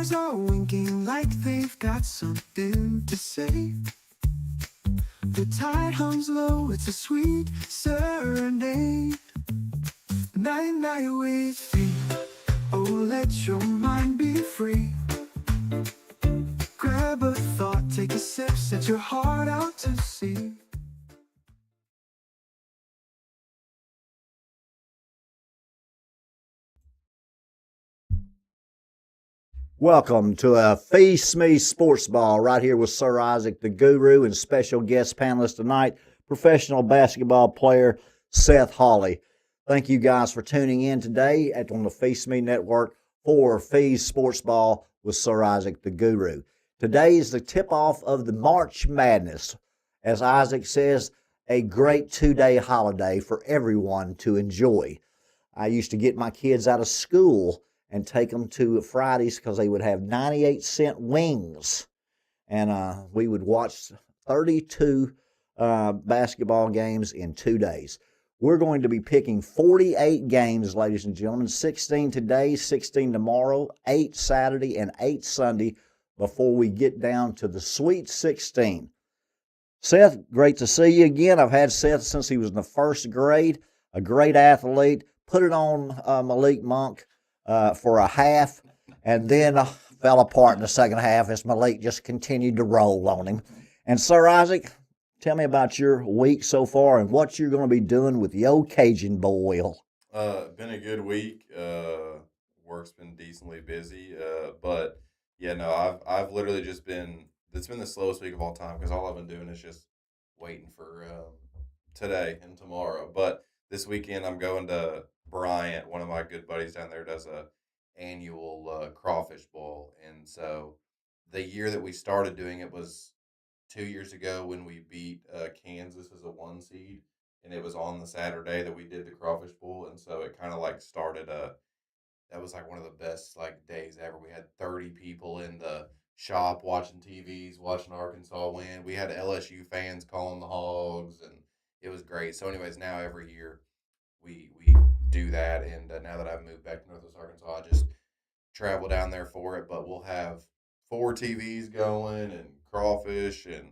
eyes are winking like they've got something to say. The tide hums low, it's a sweet serenade. Night, night with Phee. Oh, let your mind be free. Grab a thought, take a sip, set your heart out to sea. Welcome to a Phee Smee Sportsball right here with Sir Isaac the Guru and special guest panelist tonight, professional basketball player Seth Hawley. Thank you guys for tuning in today on the Phee Smee Network for Fee's Sportsball with Sir Isaac the Guru. Today is the tip-off of the March Madness. As Isaac says, a great two-day holiday for everyone to enjoy. I used to get my kids out of school and take them to Fridays because they would have 98-cent wings. And we would watch 32 basketball games in 2 days. We're going to be picking 48 games, ladies and gentlemen, 16 today, 16 tomorrow, 8 Saturday, and 8 Sunday before we get down to the Sweet 16. Seth, great to see you again. I've had Seth since he was in the first grade, a great athlete. Put it on Malik Monk for a half, and then fell apart in the second half as Malik just continued to roll on him. And Sir Isaac, tell me about your week so far and what you're going to be doing with the old Cajun boil. Been a good week. Work's been decently busy. But yeah, no, I've literally just been. It's been the slowest week of all time because all I've been doing is just waiting for today and tomorrow. But this weekend I'm going to Bryant. One of my good buddies down there does a annual crawfish boil, and so the year that we started doing it was 2 years ago when we beat Kansas as a 1 seed, and it was on the Saturday that we did the crawfish bowl, and so it kind of like started a. That was like one of the best like days ever. We had 30 people in the shop watching TVs, watching Arkansas win. We had LSU fans calling the Hogs, and it was great. So, anyways, now every year we do that, and now that I've moved back to Northwest Arkansas, I just travel down there for it. But we'll have 4 TVs going and crawfish and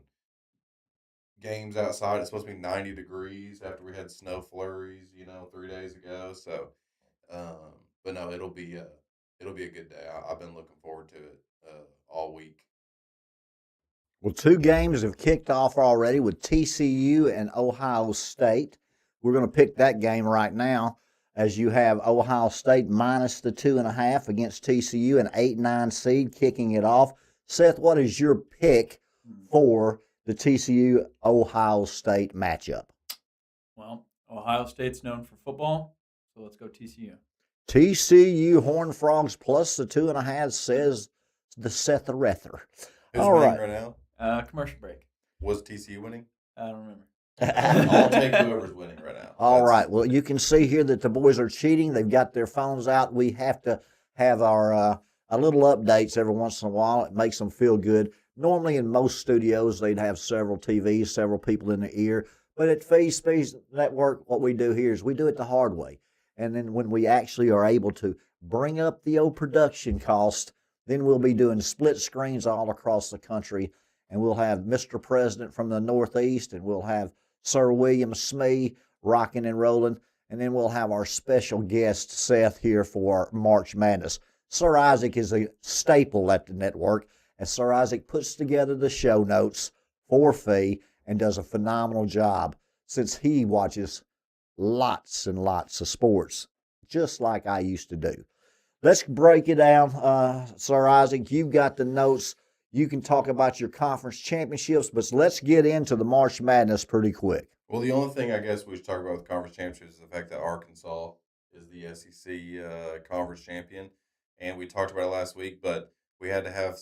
games outside. It's supposed to be 90 degrees after we had snow flurries, 3 days ago. So, but no, it'll be a good day. I've been looking forward to it all week. Well, 2 games have kicked off already with TCU and Ohio State. We're going to pick that game right now as you have Ohio State minus the 2.5 against TCU, an 8-9 seed kicking it off. Seth, what is your pick for the TCU Ohio State matchup? Well, Ohio State's known for football, so let's go TCU. TCU Horned Frogs plus the 2.5 says the Seth Rether. Who's All winning right. right now? Commercial break. Was TCU winning? I don't remember. I'll take whoever's winning right now. All right. Well, you can see here that the boys are cheating. They've got their phones out. We have to have our a little updates every once in a while. It makes them feel good. Normally, in most studios, they'd have several TVs, several people in the ear. But at Phee Smee Network, what we do here is we do it the hard way. And then when we actually are able to bring up the old production cost, then we'll be doing split screens all across the country. And we'll have Mr. President from the Northeast, and we'll have Sir William Smee rocking and rolling. And then we'll have our special guest, Seth, here for March Madness. Sir Isaac is a staple at the network, and Sir Isaac puts together the show notes for Phee and does a phenomenal job since he watches lots and lots of sports, just like I used to do. Let's break it down. Sir Isaac, you've got the notes. You can talk about your conference championships, but let's get into the March Madness pretty quick. Well, the only thing I guess we should talk about with conference championships is the fact that Arkansas is the SEC conference champion, and we talked about it last week. But we had to have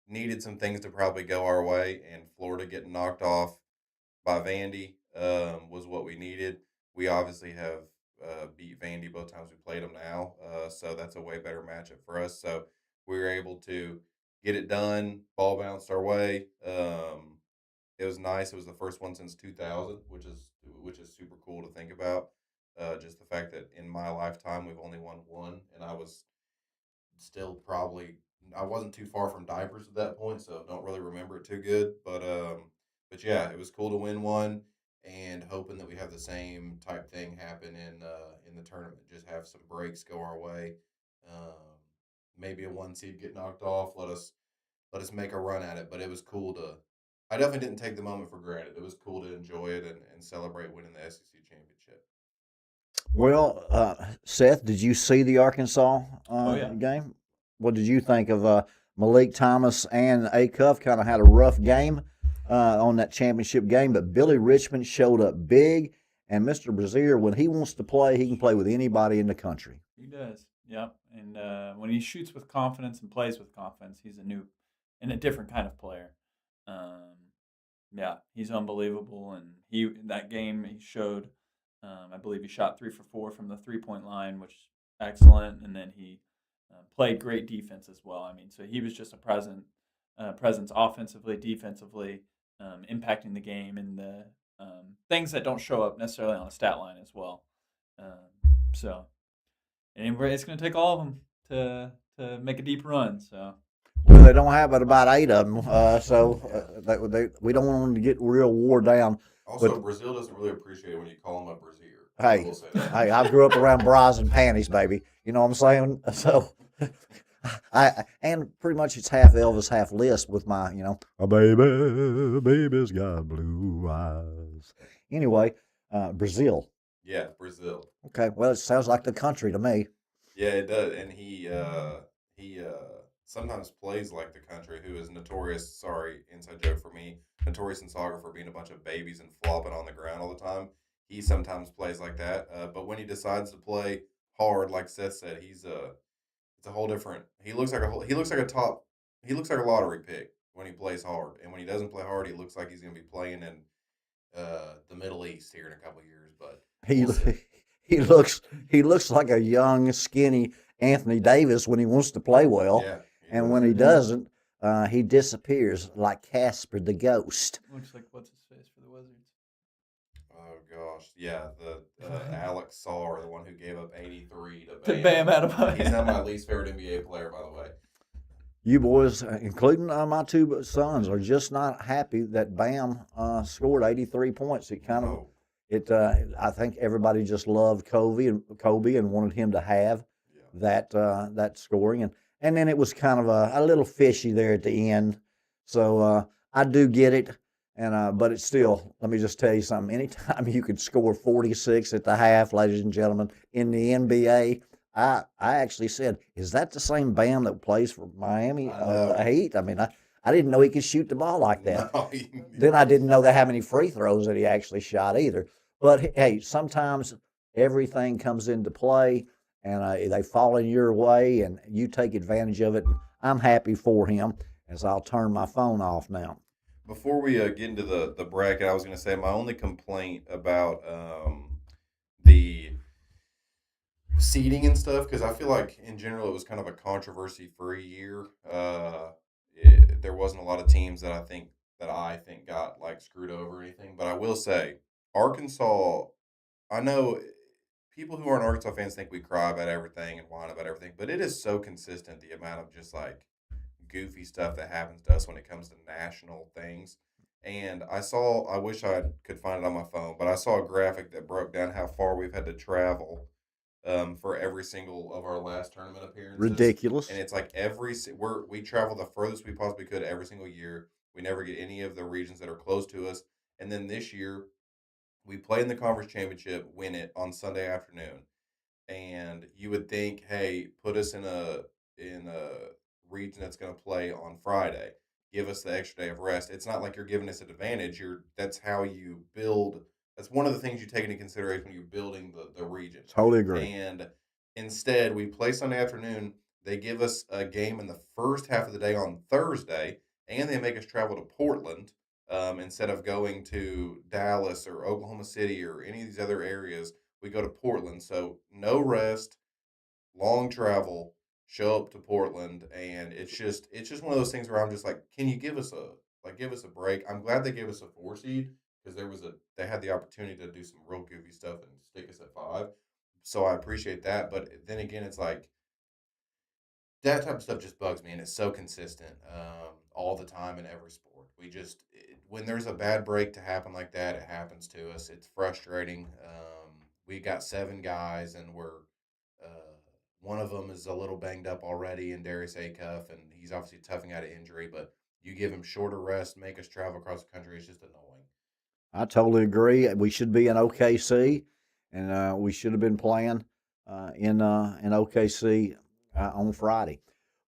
needed some things to probably go our way, and Florida getting knocked off by Vandy was what we needed. We obviously have beat Vandy both times we played them now, so that's a way better matchup for us. So we were able to get it done. Ball bounced our way. It was nice. It was the first one since 2000, which is super cool to think about. Just the fact that in my lifetime we've only won one, and I was still probably I wasn't too far from diapers at that point, so don't really remember it too good. But yeah, it was cool to win one, and hoping that we have the same type thing happen in the tournament. Just have some breaks go our way. Um, Maybe a one seed get knocked off. Let us make a run at it. But it was cool to. I definitely didn't take the moment for granted. It was cool to enjoy it and celebrate winning the SEC championship. Well, Seth, did you see the Arkansas Oh yeah. game? What did you think of Malik Thomas and Acuff? Kind of had a rough game on that championship game, but Billy Richmond showed up big. And Mr. Brazier, when he wants to play, he can play with anybody in the country. He does. Yep. And when he shoots with confidence and plays with confidence, he's a new and a different kind of player. Um, yeah, he's unbelievable. And he in that game he showed. I believe he shot 3 for 4 from the 3-point line, which is excellent. And then he played great defense as well. I mean, so he was just a presence offensively, defensively, impacting the game and the things that don't show up necessarily on the stat line as well. So, and it's going to take all of them to make a deep run. So, Well, they don't have but about 8 of them, we don't want them to get real wore down. Also, But Brazil doesn't really appreciate it when you call him a Brazier. I hey, will say that. hey, I grew up around bras and panties, baby. You know what I'm saying? So, and pretty much it's half Elvis, half Lisp with my, a baby's got blue eyes. Anyway, Brazil. Yeah, Brazil. Okay, well, it sounds like the country to me. Yeah, it does, and he sometimes plays like the country, who is notorious. Sorry, inside joke for me. Notorious in soccer for being a bunch of babies and flopping on the ground all the time. He sometimes plays like that, but when he decides to play hard, like Seth said, it's a whole different. He looks like a top. He looks like a lottery pick when he plays hard, and when he doesn't play hard, he looks like he's going to be playing in the Middle East here in a couple years. But He we'll see. he looks like a young, skinny Anthony Davis when he wants to play well, Yeah, he and does. when he doesn't, he disappears like Casper the Ghost. looks like what's his face for the Wizards. Oh gosh, yeah, the Alex Sarr, the one who gave up 83 to To Bam. Bam Adebayo. He's now my least favorite NBA player, by the way. You boys, including my two sons, are just not happy that Bam scored 83 points. It kind of No, it. I think everybody just loved Kobe and wanted him to have yeah, that scoring, and then it was kind of a little fishy there at the end. So I do get it, and but it's still. Let me just tell you something. Anytime you could score 46 at the half, ladies and gentlemen, in the NBA. I actually said, is that the same Bam that plays for Miami I know. Heat? I mean, I didn't know he could shoot the ball like that. No, Then I didn't know how many free throws that he actually shot either. But hey, sometimes everything comes into play, and they fall in your way, and you take advantage of it. And I'm happy for him, as I'll turn my phone off now. Before we get into the bracket, I was going to say my only complaint about the seeding and stuff, because I feel like in general it was kind of a controversy free year. There wasn't a lot of teams that I think got like screwed over or anything. But I will say Arkansas. I know people who aren't Arkansas fans think we cry about everything and whine about everything, but it is so consistent the amount of just like goofy stuff that happens to us when it comes to national things. And I wish I could find it on my phone, but I saw a graphic that broke down how far we've had to travel for every single of our last tournament appearances. Ridiculous. And it's like we travel the furthest we possibly could every single year. We never get any of the regions that are close to us. And then this year, we play in the conference championship, win it on Sunday afternoon, and you would think, hey, put us in a region that's going to play on Friday. Give us the extra day of rest. It's not like you're giving us an advantage. That's how you build. That's one of the things you take into consideration when you're building the region. Totally agree. And instead, we play Sunday afternoon. They give us a game in the first half of the day on Thursday, and they make us travel to Portland instead of going to Dallas or Oklahoma City or any of these other areas. We go to Portland, so no rest, long travel, show up to Portland, and it's just one of those things where I'm just like, can you give us a break? I'm glad they gave us a 4 seed because they had the opportunity to do some real goofy stuff and stick us at 5. So I appreciate that, but then again, it's like that type of stuff just bugs me, and it's so consistent all the time in every sport. When there's a bad break to happen like that, it happens to us. It's frustrating. We got 7 guys, and one of them is a little banged up already in Darius Acuff, and he's obviously toughing out an injury. But you give him shorter rest, make us travel across the country. It's just annoying. I totally agree. We should be in OKC, and we should have been playing in OKC on Friday.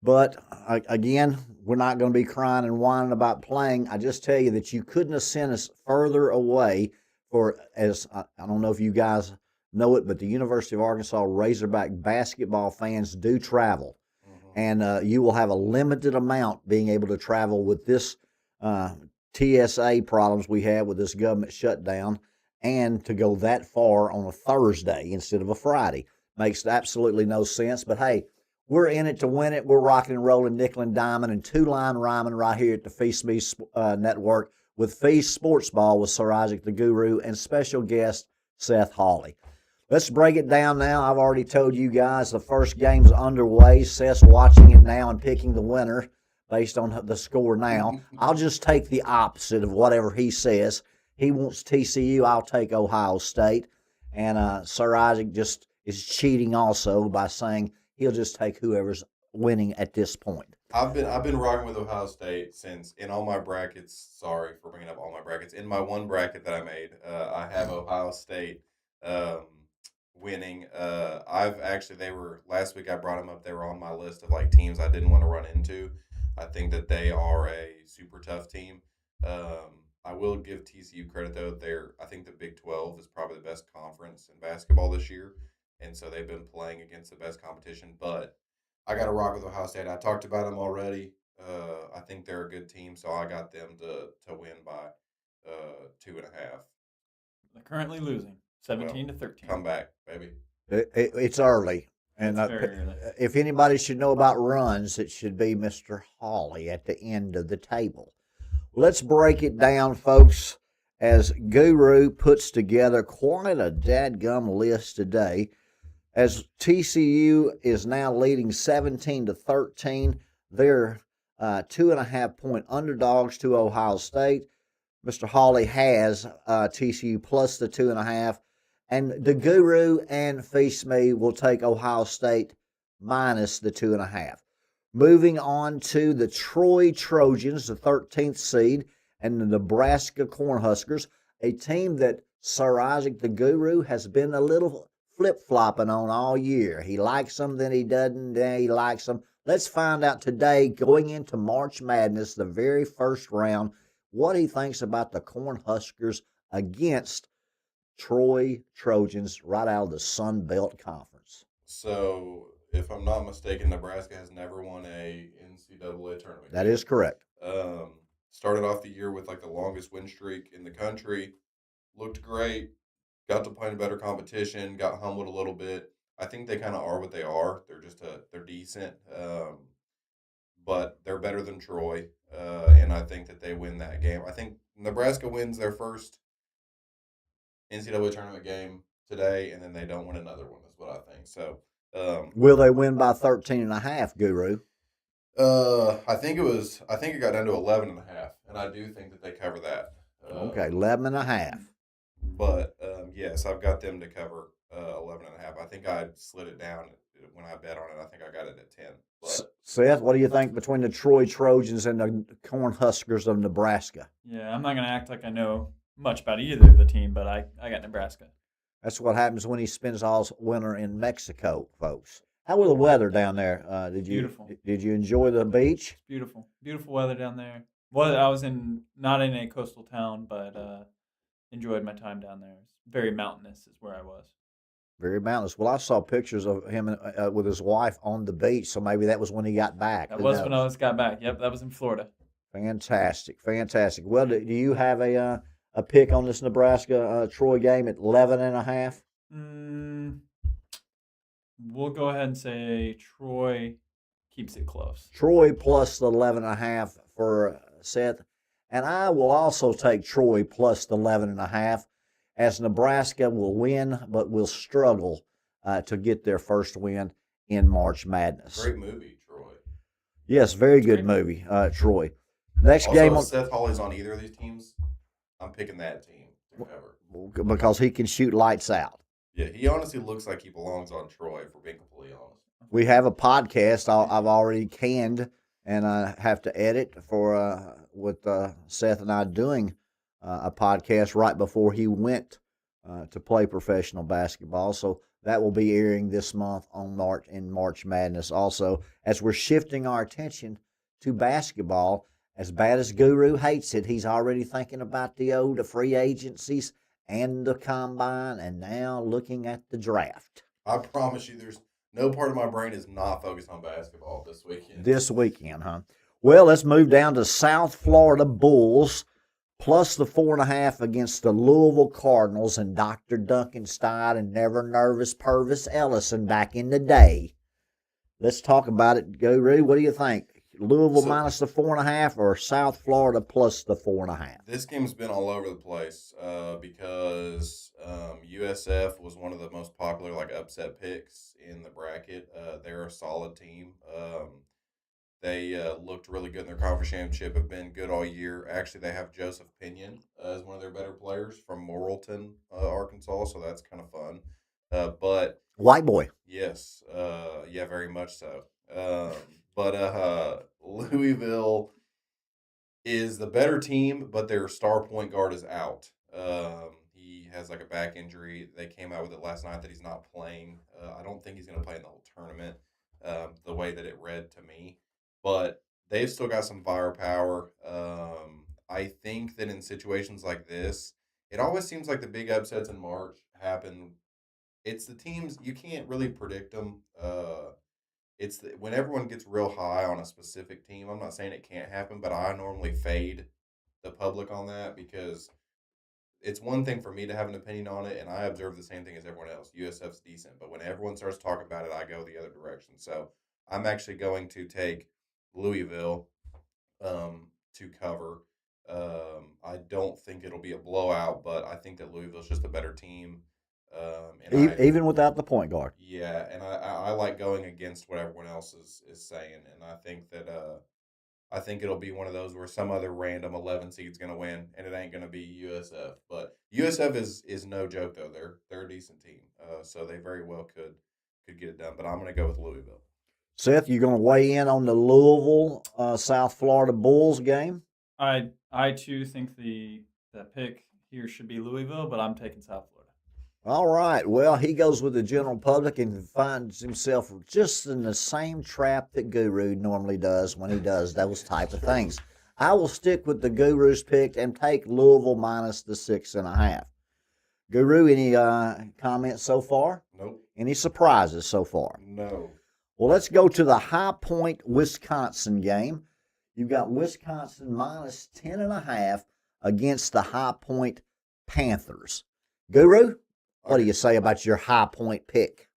But again, we're not going to be crying and whining about playing. I just tell you that you couldn't have sent us further away I don't know if you guys know it, but the University of Arkansas Razorback basketball fans do travel. Mm-hmm. And you will have a limited amount being able to travel with this TSA problems we have with this government shutdown, and to go that far on a Thursday instead of a Friday. Makes absolutely no sense. But hey, we're in it to win it. We're rocking and rolling nickel and diamond and two-line rhyming right here at the Phee Smee Network with Phee Sportsball with Sir Isaac the Guru and special guest Seth Hawley. Let's break it down now. I've already told you guys the first game's underway. Seth's watching it now and picking the winner based on the score now. I'll just take the opposite of whatever he says. He wants TCU. I'll take Ohio State. And Sir Isaac just is cheating also by saying he'll just take whoever's winning at this point. I've been rocking with Ohio State since in all my brackets. Sorry for bringing up all my brackets. In my one bracket that I made, I have Ohio State winning. They were last week. I brought them up. They were on my list of like teams I didn't want to run into. I think that they are a super tough team. I will give TCU credit though. I think the Big 12 is probably the best conference in basketball this year, and so they've been playing against the best competition. But I got to rock with Ohio State. I talked about them already. I think they're a good team, so I got them to win by 2.5. They're currently losing 17 to 13. Come back, baby. It's early. And It's very early. if anybody should know about runs, it should be Mr. Hawley at the end of the table. Let's break it down, folks, as Guru puts together quite a dadgum list today. As TCU is now leading 17 to 13, they're 2.5 point underdogs to Ohio State. Mr. Hawley has TCU plus the 2.5. And the Guru and Phee Smee will take Ohio State minus the 2.5. Moving on to the Troy Trojans, the 13th seed, and the Nebraska Cornhuskers, a team that Sir Isaac the Guru has been a little flip-flopping on all year. He likes them, then he doesn't, then he likes them. Let's find out today, going into March Madness, the very first round, what he thinks about the Cornhuskers against Troy Trojans right out of the Sun Belt Conference. So, if I'm not mistaken, Nebraska has never won a NCAA tournament. That is correct. Started off the year with like the longest win streak in the country. Looked great. Got to play in better competition. Got humbled a little bit. I think they kind of are what they are. They're decent, but they're better than Troy, and I think that they win that game. I think Nebraska wins their first NCAA tournament game today, and then they don't win another one. Is what I think. So, will they win by 13.5, Guru? I think it got down to 11.5, and I do think that they cover that. Okay, 11.5. But yes, I've got them to cover 11.5. I think I slid it down when I bet on it. I think I got it at 10. But Seth, what do you think between the Troy Trojans and the Cornhuskers of Nebraska? Yeah, I'm not going to act like I know much about either of the team, but I got Nebraska. That's what happens when he spends all winter in Mexico, folks. How was the weather down there? Beautiful. Did you enjoy the beach? It's beautiful weather down there. Well, I was not in a coastal town, but enjoyed my time down there. It's very mountainous is where I was. Very mountainous. Well, I saw pictures of him with his wife on the beach, so maybe that was when he got back. That was when I got back. Yep, that was in Florida. Fantastic. Well, do you have a pick on this Nebraska Troy game at 11.5? We'll go ahead and say Troy keeps it close. Troy plus the 11.5 for Seth. And I will also take Troy plus the 11.5, as Nebraska will win but will struggle to get their first win in March Madness. great movie, Troy. Yes, very good movie, Troy. Next Also, game if on Seth Hawley's on either of these teams, I'm picking that team to cover. because he can shoot lights out. Yeah, he honestly looks like he belongs on Troy, if we're being completely honest. We have a podcast I've already canned, and I have to edit for with Seth and I doing a podcast right before he went to play professional basketball. So that will be airing this month on March Madness. Also, as we're shifting our attention to basketball, as bad as Guru hates it, he's already thinking about the free agencies and the combine, and now looking at the draft. I promise you, there's no part of my brain is not focused on basketball this weekend. This weekend, huh? Well, let's move down to South Florida Bulls plus the 4.5 against the Louisville Cardinals and Dr. Duncan Stein and Never Nervous Purvis Ellison back in the day. Let's talk about it, Guru. What do you think? Louisville minus the 4.5 or South Florida plus the 4.5? This game's been all over the place because USF was one of the most popular upset picks in the bracket. They're a solid team. They looked really good in their conference championship, have been good all year. Actually, they have Joseph Pinion as one of their better players from Morrilton, Arkansas, so that's kind of fun. But White boy. yes, yeah, very much so. But Louisville is the better team, but their star point guard is out. He has a back injury. They came out with it last night that he's not playing. I don't think he's going to play in the whole tournament the way that it read to me. But they've still got some firepower. I think that in situations like this, it always seems like the big upsets in March happen. It's the teams, you can't really predict them. When everyone gets real high on a specific team. I'm not saying it can't happen, but I normally fade the public on that because it's one thing for me to have an opinion on it, and I observe the same thing as everyone else. USF's decent, but when everyone starts talking about it, I go the other direction. So I'm actually going to take Louisville to cover. I don't think it'll be a blowout, but I think that Louisville's just a better team. Even without the point guard. Yeah, and I like going against what everyone else is saying, and I think that I think it'll be one of those where some other random 11 seed's going to win, and it ain't going to be USF. But USF is no joke though. They're a decent team, so they very well could get it done. But I'm going to go with Louisville. Seth, you going to weigh in on the Louisville South Florida Bulls game? I too think the pick here should be Louisville, but I'm taking South Florida. All right. Well, he goes with the general public and finds himself just in the same trap that Guru normally does when he does those type of things. I will stick with the Guru's pick and take Louisville minus the 6.5. Guru, any comments so far? Nope. Any surprises so far? No. Well, let's go to the High Point, Wisconsin game. You've got Wisconsin minus 10.5 against the High Point Panthers. Guru, what do you say about your High Point pick?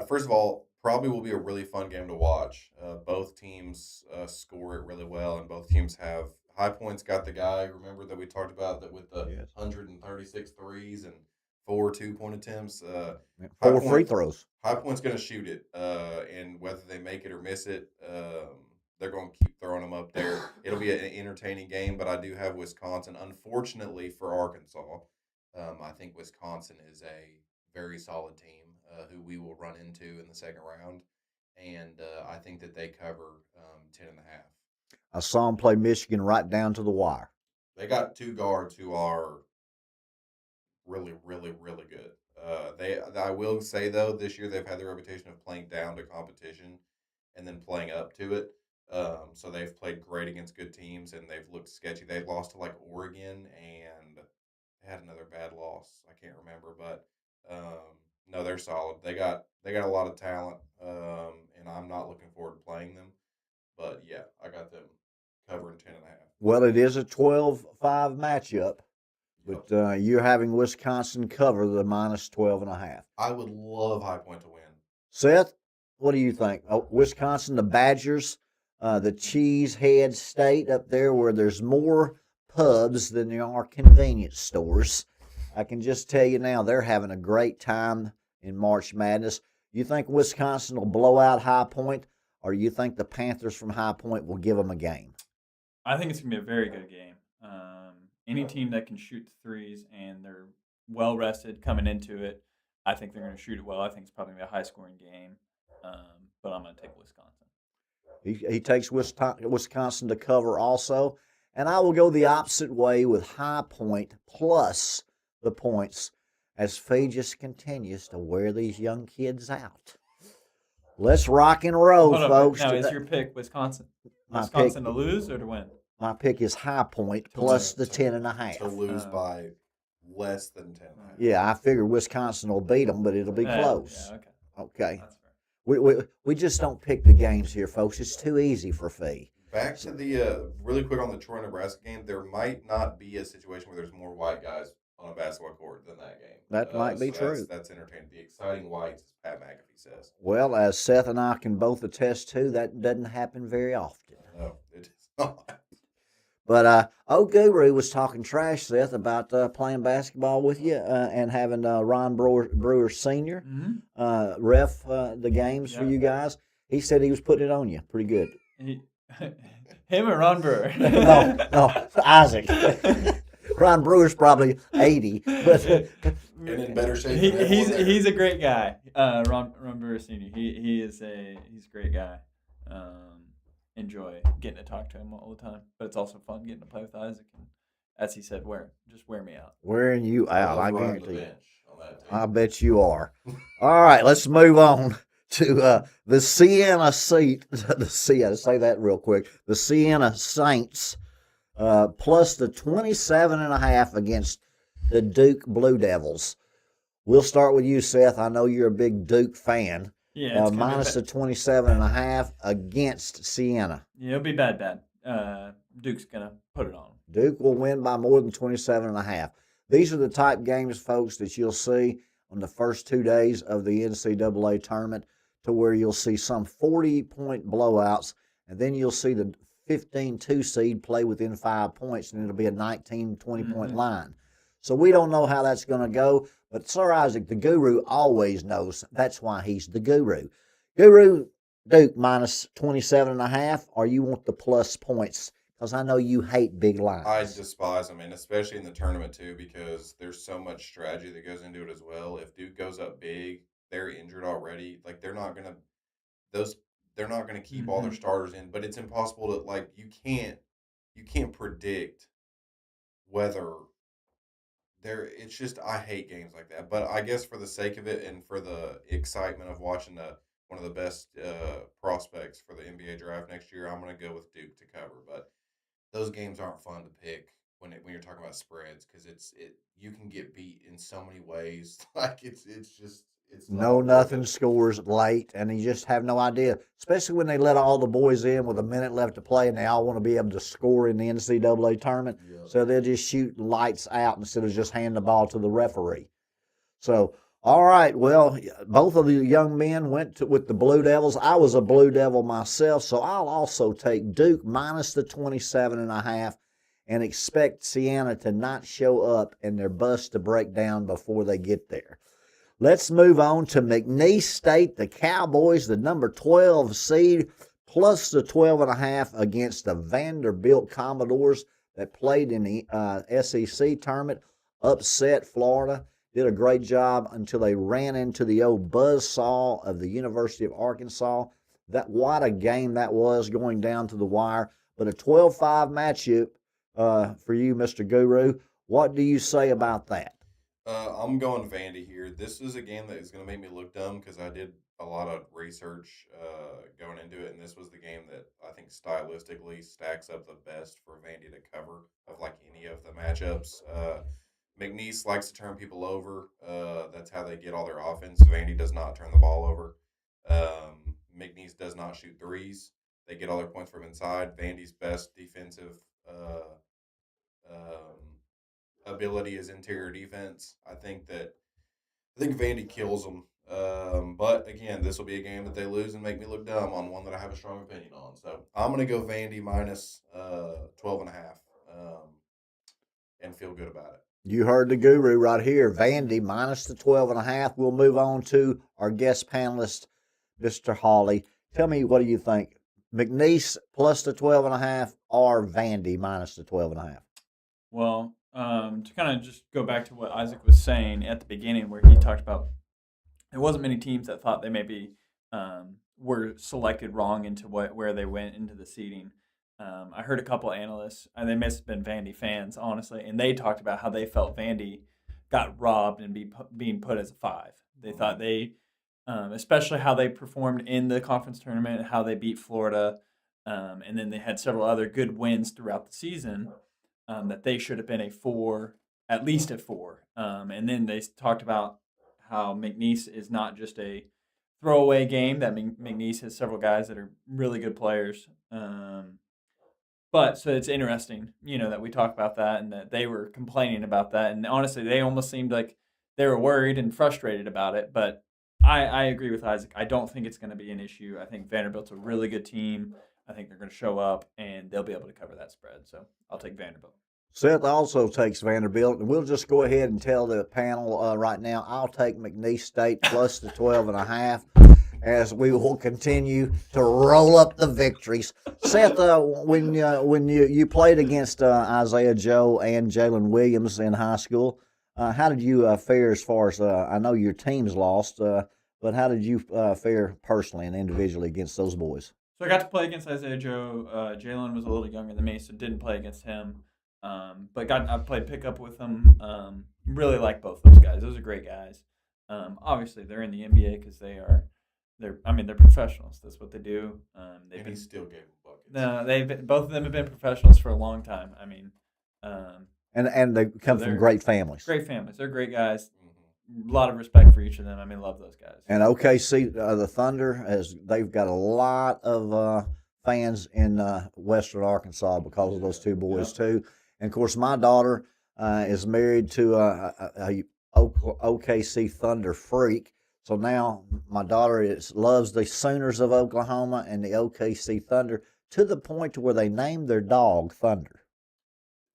First of all, probably will be a really fun game to watch. Both teams score it really well, and both teams have High Point's got the guy, remember, that we talked about that with the 136 threes and 4 2-point attempts. 4 free throws. High Point's going to shoot it, and whether they make it or miss it, they're going to keep throwing them up there. It'll be an entertaining game, but I do have Wisconsin. Unfortunately for Arkansas, I think Wisconsin is a very solid team who we will run into in the second round, and I think that they cover 10.5. I saw them play Michigan right down to the wire. They got two guards who are really, really, really good. I will say, though, this year they've had the reputation of playing down to competition and then playing up to it. So they've played great against good teams, and they've looked sketchy. They lost to Oregon, and they had another bad loss. I can't remember, but no, they're solid. They got a lot of talent, and I'm not looking forward to playing them. But yeah, I got them covering 10.5. Well, it is a 12-5 matchup, but you're having Wisconsin cover the minus 12.5. I would love High Point to win. Seth, what do you think? Oh, Wisconsin, the Badgers, the cheesehead state up there where there's more pubs than there are convenience stores. I can just tell you now, they're having a great time in March Madness. You think Wisconsin will blow out High Point, or you think the Panthers from High Point will give them a game? I think it's going to be a very good game. Any team that can shoot threes and they're well rested coming into it, I think they're going to shoot it well. I think it's probably going to be a high scoring game, but I'm going to take Wisconsin. He takes Wisconsin to cover also. And I will go the opposite way with High Point plus the points as Phee just continues to wear these young kids out. Let's rock and roll, Hold on, folks. now, is your pick Wisconsin? Wisconsin to lose or to win? My pick is High Point plus the 10.5. To lose by less than 10. Yeah, I figure Wisconsin will beat them, but it'll be close. Yeah, okay. Okay. That's fair. We just don't pick the games here, folks. It's too easy for Phee. Back to the really quick on the Troy Nebraska game. There might not be a situation where there's more white guys on a basketball court than that game. That might be true. That's entertaining. The exciting whites, as Pat McAfee says. Well, as Seth and I can both attest to, that doesn't happen very often. No, it is not. But old Guru was talking trash, Seth, about playing basketball with you and having Ron Brewer Sr. Ref the games for you guys. He said he was putting it on you pretty good. Him or Ron Brewer? no, Isaac. Ron Brewer's probably 80, but and in better shape. He's a great guy. Ron Brewer Sr. He's a great guy. Enjoy getting to talk to him all the time, but it's also fun getting to play with Isaac. And as he said, just wear me out. Wearing you out, I guarantee you. I bet you are. All right, let's move on to the Siena seat. Say that real quick. The Siena Saints plus the 27.5 against the Duke Blue Devils. We'll start with you, Seth. I know you're a big Duke fan. Yeah, minus the 27.5 against Siena. Yeah, it'll be bad. Duke's gonna put it on. Duke will win by more than 27.5. These are the type games, folks, that you'll see on the first 2 days of the NCAA tournament, to where you'll see some 40-point blowouts, and then you'll see the 15-2 seed play within 5 points, and it'll be a 19, 20-point line. So we don't know how that's going to go, but Sir Isaac, the Guru, always knows. That's why he's the Guru. Guru, Duke minus 27.5, or you want the plus points? Because I know you hate big lines. I despise them, and especially in the tournament too, because there's so much strategy that goes into it as well. If Duke goes up big, they're injured already. Like they're not gonna keep all their starters in. But it's impossible to you can't predict whether. It's just, I hate games like that. But I guess for the sake of it and for the excitement of watching one of the best prospects for the NBA draft next year, I'm going to go with Duke to cover. But those games aren't fun to pick when you're talking about spreads, because you can get beat in so many ways. Like it's nothing scores late, and you just have no idea. Especially when they let all the boys in with a minute left to play, and they all want to be able to score in the NCAA tournament. Yep. So they'll just shoot lights out instead of just hand the ball to the referee. So, all right, well, both of the young men went with the Blue Devils. I was a Blue Devil myself, so I'll also take Duke minus the 27.5 and expect Siena to not show up and their bus to break down before they get there. Let's move on to McNeese State, the Cowboys, the number 12 seed, plus the 12.5 against the Vanderbilt Commodores that played in the SEC tournament, upset Florida, did a great job until they ran into the old buzzsaw of the University of Arkansas. What a game that was, going down to the wire. But a 12-5 matchup for you, Mr. Guru. What do you say about that? I'm going Vandy here. This is a game that is going to make me look dumb because I did a lot of research going into it, and this was the game that I think stylistically stacks up the best for Vandy to cover of like any of the matchups. McNeese likes to turn people over. That's how they get all their offense. Vandy does not turn the ball over. McNeese does not shoot threes. They get all their points from inside. Vandy's best defensive ability is interior defense. I think Vandy kills them. But again, this will be a game that they lose and make me look dumb on one that I have a strong opinion on. So I'm going to go Vandy minus 12.5 and feel good about it. You heard the Guru right here. Vandy minus the 12.5. We'll move on to our guest panelist, Mr. Hawley. Tell me, what do you think? McNeese plus the 12.5 or Vandy minus the 12.5? Well, to kind of just go back to what Isaac was saying at the beginning, where he talked about there wasn't many teams that thought they maybe were selected wrong into where they went into the seeding. I heard a couple analysts, and they must have been Vandy fans, honestly, and they talked about how they felt Vandy got robbed and being put as a 5. They thought especially how they performed in the conference tournament, how they beat Florida, and then they had several other good wins throughout the season, that they should have been a 4, at least a 4. And then they talked about how McNeese is not just a throwaway game, that McNeese has several guys that are really good players. But so it's interesting, that we talk about that and that they were complaining about that. And honestly, they almost seemed like they were worried and frustrated about it. But I agree with Isaac. I don't think it's going to be an issue. I think Vanderbilt's a really good team. I think they're going to show up and they'll be able to cover that spread. So I'll take Vanderbilt. Seth also takes Vanderbilt, and we'll just go ahead and tell the panel right now, I'll take McNeese State plus the 12.5 as we will continue to roll up the victories. Seth, when you played against Isaiah Joe and Jalen Williams in high school, how did you fare as far as, I know your teams lost, but how did you fare personally and individually against those boys? So I got to play against Isaiah Joe. Jalen was a little younger than me, so didn't play against him. But I played pickup with them. Really like both those guys. Those are great guys. Obviously, they're in the NBA because they're professionals. That's what they do. And he still gave them buckets. No, both of them have been professionals for a long time. I mean, and they come from great families. Great families. They're great guys. A lot of respect for each of them. I mean, love those guys. And OKC, the Thunder, they've got a lot of fans in Western Arkansas because of those two boys too. And of course, my daughter is married to a OKC Thunder freak. So now my daughter loves the Sooners of Oklahoma and the OKC Thunder to the point to where they named their dog Thunder.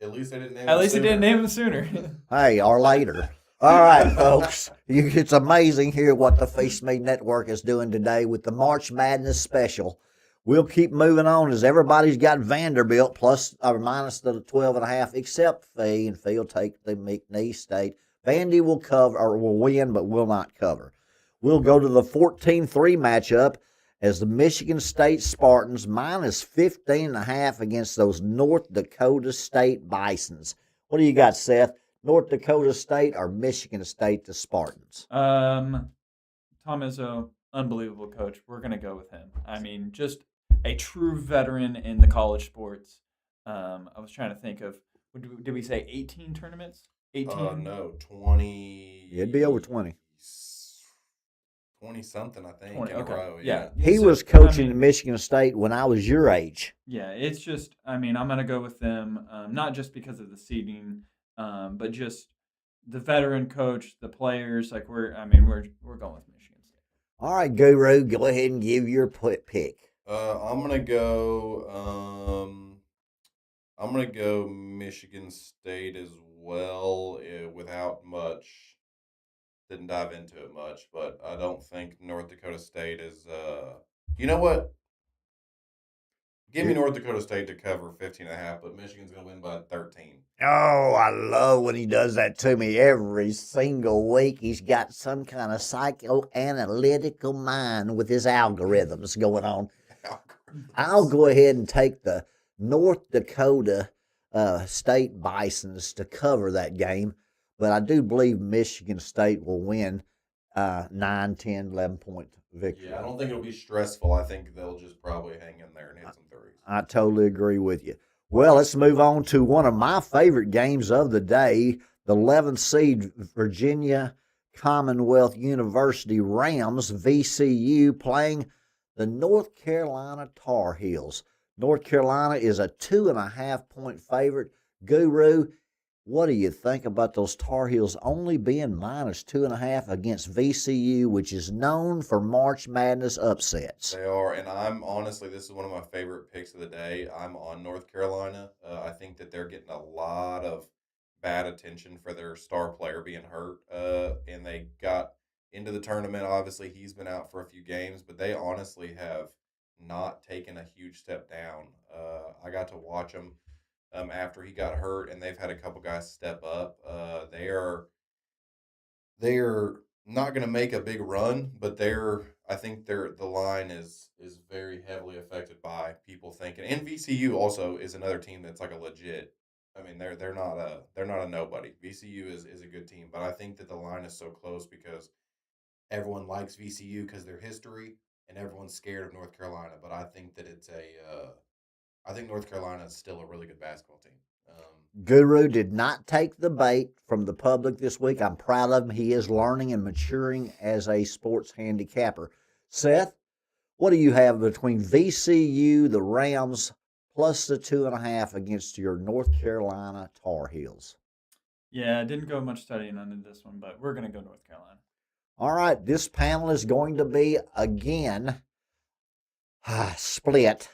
At least they didn't name At least they didn't name him Sooner. Hey, or later. All right, folks. It's amazing here what the Phee Smee Network is doing today with the March Madness special. We'll keep moving on as everybody's got Vanderbilt plus or minus the 12.5, except Phee, and Phee will take the McNeese State. Vandy will cover or will win, but will not cover. We'll go to the 14-3 matchup as the Michigan State Spartans minus 15.5 against those North Dakota State Bisons. What do you got, Seth? North Dakota State or Michigan State, the Spartans? Tom Izzo, unbelievable coach. We're going to go with him. I mean, just a true veteran in the college sports. I was trying to think of, did we say 18 tournaments? 18? No, 20. It'd be over 20. 20-something, I think, 20, in okay. a row. Yeah. He was coaching Michigan State when I was your age. Yeah, it's just, I'm going to go with them, not just because of the seeding, but just the veteran coach, the players. Like we're going with Michigan State. All right, Guru, go ahead and give your pick. I'm gonna go. I'm gonna go Michigan State as well, without much. Didn't dive into it much, but I don't think North Dakota State is. You know what? Give me North Dakota State to cover 15.5, but Michigan's gonna win by 13. Oh, I love when he does that to me every single week. He's got some kind of psychoanalytical mind with his algorithms going on. I'll go ahead and take the North Dakota State Bisons to cover that game, but I do believe Michigan State will win 9, 10, 11-point victory. Yeah, I don't think it'll be stressful. I think they'll just probably hang in there and hit some threes. I totally agree with you. Well, let's move on to one of my favorite games of the day, the 11th seed Virginia Commonwealth University Rams, VCU, playing the North Carolina Tar Heels. North Carolina is a 2.5-point favorite. Guru, what do you think about those Tar Heels only being minus 2.5 against VCU, which is known for March Madness upsets? They are, and I'm honestly, this is one of my favorite picks of the day. I'm on North Carolina. I think that they're getting a lot of bad attention for their star player being hurt, and they got into the tournament. Obviously, he's been out for a few games, but they honestly have not taken a huge step down. I got to watch them after he got hurt, and they've had a couple guys step up. They're not going to make a big run, but I think the line is very heavily affected by people thinking. And VCU also is another team that's like a legit. I mean, they're not a nobody. VCU is a good team, but I think that the line is so close because everyone likes VCU because their history, and everyone's scared of North Carolina. But I think that I think North Carolina is still a really good basketball team. Guru did not take the bait from the public this week. I'm proud of him. He is learning and maturing as a sports handicapper. Seth, what do you have between VCU, the Rams, plus the 2.5 against your North Carolina Tar Heels? Yeah, I didn't go much studying into this one, but we're going to go North Carolina. All right, this panel is going to be, again, split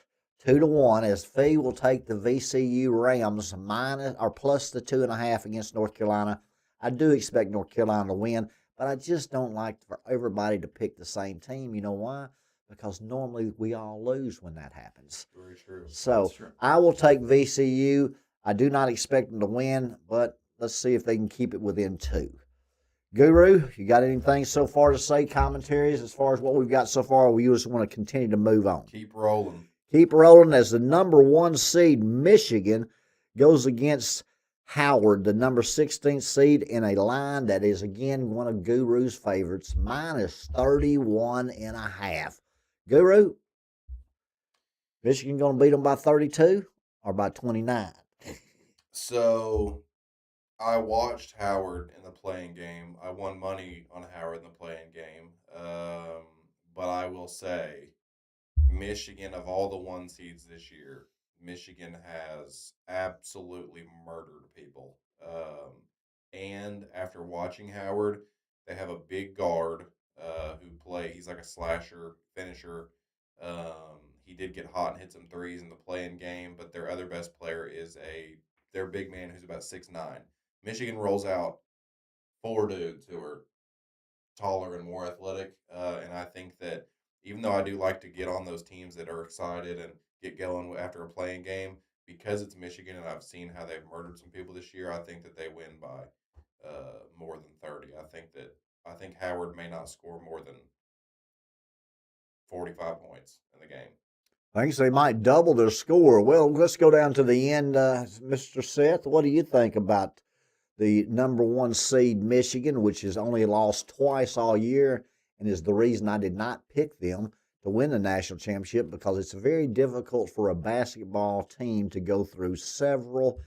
2-1 as Phee will take the VCU Rams minus or plus the 2.5 against North Carolina. I do expect North Carolina to win, but I just don't like for everybody to pick the same team. You know why? Because normally we all lose when that happens. Very true. So I will take VCU. I do not expect them to win, but let's see if they can keep it within 2. Guru, you got anything so far to say, commentaries as far as what we've got so far, or we just want to continue to move on? Keep rolling. Keep rolling as the number 1 seed, Michigan, goes against Howard, the number 16th seed, in a line that is, again, one of Guru's favorites, minus 31.5. Guru, Michigan going to beat them by 32 or by 29? So I watched Howard in the playing game. I won money on Howard in the playing game. But I will say, Michigan, of all the 1 seeds this year, Michigan has absolutely murdered people. And after watching Howard, they have a big guard he's like a slasher, finisher. He did get hot and hit some threes in the playing game, but their other best player is their big man who's about 6'9". Michigan rolls out 4 dudes who are taller and more athletic, and I think that even though I do like to get on those teams that are excited and get going after a playing game, because it's Michigan and I've seen how they've murdered some people this year, I think that they win by more than 30. I think Howard may not score more than 45 points in the game. Thinks they might double their score. Well, let's go down to the end, Mr. Seth. What do you think about the number 1 seed Michigan, which has only lost twice all year, and is the reason I did not pick them to win the national championship, because it's very difficult for a basketball team to go through several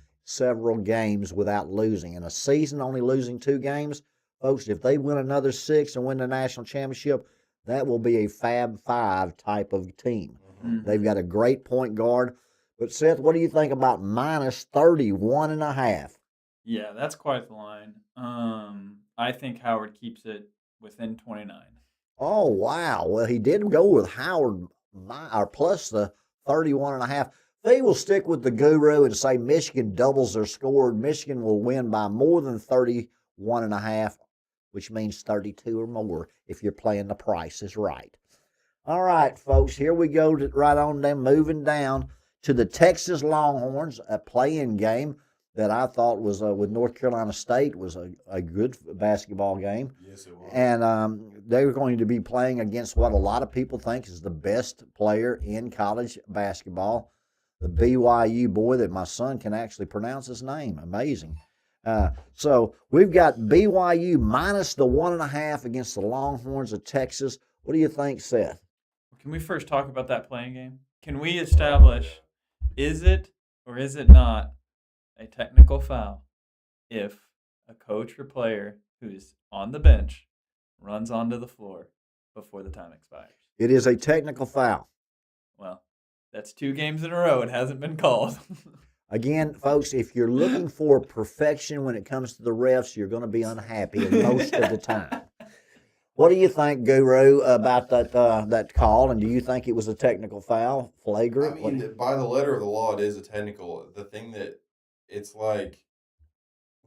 games without losing. In a season, only losing 2 games, folks, if they win another 6 and win the national championship, that will be a Fab Five type of team. Mm-hmm. They've got a great point guard. But, Seth, what do you think about minus 31.5? Yeah, that's quite the line. I think Howard keeps it within 29. Oh, wow. Well, he did go with Howard or plus the 31.5. They will stick with the Guru and say Michigan doubles their score. Michigan will win by more than 31.5, which means 32 or more if you're playing the price is right. All right, folks, here we go right on down, moving down to the Texas Longhorns, a play-in game that I thought was with North Carolina State was a good basketball game. Yes, it was. And they were going to be playing against what a lot of people think is the best player in college basketball, the BYU boy that my son can actually pronounce his name. Amazing. So we've got BYU minus the 1.5 against the Longhorns of Texas. What do you think, Seth? Can we first talk about that playing game? Can we establish, is it or is it not a technical foul if a coach or player who's on the bench runs onto the floor before the time expires? It is a technical foul. Well, that's 2 games in a row. It hasn't been called. Again, folks, if you're looking for perfection when it comes to the refs, you're going to be unhappy most of the time. What do you think, Guru, about that call? And do you think it was a technical foul, flagrant? I mean, by the letter of the law, it is a technical. The thing that it's like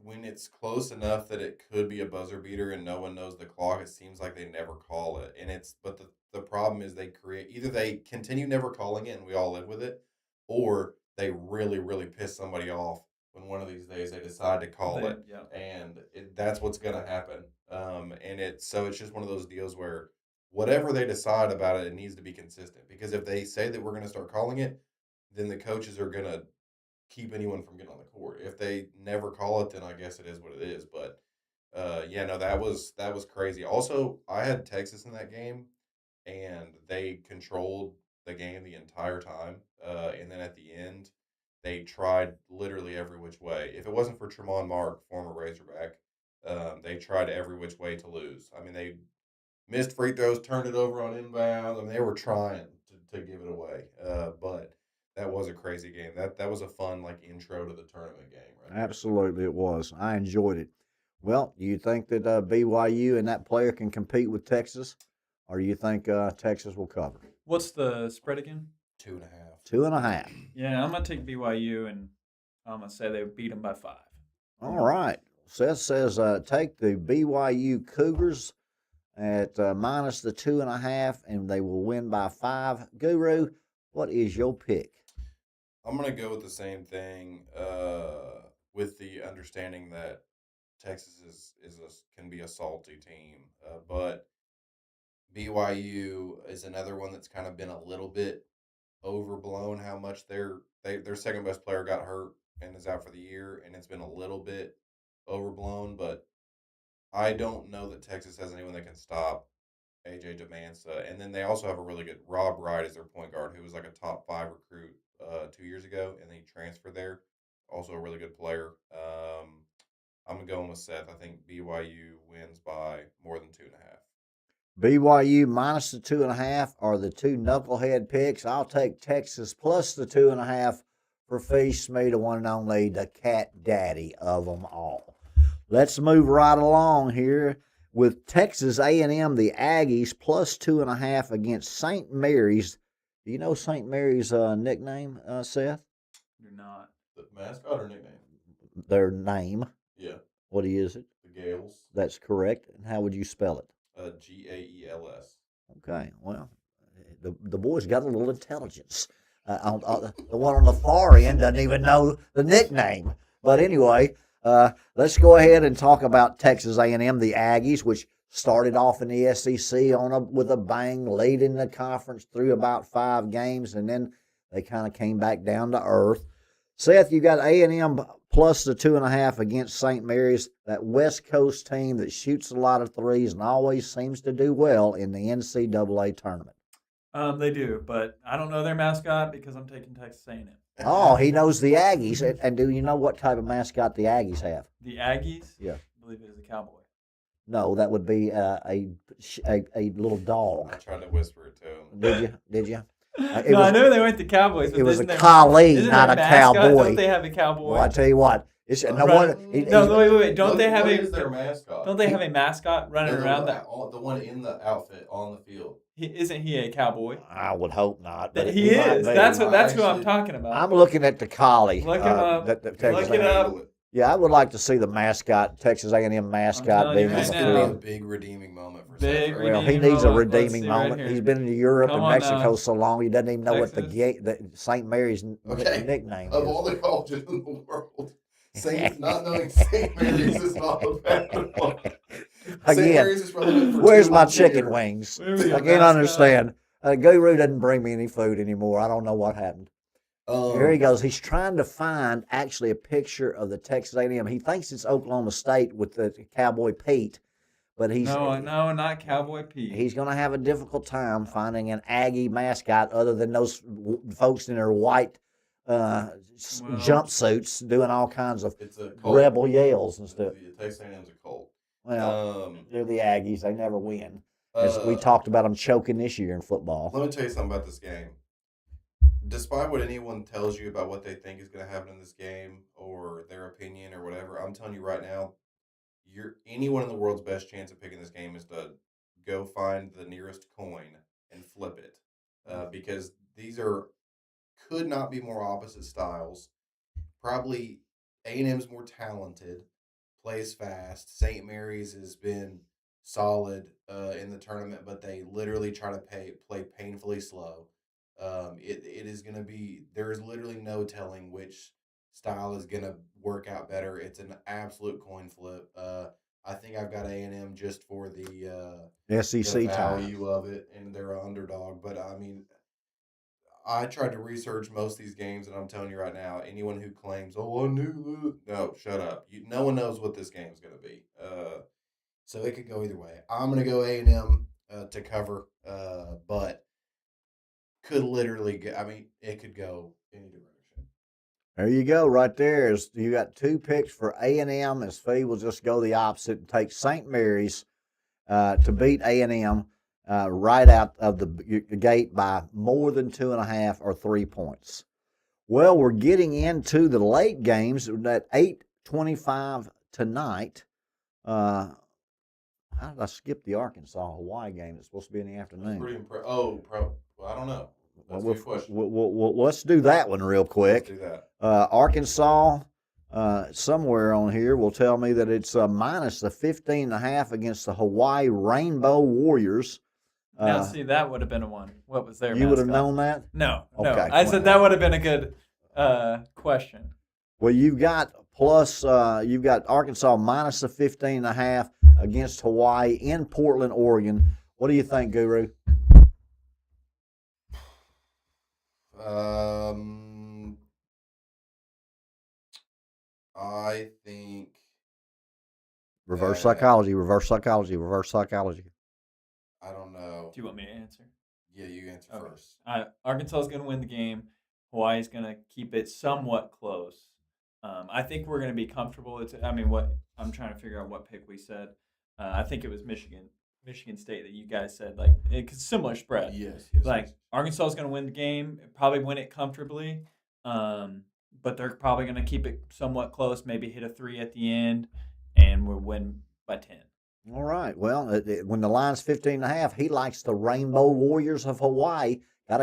when it's close enough that it could be a buzzer beater and no one knows the clock, it seems like they never call it. And but the problem is they create either they continue never calling it and we all live with it, or they really, really piss somebody off when one of these days they decide to call it. Yeah. And that's what's going to happen. And it's just one of those deals where whatever they decide about it, it needs to be consistent. Because if they say that we're going to start calling it, then the coaches are going to keep anyone from getting on the court. If they never call it, then I guess it is what it is. But yeah, no, that was crazy. Also, I had Texas in that game, and they controlled the game the entire time. And then at the end, they tried literally every which way. If it wasn't for Tremont Mark, former Razorback, they tried every which way to lose. I mean, they missed free throws, turned it over on inbound. I mean, they were trying to give it away. But that was a crazy game. That was a fun like intro to the tournament game, right? Absolutely, it was. I enjoyed it. Well, do you think that BYU and that player can compete with Texas, or do you think Texas will cover? What's the spread again? 2.5. 2.5. Yeah, I'm gonna take BYU, and I'm gonna say they beat them by 5. All right. Seth says take the BYU Cougars at minus the 2.5, and they will win by 5. Guru, what is your pick? I'm gonna go with the same thing, with the understanding that Texas can be a salty team, but BYU is another one that's kind of been a little bit overblown. How much their second best player got hurt and is out for the year, and it's been a little bit overblown. But I don't know that Texas has anyone that can stop AJ Demansa, and then they also have a really good Rob Wright as their point guard, who was like a top 5 recruit 2 years ago, and then he transferred there. Also a really good player. I'm going with Seth. I think BYU wins by more than 2.5. BYU minus the 2.5 are the two knucklehead picks. I'll take Texas plus the 2.5 for Phee Smee, the one and only, the cat daddy of them all. Let's move right along here with Texas A&M, the Aggies, plus 2.5 against St. Mary's. Do you know St. Mary's nickname, Seth? You're not. The mascot or nickname? Their name. Yeah. What is it? The Gales. That's correct. And how would you spell it? Gaels. Okay, well, the boy's got a little intelligence. The one on the far end doesn't even know the nickname. But anyway, let's go ahead and talk about Texas A&M, the Aggies, which started off in the SEC with a bang, leading the conference through about 5 games, and then they kind of came back down to earth. Seth, you got A&M plus the 2.5 against St. Mary's, that West Coast team that shoots a lot of threes and always seems to do well in the NCAA tournament. They do, but I don't know their mascot because I'm taking Texas A&M. Oh, he knows the Aggies. And do you know what type of mascot the Aggies have? The Aggies? Yeah. I believe it is a cowboy. No, that would be a little dog. I tried to whisper it to him. Did you? I know they went to Cowboys. But it was a collie, not a cowboy. Don't they have a cowboy? Well, I tell you what. Wait. Don't they have is their mascot? Don't they have a mascot running around the one in the outfit on the field? Isn't he a cowboy? I would hope not. But he is. That's who I'm talking about. I'm looking at the collie. Look him up. Look it up. Yeah, I would like to see the mascot, Texas A&M mascot, being That's on the a field. big redeeming moment for Big Seth. Well, he needs a redeeming moment. He's been to Europe and Mexico so long, he doesn't even know what the St. Mary's nickname is. Of all the colleges in the world, not knowing St. Mary's is not a bad one. Again, where's my chicken wings? I can't understand. Guru doesn't bring me any food anymore. I don't know what happened. Here he goes. He's trying to find actually a picture of the Texas A&M. He thinks it's Oklahoma State with the Cowboy Pete, but no, not Cowboy Pete. He's going to have a difficult time finding an Aggie mascot other than those folks in their white jumpsuits doing all kinds of rebel yells and stuff. Texas A&M's a cult. Well, they're the Aggies. They never win. As we talked about them choking this year in football. Let me tell you something about this game. Despite what anyone tells you about what they think is going to happen in this game or their opinion or whatever, I'm telling you right now, anyone in the world's best chance of picking this game is to go find the nearest coin and flip it, because these could not be more opposite styles. Probably A&M's more talented, plays fast. St. Mary's has been solid in the tournament, but they literally try to play painfully slow. It is going to be, there is literally no telling which style is going to work out better. It's an absolute coin flip. I think I've got A&M just for the SEC ties. value of it, and they're an underdog. But I mean, I tried to research most of these games, and I'm telling you right now, anyone who claims, "Oh, I knew," no, shut up. No one knows what this game is going to be. So it could go either way. I'm going to go A&M to cover, but could literally go. I mean, it could go any direction. There you go, right there. You got 2 picks for A&M, as Phee will just go the opposite and take St. Mary's to beat A&M right out of the gate by more than 2.5 or 3 points. Well, we're getting into the late games at 8:25 tonight. How did I skip the Arkansas-Hawaii game? It's supposed to be in the afternoon. Pretty impressive. Oh, well, I don't know. That's a good question. Let's do that one real quick. Let's do that. Arkansas, somewhere on here, will tell me that it's minus the 15.5 against the Hawaii Rainbow Warriors. Now, see, that would have been a one. What was their You would have mascot? known that? No. Okay, I said that would have been a good question. Well, you've got Arkansas minus the 15.5 against Hawaii in Portland, Oregon. What do you think, Guru? I think Reverse psychology. I don't know. Do you want me to answer? Yeah, you answer first. Arkansas is going to win the game. Hawaii is going to keep it somewhat close. I think we're going to be comfortable. What I'm trying to figure out what pick we said. I think it was Michigan State that you guys said, like, it's similar spread. Yes. Arkansas is going to win the game, probably win it comfortably, but they're probably going to keep it somewhat close, maybe hit a 3 at the end, and we'll win by 10. All right. Well, when the line's 15.5, he likes the Rainbow Warriors of Hawaii. Got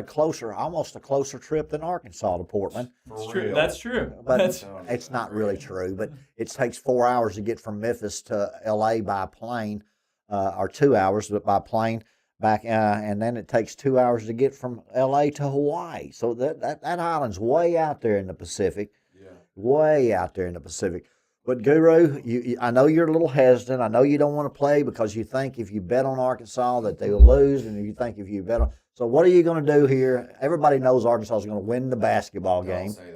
almost a closer trip than Arkansas to Portland. That's true. But it's not really true. But it takes 4 hours to get from Memphis to L.A. by plane, or 2 hours by plane back, and then it takes 2 hours to get from L.A. to Hawaii. So that island's way out there in the Pacific. Yeah. Way out there in the Pacific. But Guru, I know you're a little hesitant. I know you don't want to play because you think if you bet on Arkansas that they will lose, and you think if you bet on. So what are you going to do here? Everybody knows Arkansas is going to win the basketball game. Don't say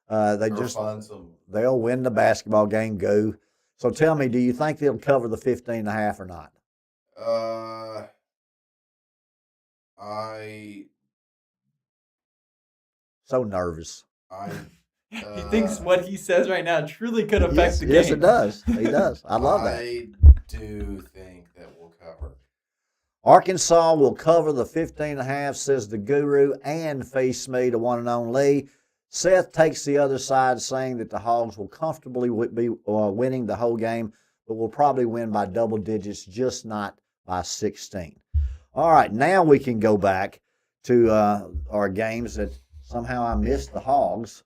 that. They'll win the basketball game. Go. So tell me, do you think they'll cover the 15.5 or not? So nervous. He thinks what he says right now truly could affect the game. Yes, it does. He does. I love that. I do think that we'll cover. Arkansas will cover the 15.5, says the Guru and Phee Smee, the one and only. Seth takes the other side, saying that the Hogs will comfortably be winning the whole game, but will probably win by double digits, just not by 16. All right, now we can go back to our games that somehow I missed the Hogs.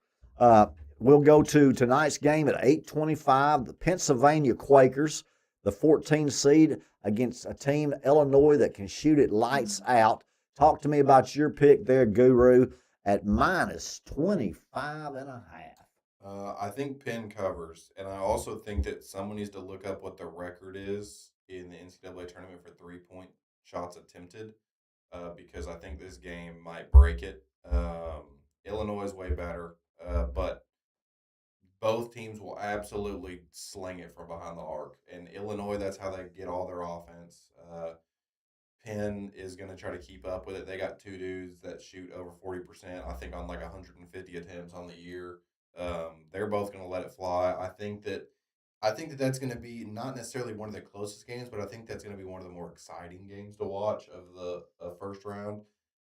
We'll go to tonight's game at 8:25. The Pennsylvania Quakers, the 14 seed, against a team, Illinois, that can shoot it lights out. Talk to me about your pick there, Guru, at minus 25.5. I think Penn covers, and I also think that someone needs to look up what the record is in the NCAA tournament for 3-point shots attempted, because I think this game might break it. Illinois is way better, but both teams will absolutely sling it from behind the arc. And Illinois, that's how they get all their offense. Penn is going to try to keep up with it. They got 2 dudes that shoot over 40%, I think on like 150 attempts on the year. They're both going to let it fly. I think that that's going to be not necessarily one of the closest games, but I think that's going to be one of the more exciting games to watch of the first round.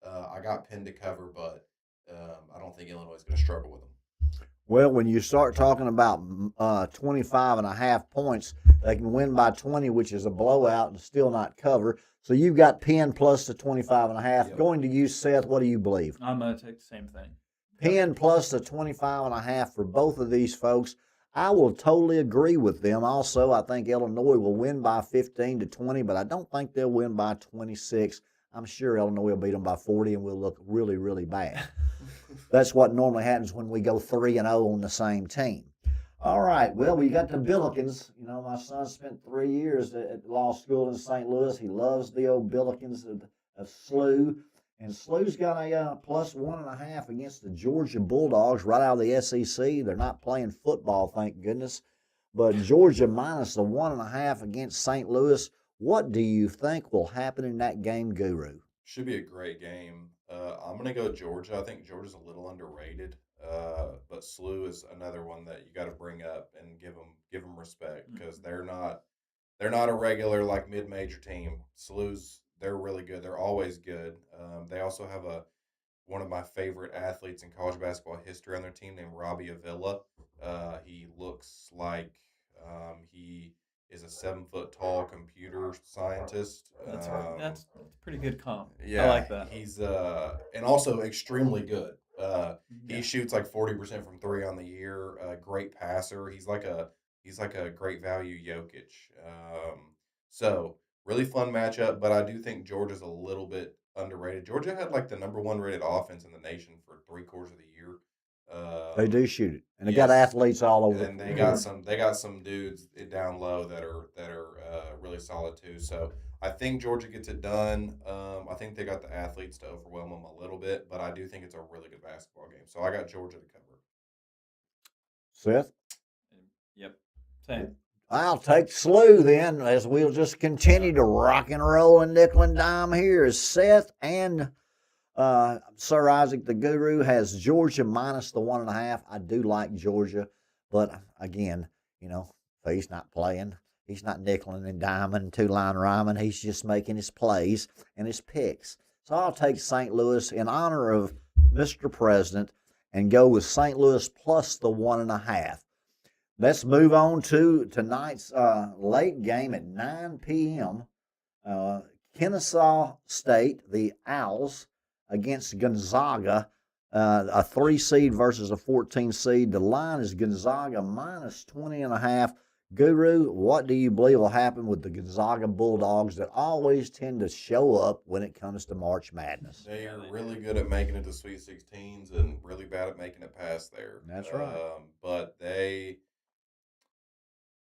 I got Penn to cover, but I don't think Illinois is going to struggle with them. Well, when you start talking about 25.5 points, they can win by 20, which is a blowout, and still not cover. So you've got Penn plus the 25.5. Yep. Going to you, Seth, what do you believe? I'm going to take the same thing. Penn plus the 25.5 for both of these folks. I will totally agree with them. Also, I think Illinois will win by 15-20, but I don't think they'll win by 26. I'm sure Illinois will beat them by 40, and we'll look really, really bad. That's what normally happens when we go 3-0 on the same team. All right, well, we got the Billikens. You know, my son spent 3 years at law school in St. Louis. He loves the old Billikens of SLU. And SLU's got a plus 1.5 against the Georgia Bulldogs right out of the SEC. They're not playing football, thank goodness. But Georgia minus the 1.5 against St. Louis. What do you think will happen in that game, Guru? Should be a great game. I'm going to go Georgia. I think Georgia's a little underrated, but SLU is another one that you got to bring up and give them respect because they're not a regular like mid-major team. They're really good. They're always good. They also have one of my favorite athletes in college basketball history on their team named Robbie Avila. He looks like he is a 7-foot tall computer scientist. That's pretty good comp. Yeah, I like that. He's and also extremely good. Yeah. He shoots like 40% from three on the year. Great passer. He's like a great value Jokic. So really fun matchup, but I do think Georgia's a little bit underrated. Georgia had like the number 1 rated offense in the nation for 3/4 of the year. They do shoot it, and they got athletes all over. And they got some dudes down low that are really solid too. So I think Georgia gets it done. I think they got the athletes to overwhelm them a little bit, but I do think it's a really good basketball game. So I got Georgia to cover. Seth? Yep. Same. I'll take SLU then, as we'll just continue to rock and roll and nickel and dime here. As Seth and Sir Isaac the Guru has Georgia minus the 1.5. I do like Georgia, but again, you know, he's not playing. He's not nickeling and diming, two-line rhyming. He's just making his plays and his picks. So I'll take St. Louis in honor of Mr. President and go with St. Louis plus the 1.5. Let's move on to tonight's late game at 9 p.m. Kennesaw State, the Owls, against Gonzaga, a 3 seed versus a 14 seed. The line is Gonzaga minus 20.5. Guru, what do you believe will happen with the Gonzaga Bulldogs that always tend to show up when it comes to March Madness? They are really good at making it to Sweet 16s and really bad at making it past there. That's right. But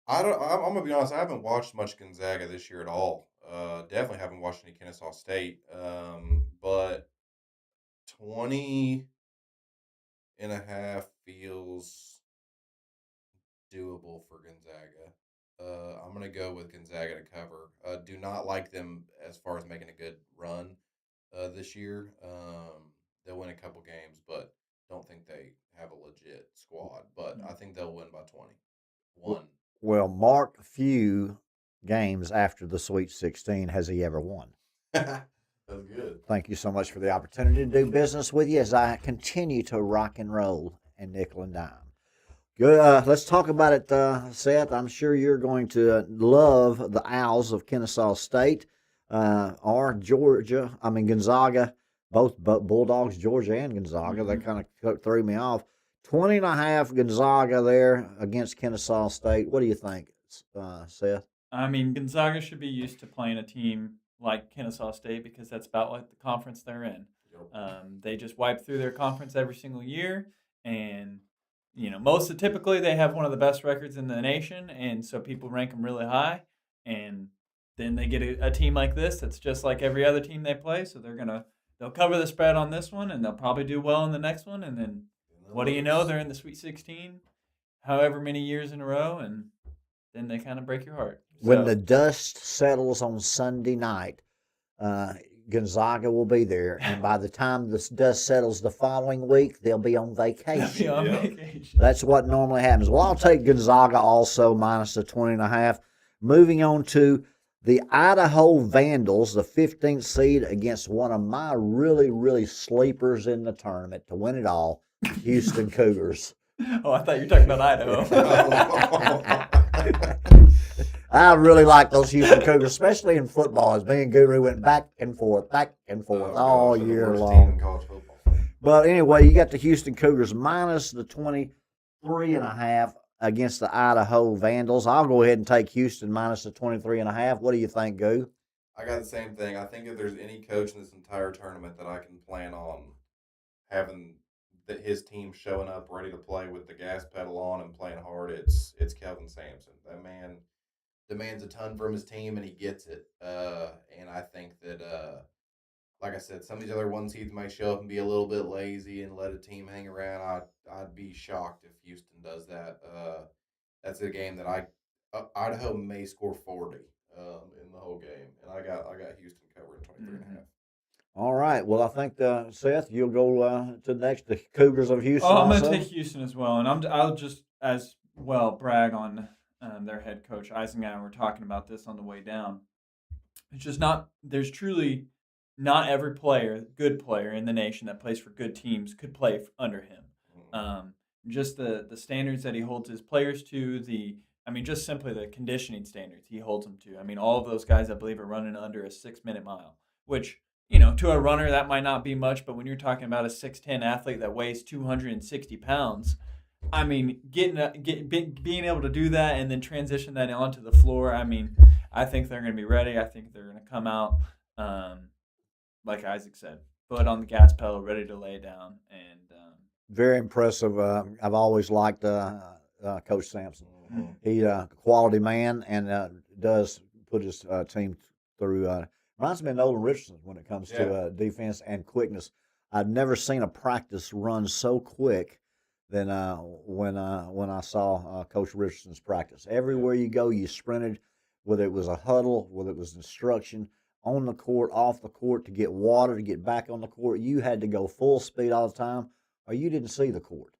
I'm gonna be honest. I haven't watched much Gonzaga this year at all. Definitely haven't watched any Kennesaw State. But 20.5 feels doable for Gonzaga. I'm gonna go with Gonzaga to cover. Do not like them as far as making a good run this year. They'll win a couple games, but don't think they have a legit squad. But I think they'll win by 21. Well, Mark, few games after the Sweet 16 has he ever won. That's good. Thank you so much for the opportunity to do business with you as I continue to rock and roll and nickel and dime. Good. Let's talk about it, Seth. I'm sure you're going to love the Owls of Kennesaw State or Gonzaga, both Bulldogs, Georgia and Gonzaga. They kind of threw me off. 20.5 Gonzaga there against Kennesaw State. What do you think, Seth? I mean, Gonzaga should be used to playing a team like Kennesaw State because that's about like the conference they're in. They just wipe through their conference every single year, and you know, typically they have one of the best records in the nation, and so people rank them really high. And then they get a team like this that's just like every other team they play, so they'll cover the spread on this one, and they'll probably do well in the next one, and then. What do you know? They're in the Sweet 16 however many years in a row, and then they kind of break your heart. When the dust settles on Sunday night, Gonzaga will be there, and by the time the dust settles the following week, they'll be on vacation. Vacation. That's what normally happens. Well, I'll take Gonzaga also minus the 20.5. Moving on to the Idaho Vandals, the 15th seed against one of my really, really sleepers in the tournament to win it all. Houston Cougars. Oh, I thought you were talking about Idaho. I really like those Houston Cougars, especially in football, as me and Guru went back and forth all year long. But anyway, you got the Houston Cougars minus the 23.5 against the Idaho Vandals. I'll go ahead and take Houston minus the 23.5. What do you think, Goo? I got the same thing. I think if there's any coach in this entire tournament that I can plan on having his team showing up ready to play with the gas pedal on and playing hard, it's Kelvin Sampson. That man demands a ton from his team, and he gets it. And I think that, like I said, some of these other one seeds might show up and be a little bit lazy and let a team hang around. I'd be shocked if Houston does that. That's a game that Idaho may score 40 in the whole game, and I got Houston covering 23.5. All right. Well, I think, Seth, you'll go to next, the Cougars of Houston. Oh, I'm going also. to take Houston as well, and I'll just as well brag on their head coach. Isaac and I were talking about this on the way down. It's just not. There's truly not every good player in the nation that plays for good teams could play under him. Just the standards that he holds his players to, just simply the conditioning standards he holds them to. I mean, all of those guys, I believe, are running under a 6-minute mile, which, to a runner, that might not be much, but when you're talking about a 6'10" athlete that weighs 260 pounds, I mean, being able to do that and then transition that onto the floor, I mean, I think they're going to be ready. I think they're going to come out, like Isaac said, foot on the gas pedal, ready to lay down. And very impressive. I've always liked Coach Sampson. He's a quality man and does put his team through. Reminds me of Nolan Richardson when it comes to defense and quickness. I've never seen a practice run so quick than when I saw Coach Richardson's practice. Everywhere you go, you sprinted, whether it was a huddle, whether it was instruction, on the court, off the court, to get water, to get back on the court. You had to go full speed all the time, or you didn't see the court.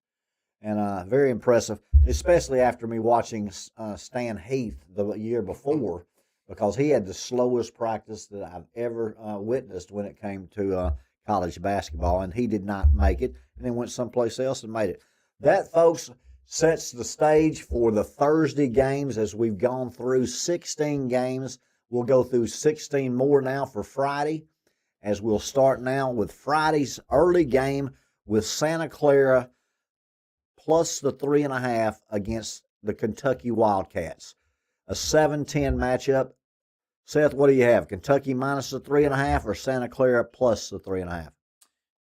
And very impressive, especially after me watching Stan Heath the year before, because he had the slowest practice that I've ever witnessed when it came to college basketball, and he did not make it, and then went someplace else and made it. That, folks, sets the stage for the Thursday games as we've gone through 16 games. We'll go through 16 more now for Friday, as we'll start now with Friday's early game with Santa Clara plus the 3.5 against the Kentucky Wildcats. A 7-10 matchup. Seth, what do you have? Kentucky minus the 3.5 or Santa Clara plus the 3.5?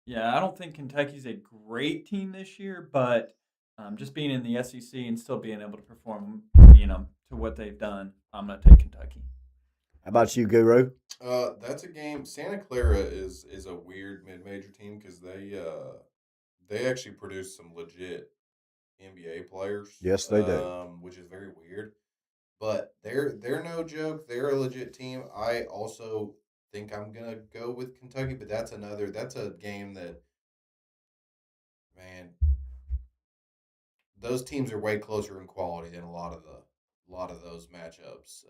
Yeah, I don't think Kentucky's a great team this year, but just being in the SEC and still being able to perform, to what they've done, I'm going to take Kentucky. How about you, Guru? That's a game. Santa Clara is a weird mid-major team because they actually produce some legit NBA players. Yes, they do. Which is very weird. But they're no joke. They're a legit team. I also think I'm gonna go with Kentucky, but that's a game that, man, those teams are way closer in quality than a lot of those matchups.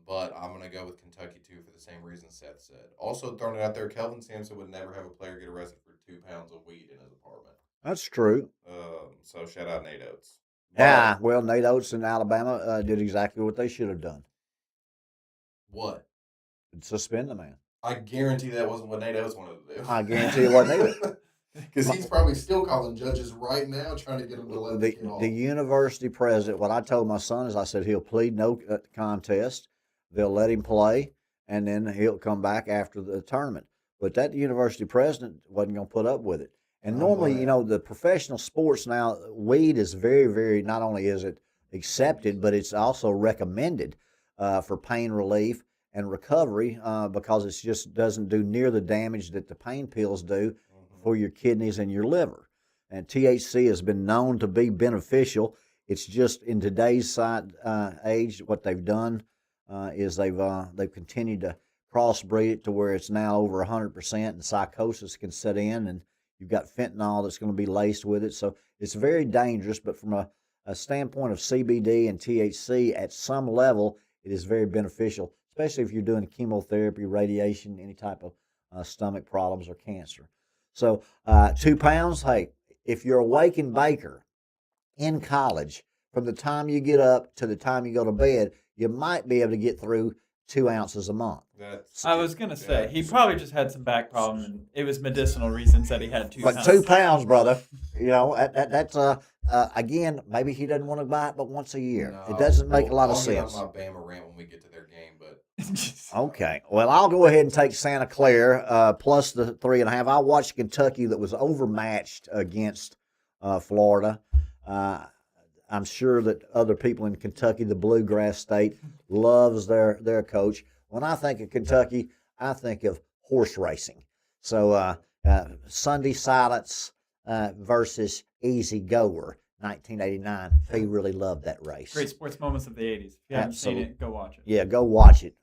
But I'm gonna go with Kentucky too for the same reason Seth said. Also throwing it out there, Kelvin Sampson would never have a player get arrested for 2 pounds of weed in his apartment. That's true. So shout out Nate Oates. Yeah, well, Nate Oates in Alabama did exactly what they should have done. What? Suspend the man. I guarantee that wasn't what Nate Oates wanted to do. I guarantee it wasn't either. Because he's probably still calling judges right now trying to get him to let the kid off. The university president, what I told my son is I said he'll plead no contest. They'll let him play, and then he'll come back after the tournament. But that university president wasn't going to put up with it. And normally, the professional sports now, weed is very, very, not only is it accepted, but it's also recommended for pain relief and recovery because it just doesn't do near the damage that the pain pills do for your kidneys and your liver. And THC has been known to be beneficial. It's just in today's age, what they've done is they've continued to crossbreed it to where it's now over 100%, and psychosis can set in, and you've got fentanyl that's going to be laced with it. So it's very dangerous, but from a standpoint of CBD and THC, at some level, it is very beneficial, especially if you're doing chemotherapy, radiation, any type of stomach problems or cancer. So 2 pounds, hey, if you're a wake and baker in college, from the time you get up to the time you go to bed, you might be able to get through 2 ounces a month. I was going to say, he probably just had some back problems, and it was medicinal reasons that he had 2 pounds. But 2 pounds, brother, that's again, maybe he doesn't want to buy it but once a year. No, It doesn't make a lot of I'll get sense. on my Bama rant when we get to their game, but Okay. Well, I'll go ahead and take Santa Clara plus the 3.5. I watched Kentucky that was overmatched against Florida. I'm sure that other people in Kentucky, the Bluegrass State, loves their coach. When I think of Kentucky, I think of horse racing. So Sunday Silence versus Easy Goer, 1989. He really loved that race. Great sports moments of the 80s. If you haven't seen it, go watch it. Yeah, go watch it.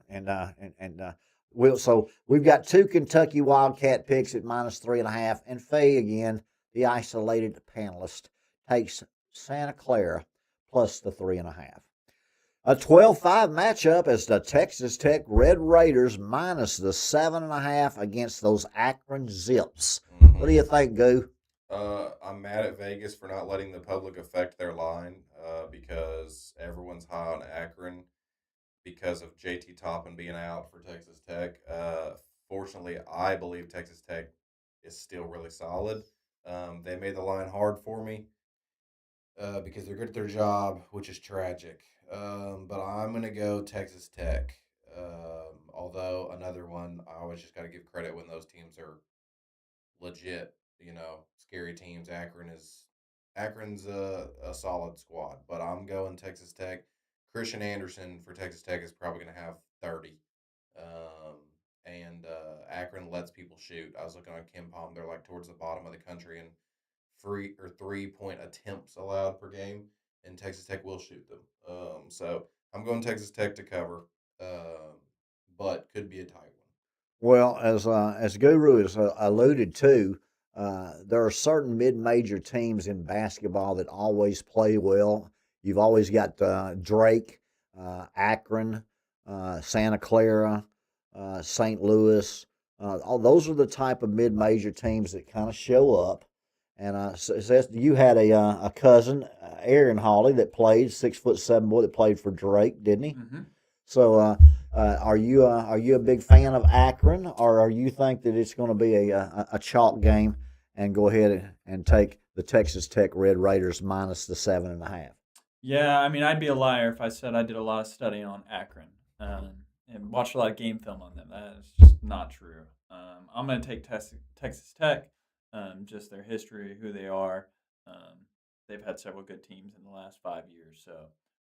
So we've got 2 Kentucky Wildcat picks at minus 3.5, and Phee, again, the isolated panelist, takes Santa Clara plus the 3.5. A 12-5 matchup is the Texas Tech Red Raiders minus the 7.5 against those Akron Zips. What do you think, Goo? I'm mad at Vegas for not letting the public affect their line because everyone's high on Akron because of JT Toppin being out for Texas Tech. Fortunately, I believe Texas Tech is still really solid. They made the line hard for me because they're good at their job, which is tragic. But I'm going to go Texas Tech. Although another one, I always just got to give credit when those teams are legit, scary teams. Akron's a solid squad, but I'm going Texas Tech. Christian Anderson for Texas Tech is probably going to have 30. And Akron lets people shoot. I was looking on Kim Palm; they're like towards the bottom of the country in 3-point attempts allowed per game, and Texas Tech will shoot them. So I'm going Texas Tech to cover, but could be a tight one. Well, as Guru has alluded to, there are certain mid-major teams in basketball that always play well. You've always got Drake, Akron, Santa Clara, St. Louis. All those are the type of mid-major teams that kind of show up. And Seth, you had a cousin, Aaron Hawley, that played 6'7" boy that played for Drake, didn't he? Mm-hmm. So, are you a big fan of Akron, or are you think that it's going to be a chalk game and go ahead and take the Texas Tech Red Raiders minus the 7.5? Yeah, I mean, I'd be a liar if I said I did a lot of study on Akron and watched a lot of game film on them. That is just not true. I'm going to take Texas Tech, just their history, who they are. They've had several good teams in the last 5 years, so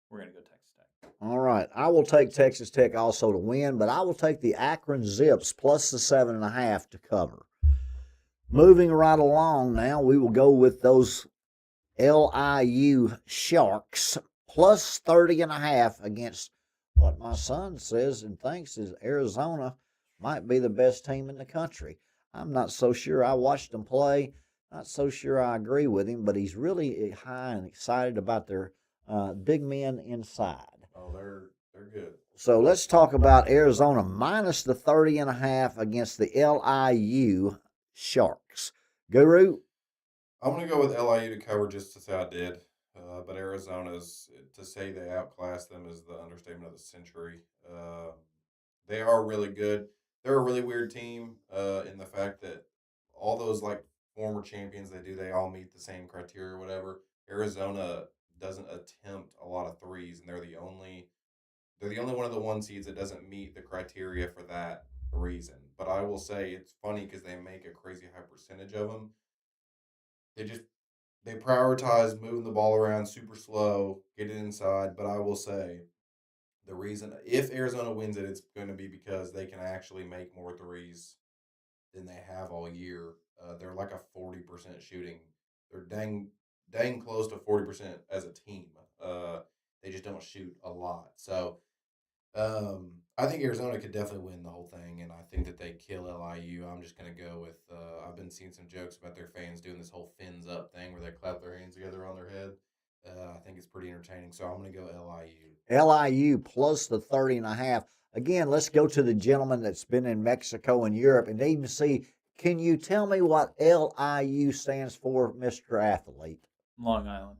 we're going to go Texas Tech. All right. I will take Texas Tech also to win, but I will take the Akron Zips plus the 7.5 to cover. Moving right along now, we will go with those LIU Sharks plus 30.5 against what my son says and thinks is Arizona might be the best team in the country. I'm not so sure. I watched them play. Not so sure I agree with him, but he's really high and excited about their big men inside. Oh, they're good. So let's talk about Arizona minus the 30.5 against the LIU Sharks. Guru? I'm going to go with LIU to cover just to say I did. But Arizona's, to say they outclassed them is the understatement of the century. They are really good. They're a really weird team in the fact that all those like former champions they all meet the same criteria or whatever. Arizona doesn't attempt a lot of threes, and they're the only one of the 1 seeds that doesn't meet the criteria for that reason. But I will say it's funny because they make a crazy high percentage of them. They prioritize moving the ball around super slow, get it inside. But I will say the reason, if Arizona wins it, it's going to be because they can actually make more threes than they have all year. They're like a 40% shooting. They're dang close to 40% as a team. They just don't shoot a lot. So I think Arizona could definitely win the whole thing, and I think that they kill LIU. I'm just going to go with I've been seeing some jokes about their fans doing this whole fins up thing where they clap their hands together on their head. I think it's pretty entertaining, so I'm going to go LIU. LIU plus the 30.5. Again, let's go to the gentleman that's been in Mexico and Europe and even see, can you tell me what LIU stands for, Mr. Athlete? Long Island.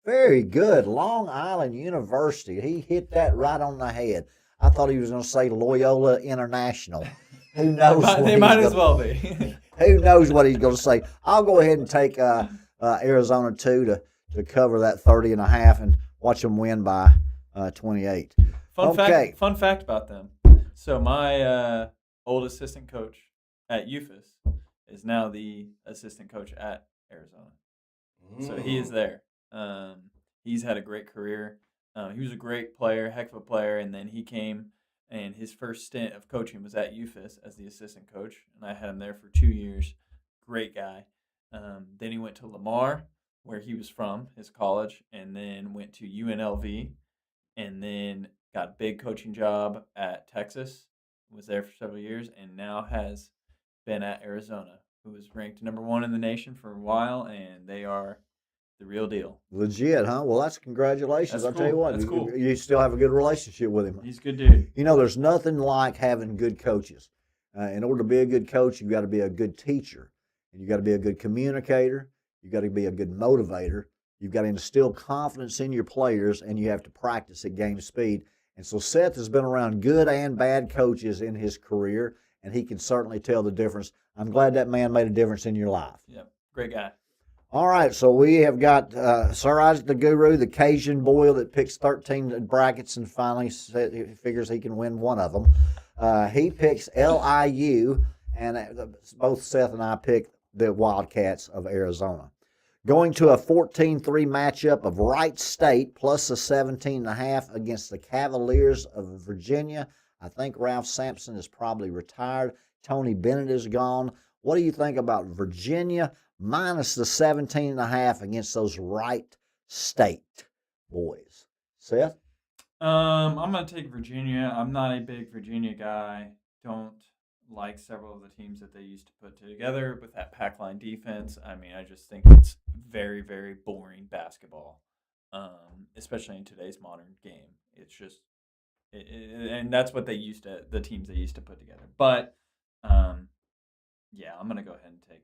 Very good. Long Island University. He hit that right on the head. I thought he was going to say Loyola International. Who knows? They might as well be. Who knows what he's going to say? I'll go ahead and take Arizona 2 to cover that 30.5 and watch them win by 28. Okay. Fun fact about them. So my old assistant coach at UFAS is now the assistant coach at Arizona. So he is there. He's had a great career. He was a great player, heck of a player, and then he came and his first stint of coaching was at UFAS as the assistant coach, and I had him there for 2 years. Great guy. Then he went to Lamar, where he was from, his college, and then went to UNLV, and then got a big coaching job at Texas. Was there for several years, and now has been at Arizona, who was ranked number 1 in the nation for a while, and they are the real deal. Legit, huh? Well, that's congratulations. That's I'll tell you cool. what, That's cool. you still have a good relationship with him. He's a good dude. You know, there's nothing like having good coaches. In order to be a good coach, you've got to be a good teacher, and you've got to be a good communicator. You've got to be a good motivator. You've got to instill confidence in your players, and you have to practice at game speed. And so Seth has been around good and bad coaches in his career, and he can certainly tell the difference. I'm glad that man made a difference in your life. Yep, great guy. All right, so we have got Sir Isaac the Guru, the Cajun boy that picks 13 brackets and finally figures he can win one of them. He picks LIU, and both Seth and I picked the Wildcats of Arizona. Going to a 14-3 matchup of Wright State plus a 17.5 against the Cavaliers of Virginia. I think Ralph Sampson is probably retired. Tony Bennett is gone. What do you think about Virginia minus the 17.5 against those Wright State boys? Seth? I'm going to take Virginia. I'm not a big Virginia guy. Don't like several of the teams that they used to put together with that pack line defense. I mean, I just think it's very, very boring basketball, especially in today's modern game. It's just, and that's what the teams they used to put together. But yeah, I'm gonna go ahead and take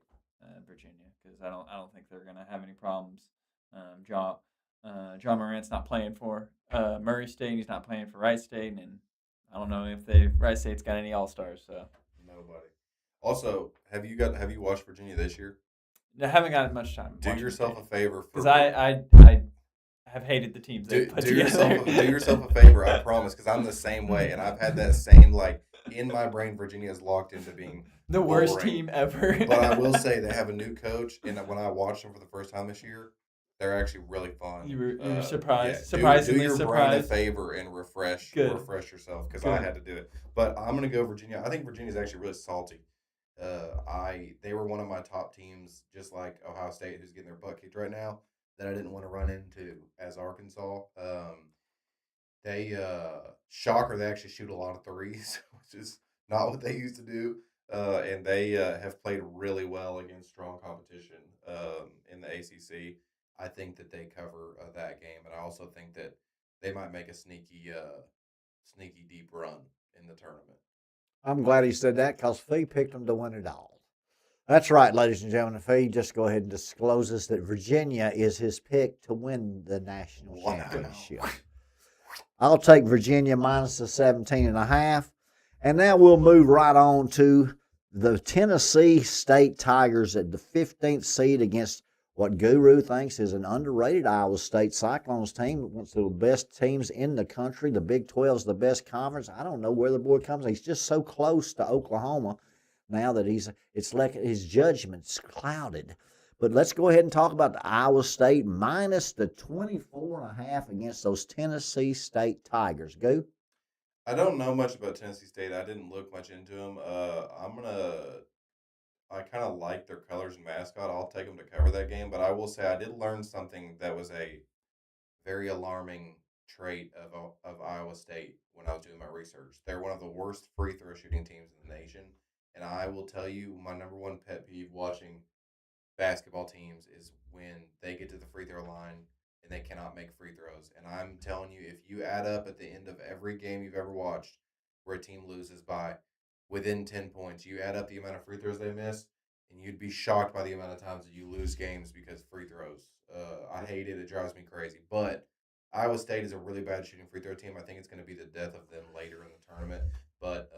Virginia because I don't think they're gonna have any problems. John Morant's not playing for Murray State. And he's not playing for Wright State, and I don't know if Wright State's got any All Stars. So. Nobody. Also, have you watched Virginia this year? I haven't gotten much time. Do yourself a favor because I have hated the teams they put together. Do yourself a favor, I promise, because I'm the same way, and I've had that same in my brain. Virginia is locked into being the worst team ever. But I will say they have a new coach, and when I watched them for the first time this year, they're actually really fun. You were surprised. Yeah. Surprisingly do your surprised. brain a favor and refresh yourself because I had to do it. But I'm gonna go Virginia. I think Virginia's actually really salty. They were one of my top teams, just like Ohio State, who's getting their butt kicked right now, that I didn't want to run into as Arkansas. They shocker, they actually shoot a lot of threes, which is not what they used to do. And they have played really well against strong competition in the ACC. I think that they cover that game, and I also think that they might make a sneaky deep run in the tournament. I'm glad he said that because Phee picked them to win it all. That's right, ladies and gentlemen. Phee just go ahead and disclose us that Virginia is his pick to win the national championship. I'll take Virginia minus the 17.5. And now we'll move right on to the Tennessee State Tigers at the 15th seed against what Guru thinks is an underrated Iowa State Cyclones team, one of the best teams in the country. The Big 12 is the best conference. I don't know where the boy comes. He's just so close to Oklahoma now that it's like his judgment's clouded. But let's go ahead and talk about the Iowa State minus the 24.5 against those Tennessee State Tigers. Go. I don't know much about Tennessee State. I didn't look much into them. I kind of like their colors and mascot. I'll take them to cover that game, but I will say I did learn something that was a very alarming trait of Iowa State when I was doing my research. They're one of the worst free throw shooting teams in the nation, and I will tell you my number one pet peeve watching basketball teams is when they get to the free throw line and they cannot make free throws. And I'm telling you, if you add up at the end of every game you've ever watched where a team loses by within 10 points, you add up the amount of free throws they miss, and you'd be shocked by the amount of times that you lose games because free throws. I hate it. It drives me crazy. But Iowa State is a really bad shooting free throw team. I think it's going to be the death of them later in the tournament. But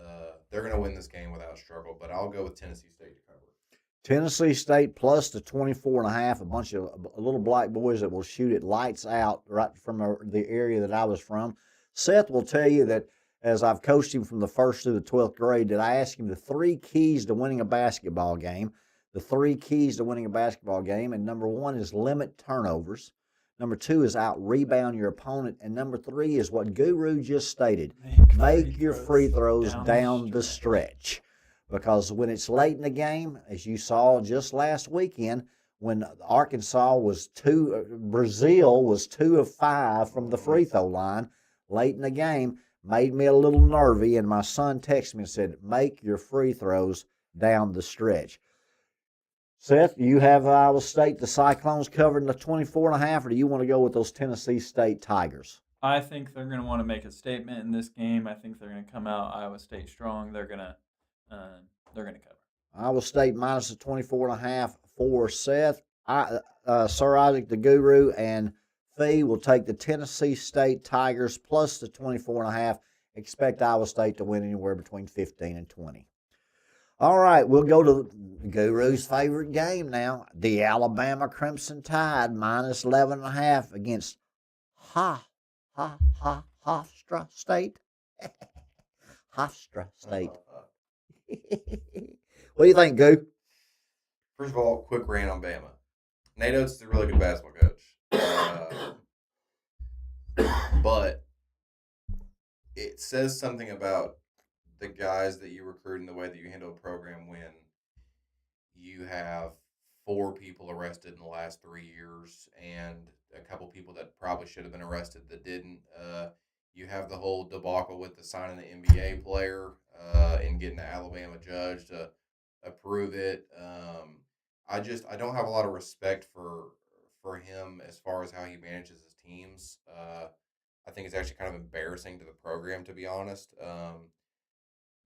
they're going to win this game without struggle. But I'll go with Tennessee State to cover. Tennessee State plus the 24.5, a bunch of little black boys that will shoot it lights out right from the area that I was from. Seth will tell you that as I've coached him from the 1st through the 12th grade, that I asked him the 3 keys to winning a basketball game. The 3 keys to winning a basketball game, and number 1 is limit turnovers. Number 2 is out-rebound your opponent. And number 3 is what Guru just stated. Make your free throws down the stretch. Because when it's late in the game, as you saw just last weekend, when Brazil was 2 of 5 from the free throw line late in the game, made me a little nervy, and my son texted me and said, make your free throws down the stretch. Seth, you have Iowa State, the Cyclones covering the 24.5, or do you want to go with those Tennessee State Tigers? I think they're going to want to make a statement in this game. I think they're going to come out Iowa State strong. They're going to cover. Iowa State minus the 24.5 for Seth. Sir Isaac, the Guru, and Phee will take the Tennessee State Tigers plus the 24.5. Expect Iowa State to win anywhere between 15 and 20. All right, we'll go to the Guru's favorite game now. The Alabama Crimson Tide minus 11.5 against Hofstra State. Hofstra State. What do you think, Goo? First of all, quick rant on Bama. Nate Oates is a really good basketball coach. But it says something about the guys that you recruit and the way that you handle a program when you have 4 people arrested in the last 3 years and a couple people that probably should have been arrested that didn't. You have the whole debacle with the signing the NBA player and getting the Alabama judge to approve it. I don't have a lot of respect for him as far as how he manages his teams. I think it's actually kind of embarrassing to the program, to be honest.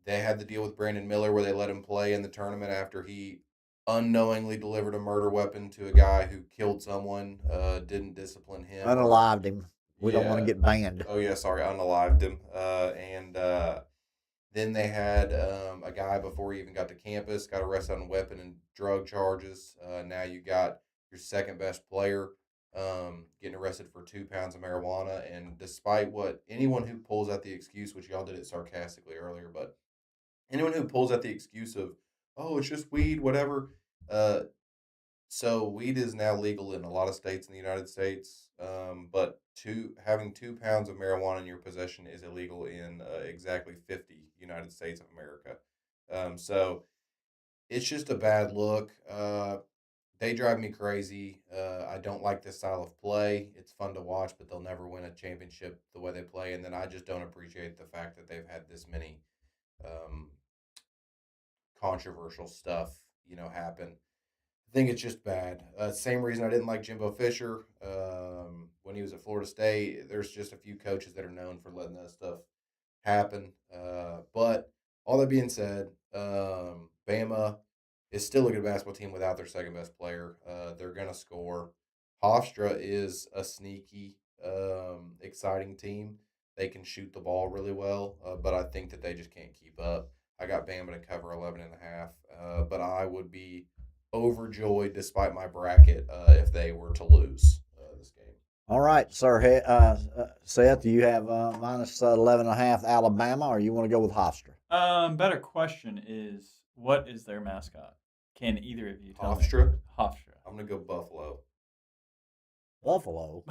They had the deal with Brandon Miller where they let him play in the tournament after he unknowingly delivered a murder weapon to a guy who killed someone, didn't discipline him. Unalived him. We don't want to get banned. Oh, yeah, sorry, unalived him. Then they had a guy before he even got to campus, got arrested on weapon and drug charges. Now you got your second best player getting arrested for 2 pounds of marijuana. And despite what anyone who pulls out the excuse, which y'all did it sarcastically earlier, but anyone who pulls out the excuse of, oh, it's just weed, whatever. So weed is now legal in a lot of states in the United States, but having 2 pounds of marijuana in your possession is illegal in exactly 50 United States of America. So it's just a bad look. They drive me crazy. I don't like this style of play. It's fun to watch, but they'll never win a championship the way they play. And then I just don't appreciate the fact that they've had this many controversial stuff, happen. I think it's just bad. Same reason I didn't like Jimbo Fisher when he was at Florida State. There's just a few coaches that are known for letting that stuff happen. But all that being said, Bama is still a good basketball team without their second best player. They're going to score. Hofstra is a sneaky, exciting team. They can shoot the ball really well, but I think that they just can't keep up. I got Bama to cover 11.5, but I would be overjoyed despite my bracket if they were to lose this game. All right, sir. Seth, do you have minus 11.5 Alabama, or you want to go with Hofstra? Better question is, what is their mascot? Can either of you tell Hofstra? me? Hofstra. I'm going to go Buffalo. Buffalo?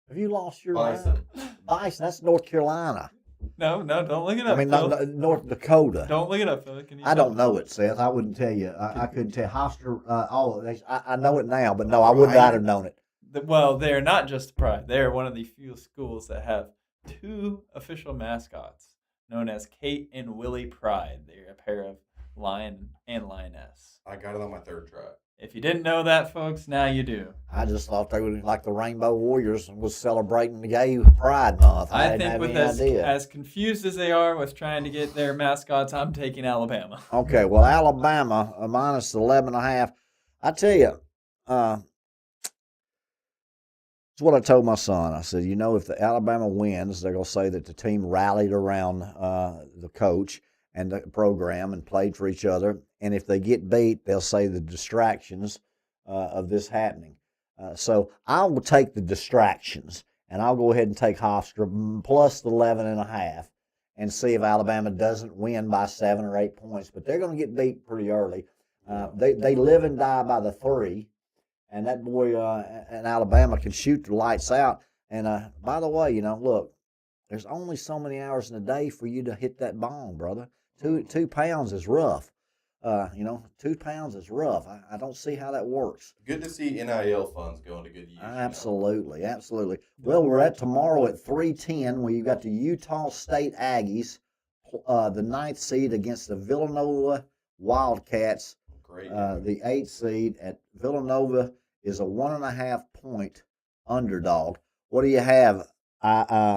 Have you lost your Bison. mind? Bison, that's North Carolina. No, don't look it up. I mean, Phil. North Dakota. Don't look it up, Phil. Can you I don't know it, Seth. I wouldn't tell you. I couldn't tell. Hofstra, I know it now, but no, I would not have known it. Well, they're not just Pride. They're one of the few schools that have 2 official mascots known as Kate and Willie Pride. They're a pair of lion and lioness. I got it on my 3rd try. If you didn't know that, folks, now you do. I just thought they were like the Rainbow Warriors and was celebrating the Gay Pride Month. I didn't think have with any idea. as confused as they are with trying to get their mascots, I'm taking Alabama. Okay, well, Alabama minus 11.5. I tell you, it's what I told my son. I said, if the Alabama wins, they're going to say that the team rallied around the coach. and the program and played for each other. And if they get beat, they'll say the distractions of this happening. So I will take the distractions, and I'll go ahead and take Hofstra plus the 11.5 and see if Alabama doesn't win by 7 or 8 points. But they're going to get beat pretty early. They live and die by the 3, and that boy in Alabama can shoot the lights out. And by the way, look, there's only so many hours in a day for you to hit that ball, brother. 2 pounds is rough. 2 pounds is rough. I don't see how that works. Good to see NIL funds going to good use. Absolutely, absolutely. Well, we're at tomorrow at 3:10 where you got the Utah State Aggies, the 9th seed against the Villanova Wildcats. Great. The 8th seed at Villanova is a 1.5 point underdog. What do you have,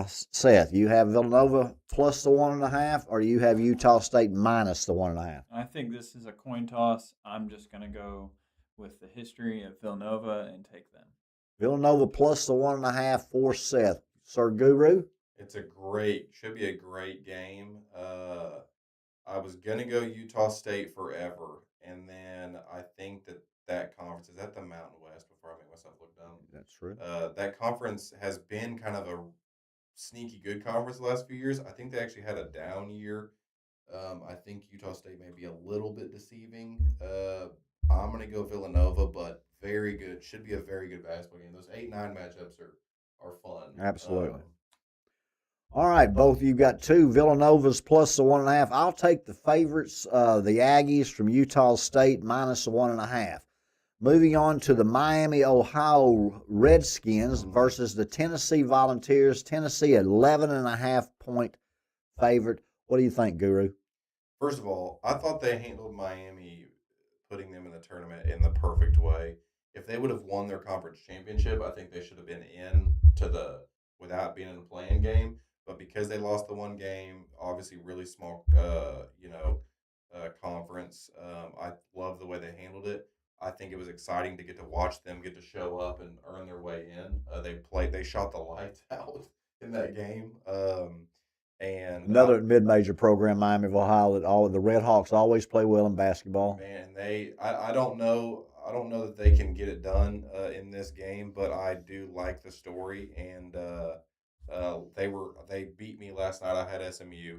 Seth? You have Villanova plus the 1.5, or you have Utah State minus the 1.5? I think this is a coin toss. I'm just going to go with the history of Villanova and take them. Villanova plus the 1.5 for Seth. Sir Guru? Should be a great game. I was going to go Utah State forever, and then I think that conference is at the Mountain West before I make myself look dumb. That's true. That conference has been kind of a sneaky good conference the last few years. I think they actually had a down year. I think Utah State may be a little bit deceiving. I'm going to go Villanova, but very good. Should be a very good basketball game. Those 8-9 matchups are fun. Absolutely. All right, both of you got 2 Villanovas plus the 1.5. I'll take the favorites, the Aggies from Utah State minus the 1.5. Moving on to the Miami, Ohio Redskins versus the Tennessee Volunteers. Tennessee, 11.5 point favorite. What do you think, Guru? First of all, I thought they handled Miami, putting them in the tournament in the perfect way. If they would have won their conference championship, I think they should have been in without being in a play-in game. But because they lost the one game, obviously really small, conference. I love the way they handled it. I think it was exciting to get to watch them get to show up and earn their way in. They shot the lights out in that game. And another mid-major program, Miami of Ohio, that the Red Hawks always play well in basketball. Man, I don't know that they can get it done in this game, but I do like the story, and they beat me last night. I had SMU,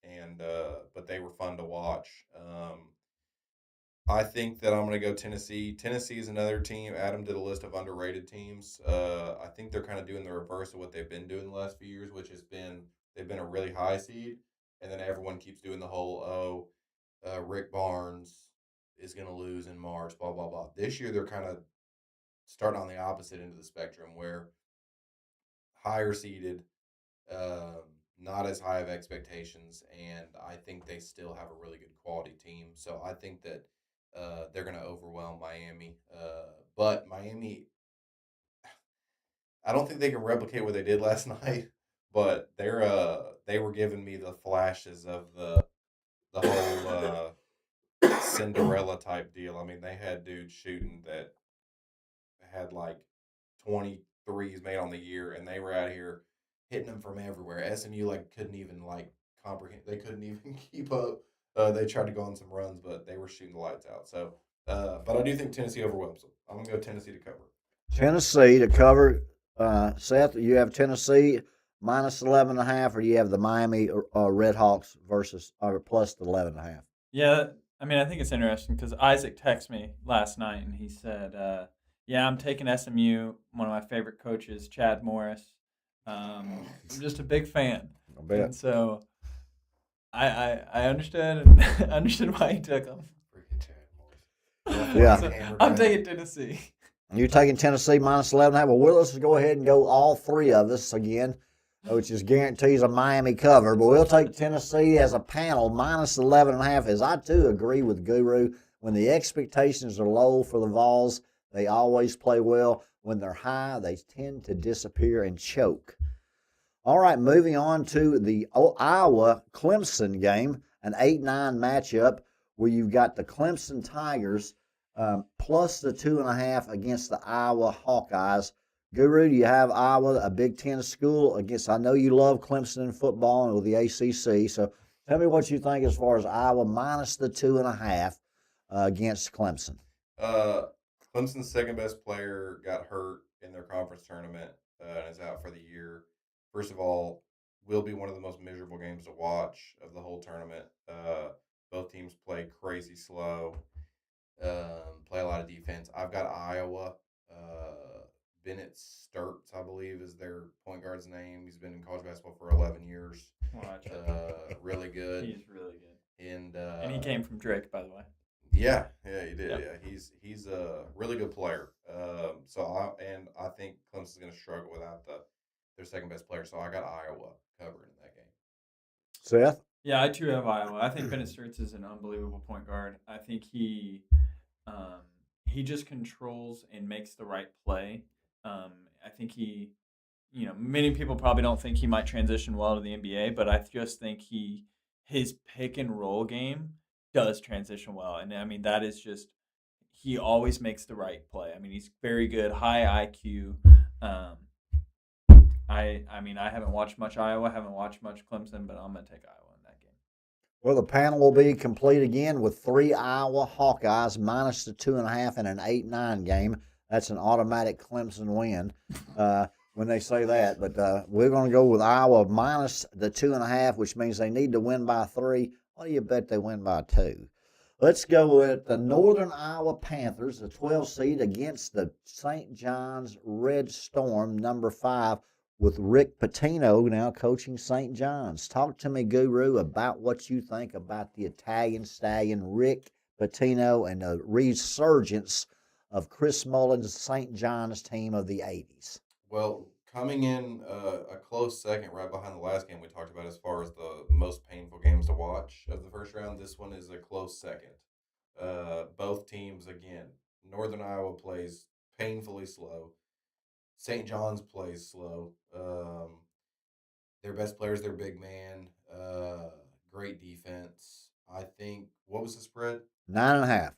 but they were fun to watch. I think that I'm going to go Tennessee. Tennessee is another team. Adam did a list of underrated teams. I think they're kind of doing the reverse of what they've been doing the last few years, which has been they've been a really high seed, and then everyone keeps doing the whole, Rick Barnes is going to lose in March, blah, blah, blah. This year, they're kind of starting on the opposite end of the spectrum where higher seeded, not as high of expectations, and I think they still have a really good quality team. So I think that they're going to overwhelm Miami. But Miami, I don't think they can replicate what they did last night. But they were giving me the flashes of the whole Cinderella type deal. I mean, they had dudes shooting that had like 23s made on the year, and they were out here hitting them from everywhere. SMU couldn't even comprehend. They couldn't even keep up. They tried to go on some runs, but they were shooting the lights out. So, but I do think Tennessee overwhelms them. I'm gonna go Tennessee to cover. Tennessee to cover. Seth, you have Tennessee minus 11.5, or you have the Miami Red Hawks versus plus the 11.5? Yeah, I mean, I think it's interesting because Isaac texted me last night and he said, "Yeah, I'm taking SMU. One of my favorite coaches, Chad Morris. I'm just a big fan." I bet. And so I understood and understood why he took him. Freaking Chad Morris. Yeah. So I'm taking Tennessee. You're taking Tennessee minus 11.5. Well, let's go ahead and go all three of us again, which is guarantees a Miami cover. But we'll take Tennessee as a panel minus 11.5, as I too agree with Guru. When the expectations are low for the Vols, they always play well. When they're high, they tend to disappear and choke. All right, moving on to the Iowa-Clemson game, an 8-9 matchup where you've got the Clemson Tigers plus the 2.5 against the Iowa Hawkeyes. Guru, do you have Iowa, a Big Ten school, against? I know you love Clemson in football and with the ACC, so Tell me what you think as far as Iowa minus the 2.5 against Clemson. Clemson's second best player got hurt in their conference tournament and is out for the year. First of all, will be one of the most miserable games to watch of the whole tournament. Both teams play crazy slow, play a lot of defense. I've got Iowa. Bennett Sturts, I believe, is their point guard's name. He's been in college basketball for 11 years. Watch. Really good. He's really good. And he came from Drake, by the way. Yeah, he did. Yep. Yeah, he's a really good player. I think Clemson's going to struggle without their second best player. So I got Iowa covering in that game. Seth? Yeah, I too have Iowa. I think Bennett Sturts is an unbelievable point guard. I think he just controls and makes the right play. I think many people probably don't think he might transition well to the NBA, but I just think his pick and roll game does transition well. And I mean, that is just, he always makes the right play. I mean, he's very good, high IQ. I haven't watched much Iowa, haven't watched much Clemson, but I'm going to take Iowa in that game. Well, the panel will be complete again with 3 Iowa Hawkeyes minus the 2.5 in an 8-9 game. That's an automatic Clemson win when they say that. But we're going to go with Iowa minus the 2.5, which means they need to win by 3. What do you bet they win by 2? Let's go with the Northern Iowa Panthers, the 12 seed, against the St. John's Red Storm, number 5, with Rick Pitino now coaching St. John's. Talk to me, Guru, about what you think about the Italian Stallion, Rick Pitino, and the resurgence of Chris Mullins' St. John's team of the 80s. Well, coming in a close second right behind the last game we talked about as far as the most painful games to watch of the first round, this one is a close second. Both teams, again, Northern Iowa plays painfully slow. St. John's plays slow. Their best player is their big man. Great defense. I think, what was the spread? 9.5.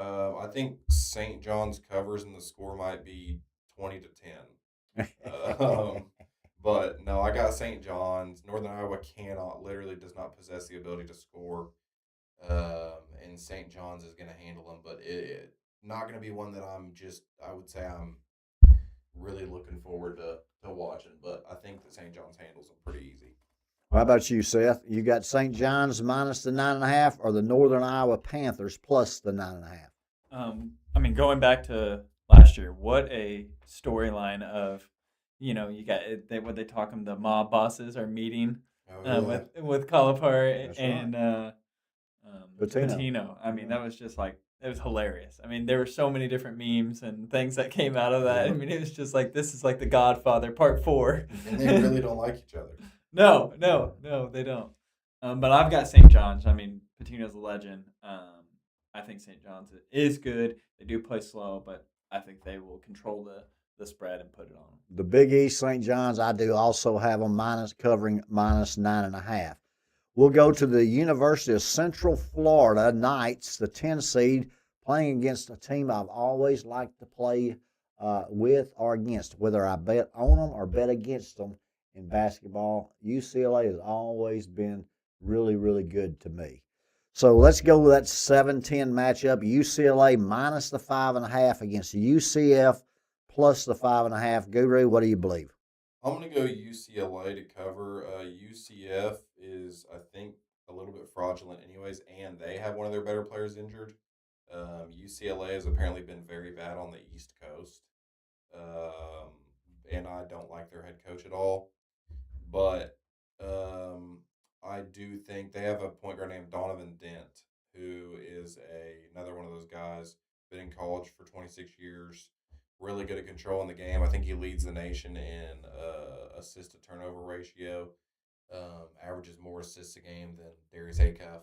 I think St. John's covers and the score might be 20 to 10. But no, I got St. John's. Northern Iowa literally does not possess the ability to score. And St. John's is going to handle them, but it not going to be one that I would say I'm really looking forward to watching. But I think that St. John's handles them pretty easy. How about you, Seth? You got St. John's minus the 9.5 or the Northern Iowa Panthers plus the 9.5? Going back to last year, what a storyline of, you got what they talk them, the mob bosses are meeting with Calipari and Pitino. That was just like, it was hilarious. There were so many different memes and things that came out of that. It was just like, this is like The Godfather Part 4. And they really don't like each other. No, they don't. But I've got St. John's. Pitino's a legend. I think St. John's is good. They do play slow, but I think they will control the spread and put it on them. The Big East, St. John's, I do also have them covering minus 9.5. We'll go to the University of Central Florida Knights, the 10 seed, playing against a team I've always liked to play with or against, whether I bet on them or bet against them in basketball. UCLA has always been really, really good to me. So let's go with that 7-10 matchup. UCLA minus the 5.5 against UCF plus the 5.5. Guru, what do you believe? I'm going to go UCLA to cover. UCF is, I think, a little bit fraudulent anyways, and they have one of their better players injured. UCLA has apparently been very bad on the East Coast, and I don't like their head coach at all. But I do think they have a point guard named Donovan Dent, who is another one of those guys, been in college for 26 years, really good at controlling the game. I think he leads the nation in assist to turnover ratio, averages more assists a game than Darius Acuff.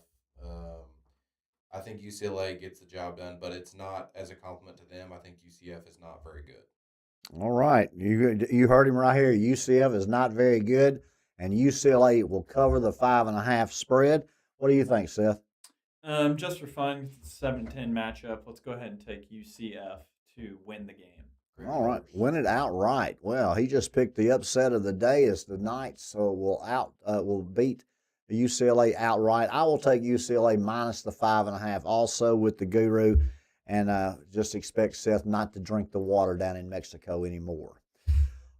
I think UCLA gets the job done, but it's not as a compliment to them. I think UCF is not very good. All right. You heard him right here. UCF is not very good, and UCLA will cover the 5.5 spread. What do you think, Seth? Just for fun, 7-10 matchup. Let's go ahead and take UCF to win the game. All right, win it outright. Well, he just picked the upset of the day as the Knights will beat UCLA outright. I will take UCLA minus the 5.5 also with the Guru, and just expect Seth not to drink the water down in Mexico anymore.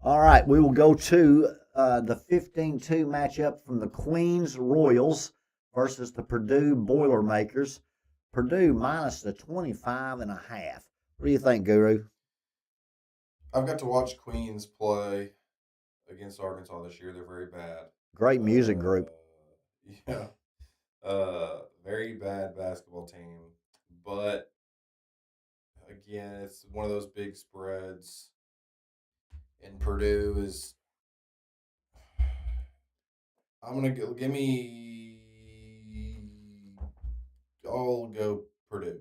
All right, we will go to the 15-2 matchup from the Queens Royals versus the Purdue Boilermakers. Purdue minus the 25.5. What do you think, Guru? I've got to watch Queens play against Arkansas this year. They're very bad. Great music group. Yeah. Very bad basketball team. But again, it's one of those big spreads. And Purdue is. I'm gonna give me. I'll go Purdue.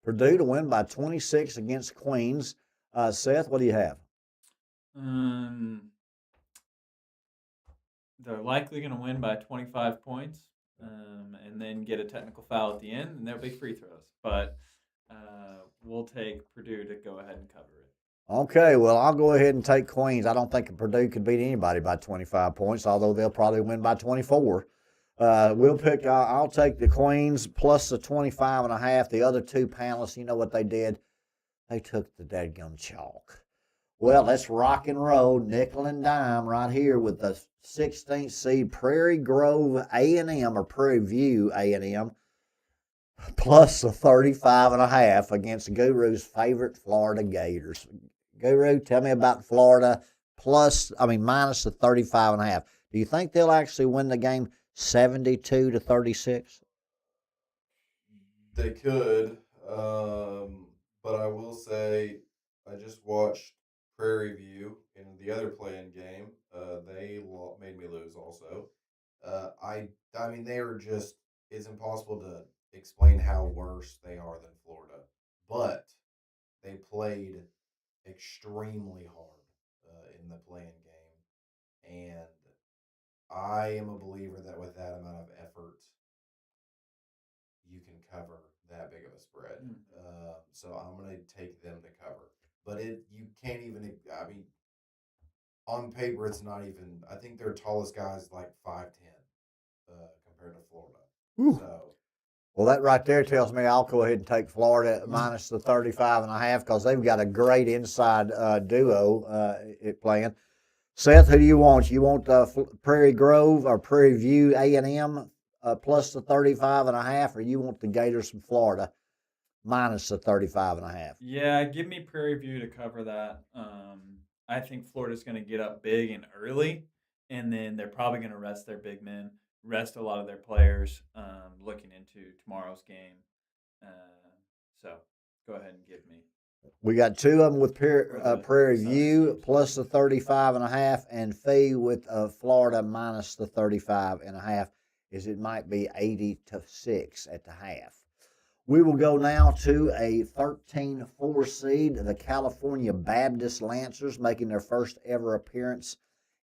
Purdue to win by 26 against Queens. Seth, what do you have? They're likely going to win by 25 points, and then get a technical foul at the end, and there'll be free throws. But we'll take Purdue to go ahead and cover it. Okay, well, I'll go ahead and take Queens. I don't think Purdue could beat anybody by 25 points, although they'll probably win by 24. I'll take the Queens plus the 25.5. The other two panelists, you know what they did? They took the dadgum chalk. Well, let's rock and roll, nickel and dime right here with the 16th seed Prairie Grove A&M or Prairie View A&M plus the 35.5 against Guru's favorite Florida Gators. Guru, tell me about Florida minus the 35.5. Do you think they'll actually win the game 72-36? They could, but I will say I just watched Prairie View in the other playing game. They made me lose also. I mean they are just it's impossible to explain how worse they are than Florida, but they played extremely hard in the playing game, and I am a believer that with that amount of effort, you can cover that big of a spread. So I'm going to take them to cover. But you can't even. I mean, on paper, it's not even. I think their tallest guy is like 5'10", compared to Florida. Ooh. So. Well, that right there tells me I'll go ahead and take Florida minus the 35.5 because they've got a great inside duo playing. Seth, who do you want? You want Prairie Grove or Prairie View A&M plus the 35.5, or you want the Gators from Florida minus the 35.5? Yeah, give me Prairie View to cover that. I think Florida's going to get up big and early, and then they're probably going to rest their big men, rest a lot of their players looking into tomorrow's game. So go ahead and give me. We got two of them with Prairie View plus the 35.5, and Phee with Florida minus the 35.5, as it might be 80-6 at the half. We will go now to a 13-4 seed, the California Baptist Lancers, making their first ever appearance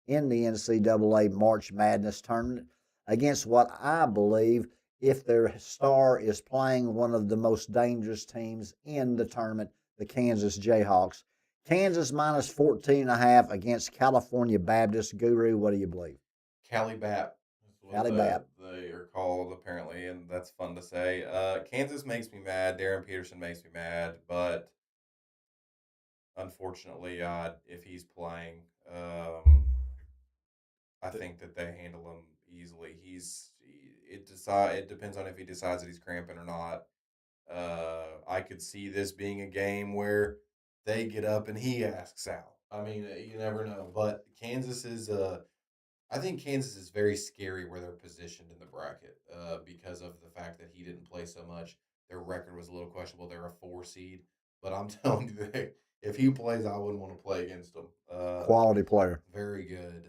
in the NCAA March Madness tournament against what I believe, if their star is playing, one of the most dangerous teams in the tournament, the Kansas Jayhawks. Kansas minus 14.5 against California Baptist. Guru, what do you believe? Cali Bap. Cali Bap. They are called, apparently, and that's fun to say. Kansas makes me mad. Darren Peterson makes me mad, but unfortunately, if he's playing, I think that they handle him easily. It depends on if he decides that he's cramping or not. I could see this being a game where they get up and he asks out. I mean, you never know. But I think Kansas is very scary where they're positioned in the bracket because of the fact that he didn't play so much. Their record was a little questionable. They're a 4 seed. But I'm telling you, if he plays, I wouldn't want to play against him. Quality player. Very good.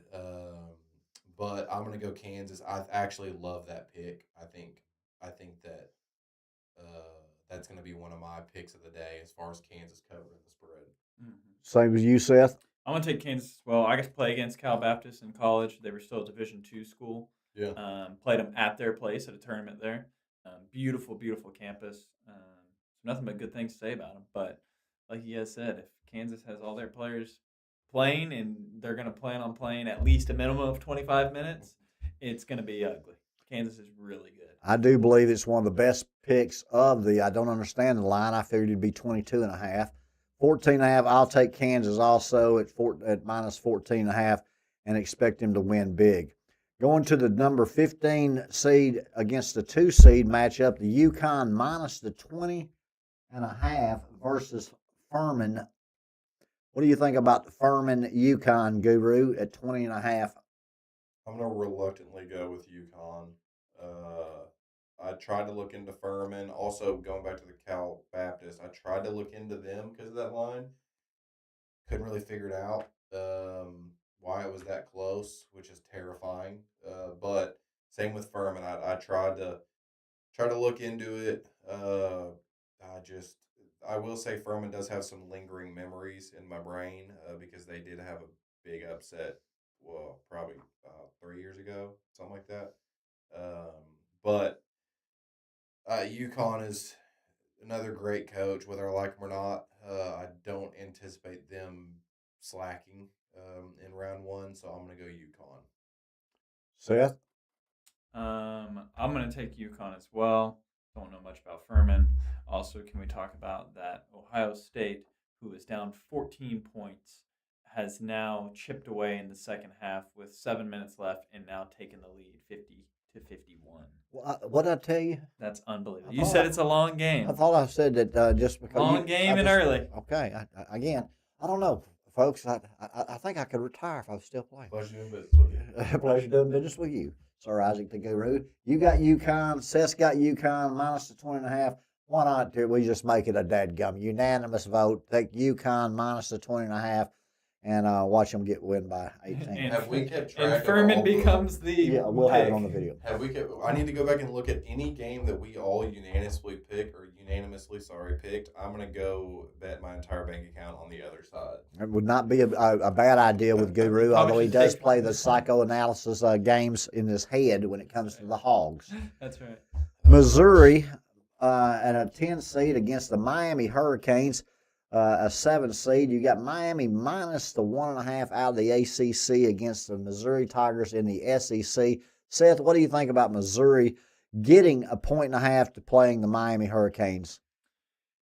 But I'm going to go Kansas. I actually love that pick. I think that that's going to be one of my picks of the day as far as Kansas covering the spread. Mm-hmm. Same as you, Seth? I'm going to take Kansas. Well, I got to play against Cal Baptist in college. They were still a Division II school. Yeah. Played them at their place at a tournament there. Beautiful, beautiful campus. Nothing but good things to say about them. But like you guys said, if Kansas has all their players playing and they're going to plan on playing at least a minimum of 25 minutes, it's going to be ugly. Kansas is really good. I do believe it's one of the best picks of the. I don't understand the line. I figured it'd be 22.5. 14.5. I'll take Kansas also at minus 14.5 and expect him to win big. Going to the number 15 seed against the 2 seed matchup, the UConn minus the 20.5 versus Furman. What do you think about the Furman UConn, Guru, at 20.5? I'm gonna reluctantly go with UConn. I tried to look into Furman. Also, going back to the Cal Baptist, I tried to look into them because of that line. Couldn't really figure it out why it was that close, which is terrifying. But same with Furman. I tried to look into it. I just I will say Furman does have some lingering memories in my brain because they did have a big upset. Well, probably 3 years ago, something like that. But UConn is another great coach, whether I like him or not. I don't anticipate them slacking in round one, so I'm going to go UConn. Seth? I'm going to take UConn as well. Don't know much about Furman. Also, can we talk about that Ohio State, who is down 14 points, has now chipped away in the second half with 7 minutes left and now taken the lead 50-51. Well, what did I tell you? That's unbelievable. You said it's a long game. I thought I said that just because. Long game and early. Okay. Again, I don't know, folks. I think I could retire if I was still playing. Pleasure doing business with you. Pleasure doing business with you, Sir Isaac the Guru. You got UConn. Seth's got UConn minus the 20.5. Why not? We just make it a dadgum unanimous vote. Take UConn minus the 20.5 and watch them get win by 18. Have we kept track? And Furman of all becomes the Yeah, we'll have it pick. on the video. Have we kept? I need to go back and look at any game that we all unanimously picked. I'm gonna go bet my entire bank account on the other side. It would not be a bad idea with Guru, although he does play the psychoanalysis games in his head when it comes to the Hogs. That's right. Missouri at a 10 seed against the Miami Hurricanes, a 7 seed. You got Miami minus the 1.5 out of the ACC against the Missouri Tigers in the SEC. Seth, what do you think about Missouri getting a 1.5 to playing the Miami Hurricanes?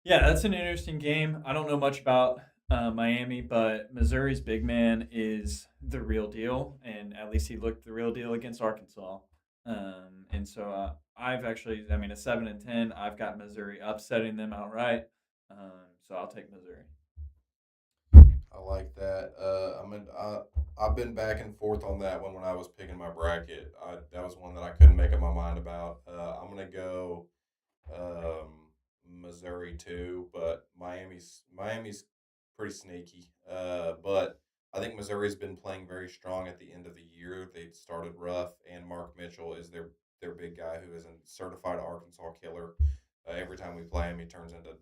Yeah, that's an interesting game. I don't know much about Miami, but Missouri's big man is the real deal, and at least he looked the real deal against Arkansas. And so I've actually, I mean, a 7-10. I've got Missouri upsetting them outright. So I'll take Missouri. I like that. I've been back and forth on that one when I was picking my bracket. That was one that I couldn't make up my mind about. I'm gonna go Missouri too, but Miami's pretty sneaky. But I think Missouri's been playing very strong at the end of the year. They started rough, and Mark Mitchell is their big guy who is a certified Arkansas killer. Every time we play him, he turns into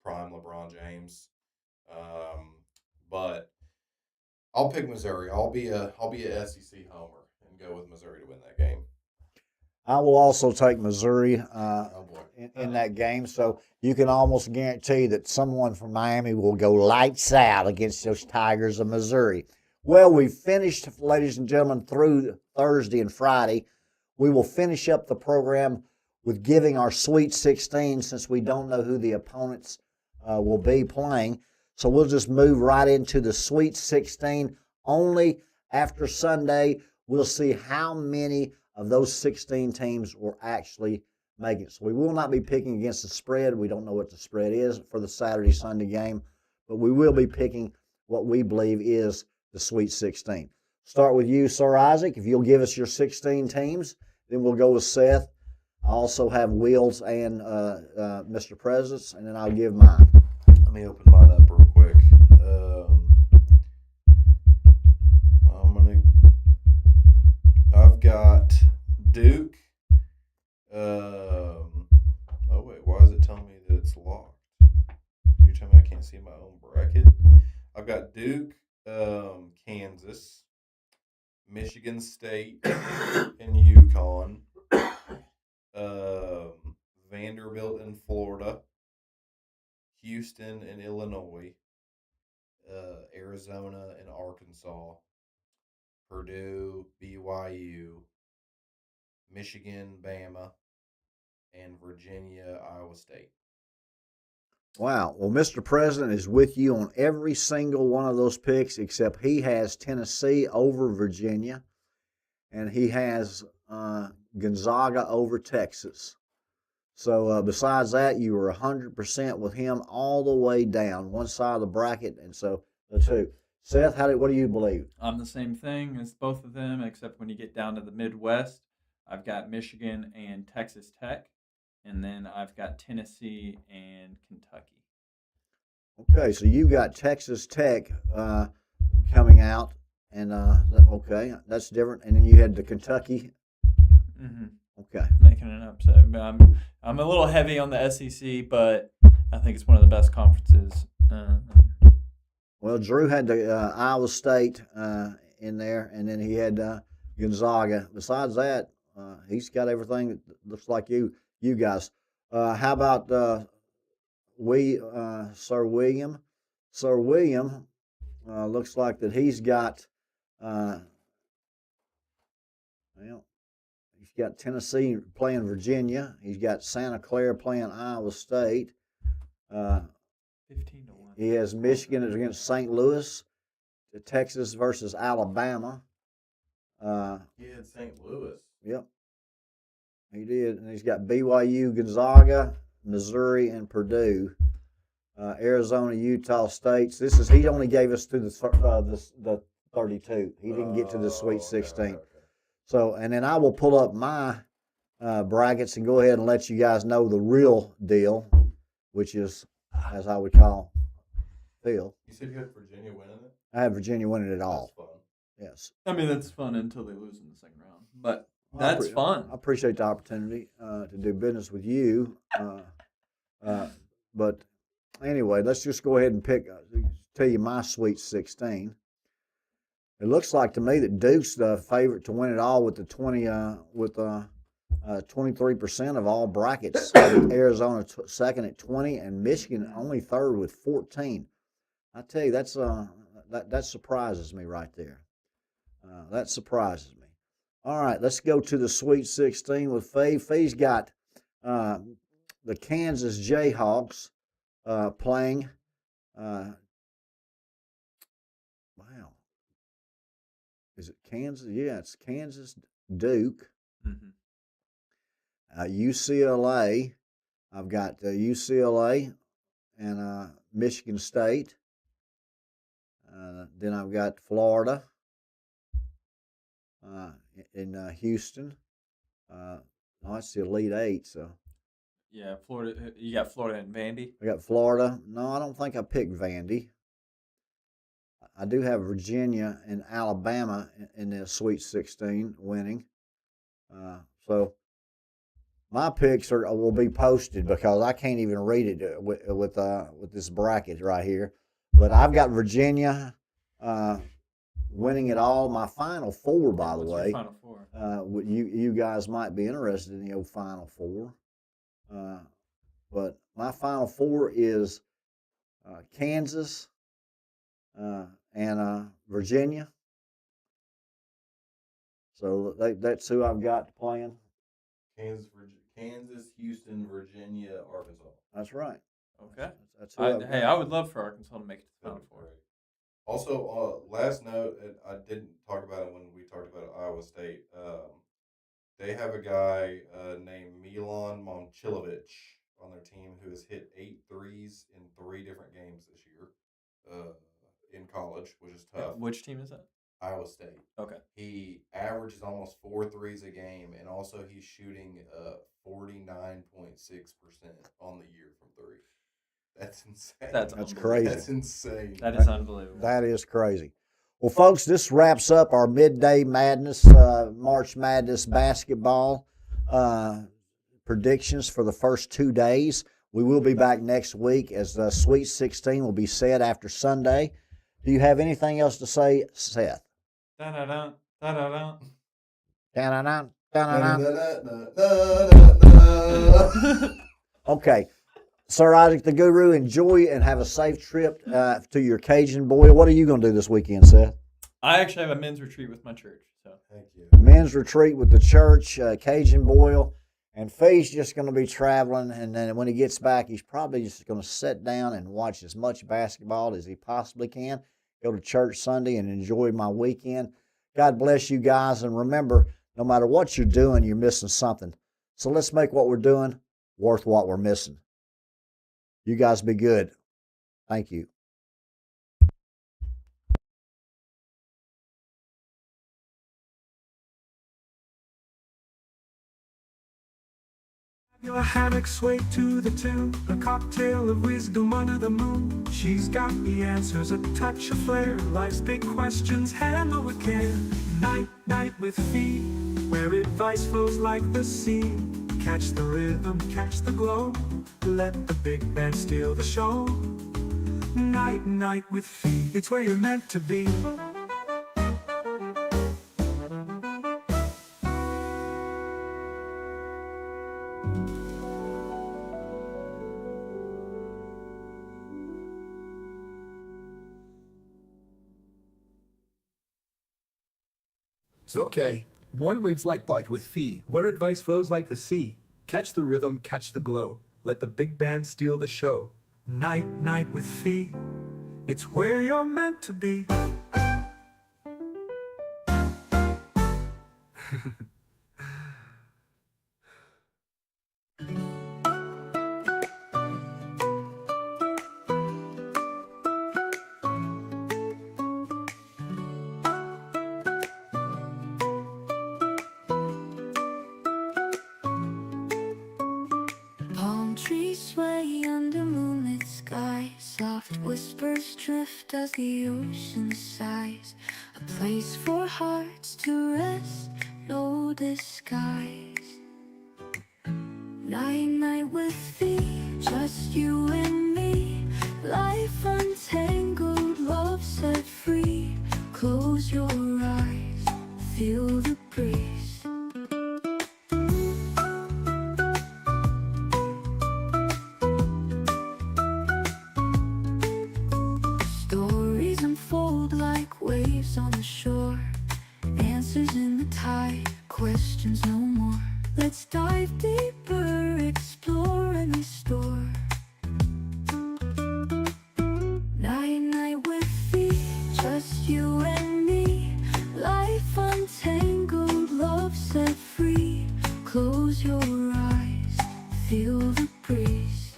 prime LeBron James. But I'll pick Missouri. I'll be a SEC homer and go with Missouri to win that game. I will also take Missouri Oh boy. in that game. So you can almost guarantee that someone from Miami will go lights out against those Tigers of Missouri. Well, we finished, ladies and gentlemen, through Thursday and Friday. We will finish up the program with giving our Sweet 16 since we don't know who the opponents will be playing. So we'll just move right into the Sweet 16. Only after Sunday, we'll see how many of those 16 teams will actually make it. So we will not be picking against the spread. We don't know what the spread is for the Saturday-Sunday game, but we will be picking what we believe is the Sweet 16. Start with you, Sir Isaac. If you'll give us your 16 teams, then we'll go with Seth. I also have Wheels and Mr. Presidents, and then I'll give mine. Let me open mine up real quick. I've got Duke. Oh wait, why is it telling me that it's locked? You're telling me I can't see my own bracket? I've got Duke, Kansas, Michigan State, and UConn. Vanderbilt in Florida, Houston and Illinois, Arizona and Arkansas, Purdue, BYU, Michigan, Bama, and Virginia, Iowa State. Wow. Well, Mr. President is with you on every single one of those picks, except he has Tennessee over Virginia, and he has Gonzaga over Texas. So besides that, you were 100% with him all the way down one side of the bracket, and so the two. Seth, what do you believe? I'm the same thing as both of them, except when you get down to the Midwest, I've got Michigan and Texas Tech, and then I've got Tennessee and Kentucky. Okay, so you got Texas Tech coming out, and okay, that's different. And then you had the Kentucky. Mm-hmm. Okay, Making an upset. I'm a little heavy on the SEC, but I think it's one of the best conferences. Well, Drew had the Iowa State in there, and then he had Gonzaga. Besides that, he's got everything that looks like you guys. How about Sir William? Sir William looks like that he's got he's got Tennessee playing Virginia. He's got Santa Clara playing Iowa State. 15-1. He has Michigan against St. Louis, Texas versus Alabama. He had St. Louis. Yep, he did, and he's got BYU, Gonzaga, Missouri, and Purdue. Arizona, Utah States. He only gave us to the 32. He didn't get to the Sweet 16. Okay. So, and then I will pull up my brackets and go ahead and let you guys know the real deal, which is, as I would call, Phil. You said you had Virginia winning it? I have Virginia winning it all. That's fun. Yes. I mean, that's fun until they lose in the second round, but that's fun. I appreciate the opportunity to do business with you. But anyway, let's just go ahead and tell you my Sweet 16. It looks like to me that Duke's the favorite to win it all with 23% of all brackets. Arizona second at 20, and Michigan only third with 14. I tell you, that surprises me right there. That surprises me. All right, let's go to the Sweet 16 with Phee. Fee's got the Kansas Jayhawks playing. Wow. Is it Kansas? Yeah, it's Kansas Duke. Mm-hmm. UCLA. I've got UCLA and Michigan State. Then I've got Florida in Houston. That's the Elite Eight. So Yeah, Florida. You got Florida and Vandy. I got Florida. No, I don't think I picked Vandy. I do have Virginia and Alabama in the Sweet 16 winning. So my picks will be posted because I can't even read it with this bracket right here. But I've got Virginia winning it all. My Final Four, by the What's way. your Final Four? You guys might be interested in the old Final Four. But my Final Four is Kansas and Virginia. So that's who I've got playing. Kansas, Houston, Virginia, Arkansas. That's right. Okay. That's who I've Hey, got. I would love for Arkansas to make it to the Final Four. Great. Also, last note, and I didn't talk about it when we talked about Iowa State. They have a guy named Milan Momcilovic on their team who has hit 8 threes in 3 different games this year in college, which is tough. Which team is that? Iowa State. Okay. He averages almost 4 threes a game, and also he's shooting 49.6% on the year from 3. That's insane. That's crazy. That's insane. That is unbelievable. That is crazy. Well, folks, this wraps up our Midday Madness, March Madness basketball predictions for the first 2 days. We will be back next week as the Sweet 16 will be set after Sunday. Do you have anything else to say, Seth? Da-da-da, da-da-da. Da-da-da, da-da-da. Okay. Sir Isaac the Guru, enjoy and have a safe trip to your Cajun boil. What are you going to do this weekend, Seth? I actually have a men's retreat with my church. So Thank you. Men's retreat with the church, Cajun Boil. And Fee's just going to be traveling, and then when he gets back, he's probably just going to sit down and watch as much basketball as he possibly can, go to church Sunday, and enjoy my weekend. God bless you guys, and remember, no matter what you're doing, you're missing something. So let's make what we're doing worth what we're missing. You guys be good. Thank you. Your hammock sway to the tune, a cocktail of wisdom under the moon. She's got the answers, a touch of flair, life's big questions handled with care. Night, night with Phee, where advice flows like the sea. Catch the rhythm, catch the glow, let the big band steal the show. Night, night with Phee, it's where you're meant to be. It's okay. One waves like bite with Phee, where advice flows like the sea. Catch the rhythm, catch the glow. Let the big band steal the show. Night, night with Phee, it's where you're meant to be. Palm trees sway under moonlit skies. Soft whispers drift as the ocean sighs. A place for hearts to rest, no disguise. Night, night with Phee, just you and me. Life untangled, love set free. Close your eyes, feel the breeze. Stories unfold like waves on the shore. Answers in the tide, questions no more. Let's dive deeper, explore and restore. Night, night with Phee, just you and me. Life untangled, love set free. Close your eyes, feel the breeze.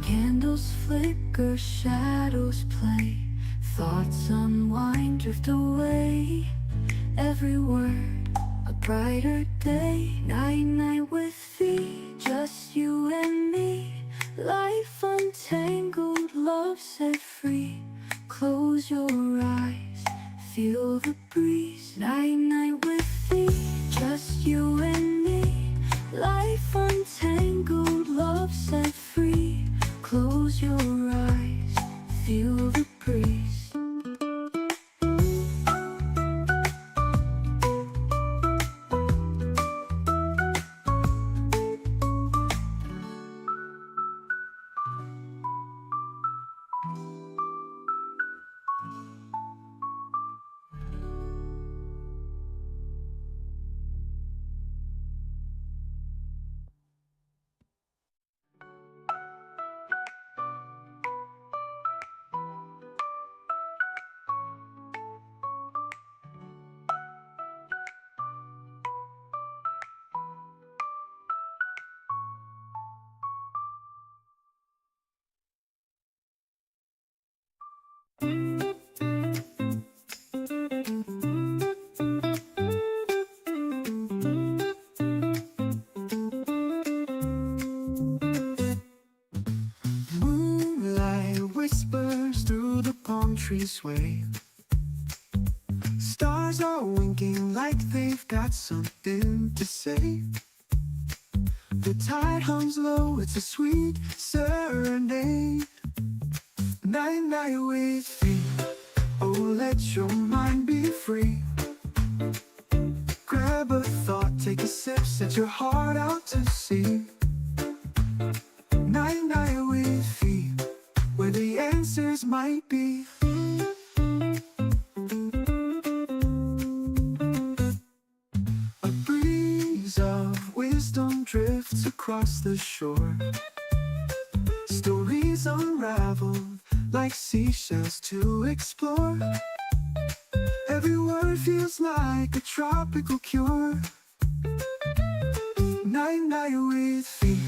Candles flicker, shadows play. Thoughts unwind, drift away. Every word, a brighter day. Night, night with Phee, just you and me. Life untangled, love set free. Close your eyes, feel the breeze. Night, night with Phee, just you and me. Life untangled, love set free. Close your eyes, feel the breeze. Moonlight whispers through the palm tree sway. Stars are winking like they've got something to say. The tide hums low, it's a sweet serenade. Night, night with Phee, oh let your mind be free. Grab a thought, take a sip, set your heart out to sea. answers might be. A breeze of wisdom drifts across the shore. Stories unraveled like seashells to explore. Every word feels like a tropical cure. Night, night with Phee.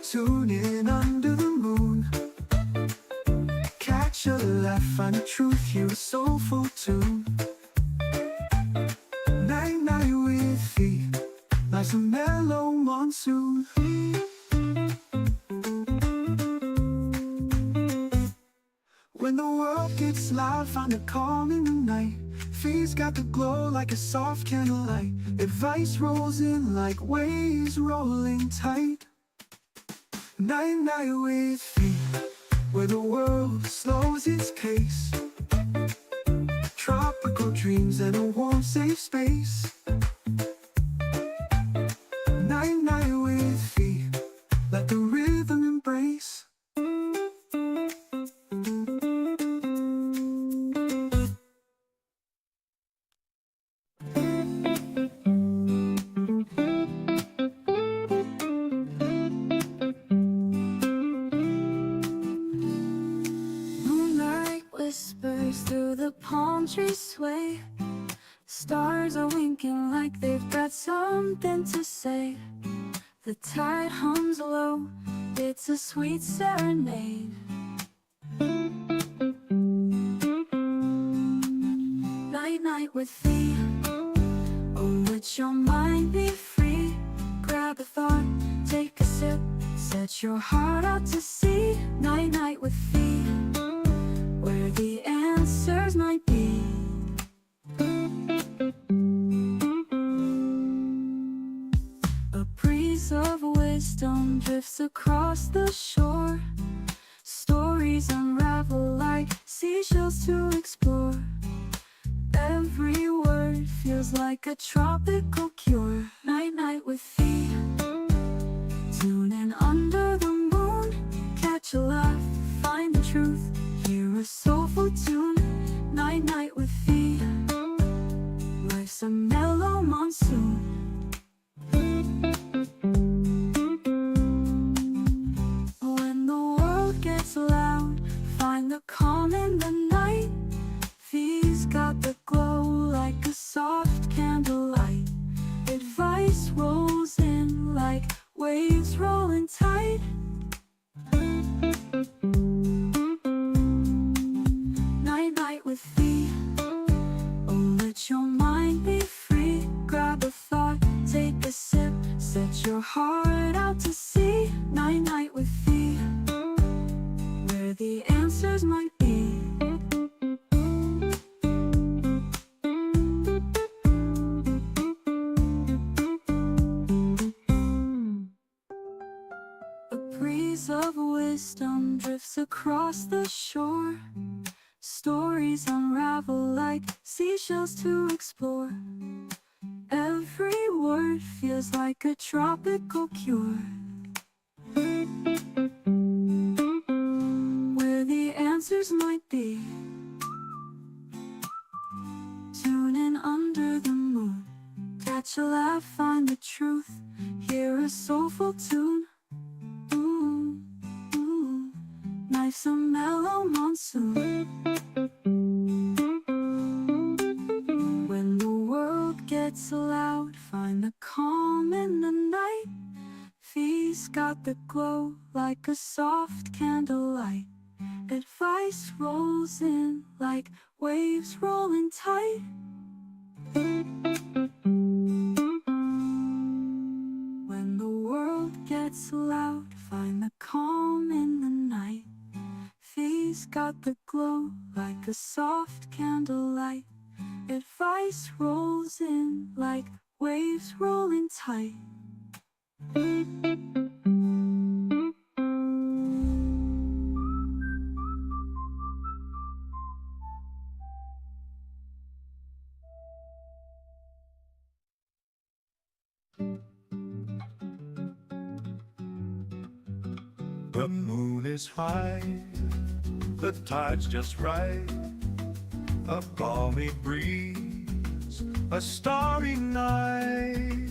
Tune in under the moon. Catch a laugh, find the truth, hear a soulful tune. Night, night with Phee. Life's a mellow monsoon. When the world gets loud, find a calm in the night. Phee's got the glow like a soft candlelight. Advice rolls in like waves rolling tight. Night, night with Phee, where the world slows its pace. Tropical dreams and a warm, safe space. Night, night with Phee, let the rhythm embrace. Moonlight whispers through the palm trees sway. Stars are winking like they've got something to say. The tide hums low, it's a sweet serenade. Night, night with Phee. Oh, let your mind be free. Grab a thought, take a sip, set your heart out to sea. Night, night with Phee, where the answers might be. A breeze of wisdom drifts across the shore. Stories unravel like seashells to explore. Every word feels like a tropical cure. Night, night with Phee. Tune in under the moon. Catch a laugh, find the truth, hear a soulful tune. Night, night with Phee. Life's a mellow monsoon. When the world gets loud, find the calm in the night. Phee's got the glow like a soft candlelight. Advice rolls in like waves rolling tight. Night, night with Phee. Oh, let your mind be free. Grab a thought, take a sip, set your heart out to sea. Night, night with Phee, where the answers might be. A breeze of wisdom drifts across the shore. Stories unravel like seashells to explore. Every word feels like a tropical cure. Where the answers might be. Tune in under the moon. Catch a laugh, find the truth, hear a soulful tune. Ooh, ooh, life's a mellow monsoon. When the world gets loud, find the calm in the night. Phee's got the glow like a soft candlelight. Advice rolls in like waves rolling tight. When the world gets loud, find the calm in the night. Phee's got the glow like a soft candlelight. Advice rolls in like waves rolling tight. The moon is high, the tide's just right. A balmy breeze, a starry night.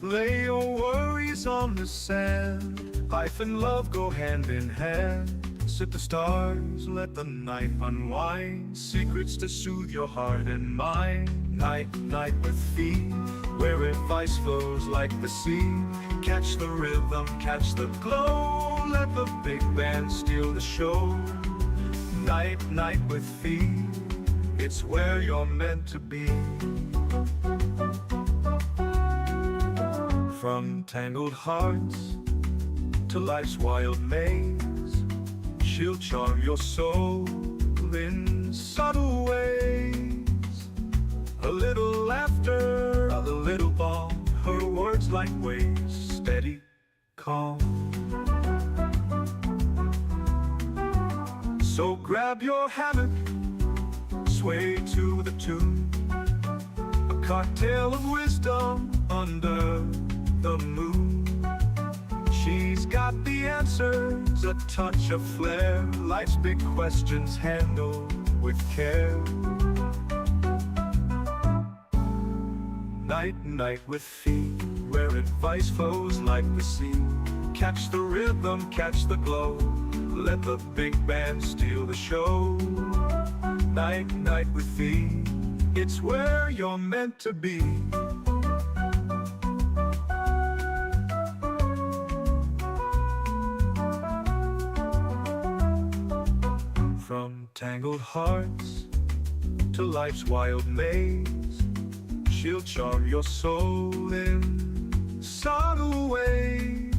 Lay your worries on the sand. Life and love go hand in hand. Sit the stars, let the night unwind. Secrets to soothe your heart and mind. Night, night with Phee, where advice flows like the sea. Catch the rhythm, catch the glow. Let the big band steal the show. Night, night with Phee, it's where you're meant to be. From tangled hearts to life's wild maze, she'll charm your soul in subtle ways. A little laughter, a little balm, her words like waves, steady, calm. So grab your hammock, sway to the tune, a cocktail of wisdom under the moon. She's got the answers, a touch of flair. Life's big questions handled with care. Night, night with Phee, where advice flows like the sea. Catch the rhythm, catch the glow. Let the big band steal the show. Night, night with Phee, it's where you're meant to be. From tangled hearts to life's wild maze, she'll charm your soul in subtle ways.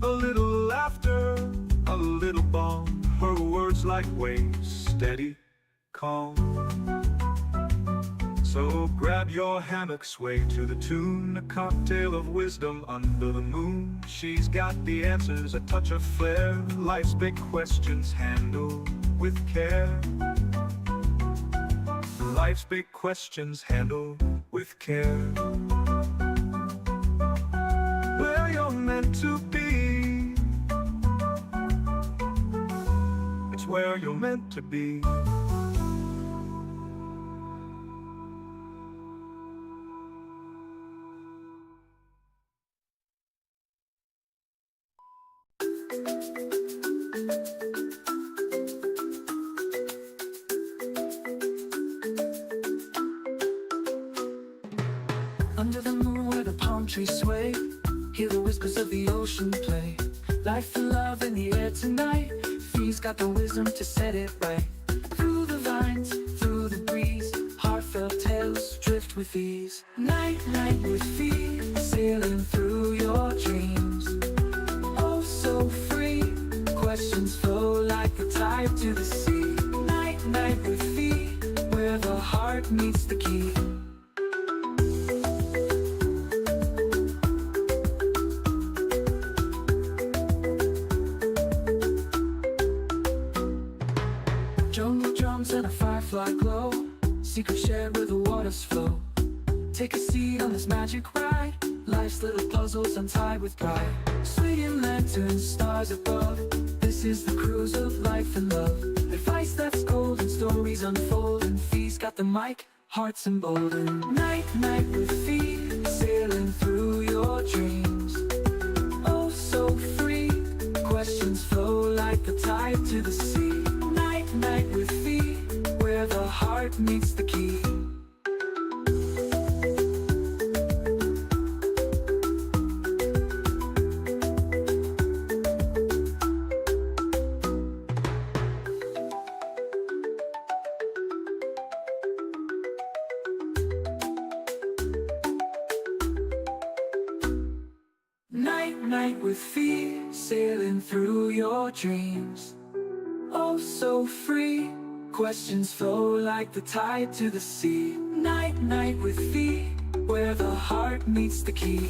A little laughter, a little balm, her words like waves, steady, calm. So grab your hammock, sway to the tune, a cocktail of wisdom under the moon. She's got the answers, a touch of flair. Life's big questions handled with care. Life's big questions handled with care. Where you're meant to be, it's where you're meant to be. Under the moon where the palm trees sway, hear the whispers of the ocean play. Life and love in the air tonight. Phee's got the wisdom to set it right. Through the vines, through the breeze, heartfelt tales drift with ease. Night, night with Phee, sailing through your dreams. Oh, so free, questions flow like the tide to the sea. Night, night with Phee, where the heart meets the key. Jungle drums and a firefly glow, secret shared where the waters flow. Take a seat on this magic ride, life's little puzzles untied with pride. Swinging lanterns, stars above, this is the cruise of life and love. Advice that's golden, stories unfold, and Phee's got the mic, hearts emboldened. Night, night with Phee, sailing through your dreams. Oh, so free, questions flow like the tide to the sea. Night, night with Phee, where the heart meets the key. Night, night with Phee, sailing through your dreams. Oh, so free, questions flow like the tide to the sea. Night, night with Phee, where the heart meets the key.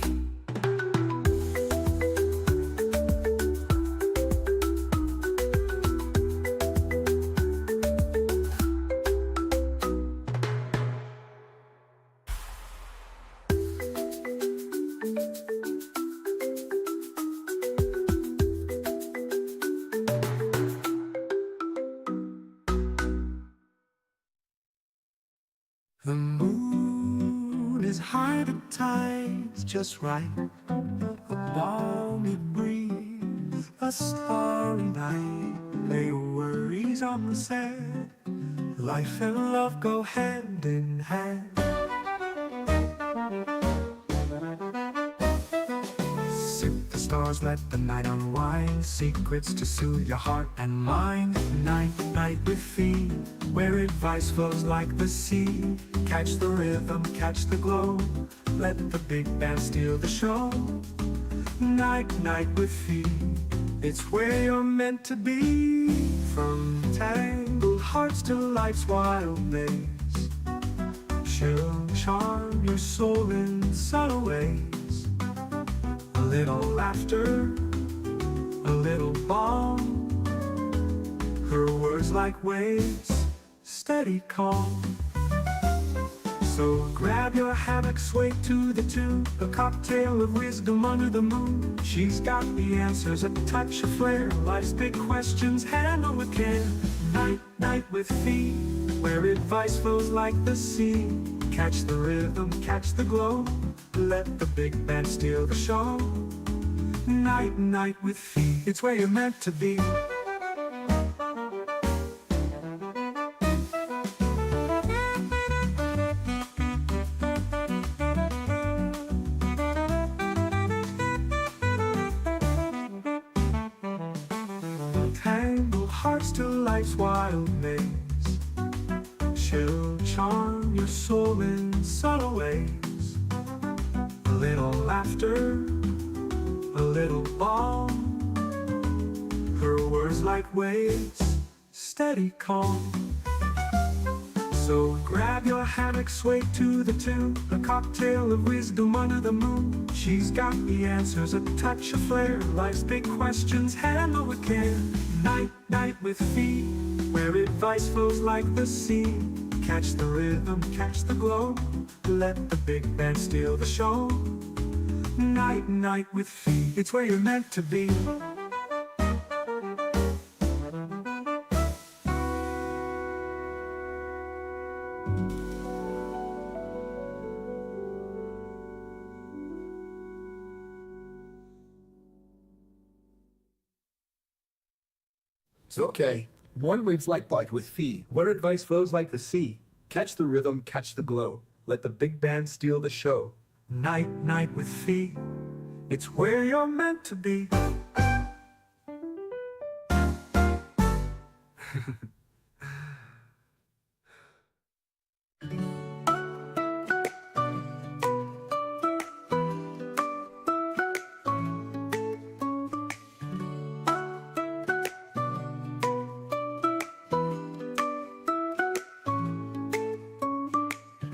just right. A balmy breeze, a starry night. Lay your worries on the sand. Life and love go hand in hand. Sip the stars, let the night unwind. Secrets to soothe your heart and mind. Night, night with Phee, where advice flows like the sea. Catch the rhythm, catch the glow. Let the big band steal the show. Night, night with Phee, it's where you're meant to be. From tangled hearts to life's wild maze, she'll charm your soul in subtle ways. A little laughter, a little balm. Her words like waves, steady calm. So grab your hammock, sway to the tune. A cocktail of wisdom under the moon. She's got the answers, a touch of flair. Life's big questions handled with care. Night, night with Phee, where advice flows like the sea. Catch the rhythm, catch the glow. Let the big band steal the show. Night, night with Phee, it's where you're meant to be. Tangled hearts to life's wild maze, she'll charm your soul in subtle ways. A little laughter, a little balm. Her words like waves, steady calm. So grab your hammock, sway to the tune. A cocktail of wisdom under the moon. She's got the answers, a touch of flair. Life's big questions handled with care. Night, night with Phee, where advice flows like the sea. Catch the rhythm, catch the glow. Let the big band steal the show. Night, night with Phee, it's where you're meant to be. It's okay. One wave's like bite with Phee, where advice flows like the sea. Catch the rhythm, catch the glow. Let the big band steal the show. Night, night with Phee, it's where you're meant to be.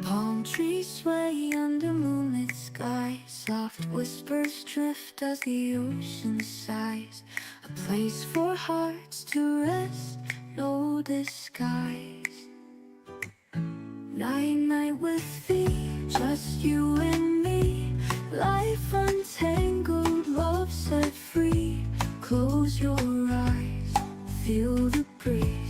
Palm trees sway under moonlit skies. Soft whispers drift as the ocean sighs. A place for hearts to rest, no disguise. Night, night with Phee, just you and me. Life untangled, love set free. Close your eyes, feel the breeze.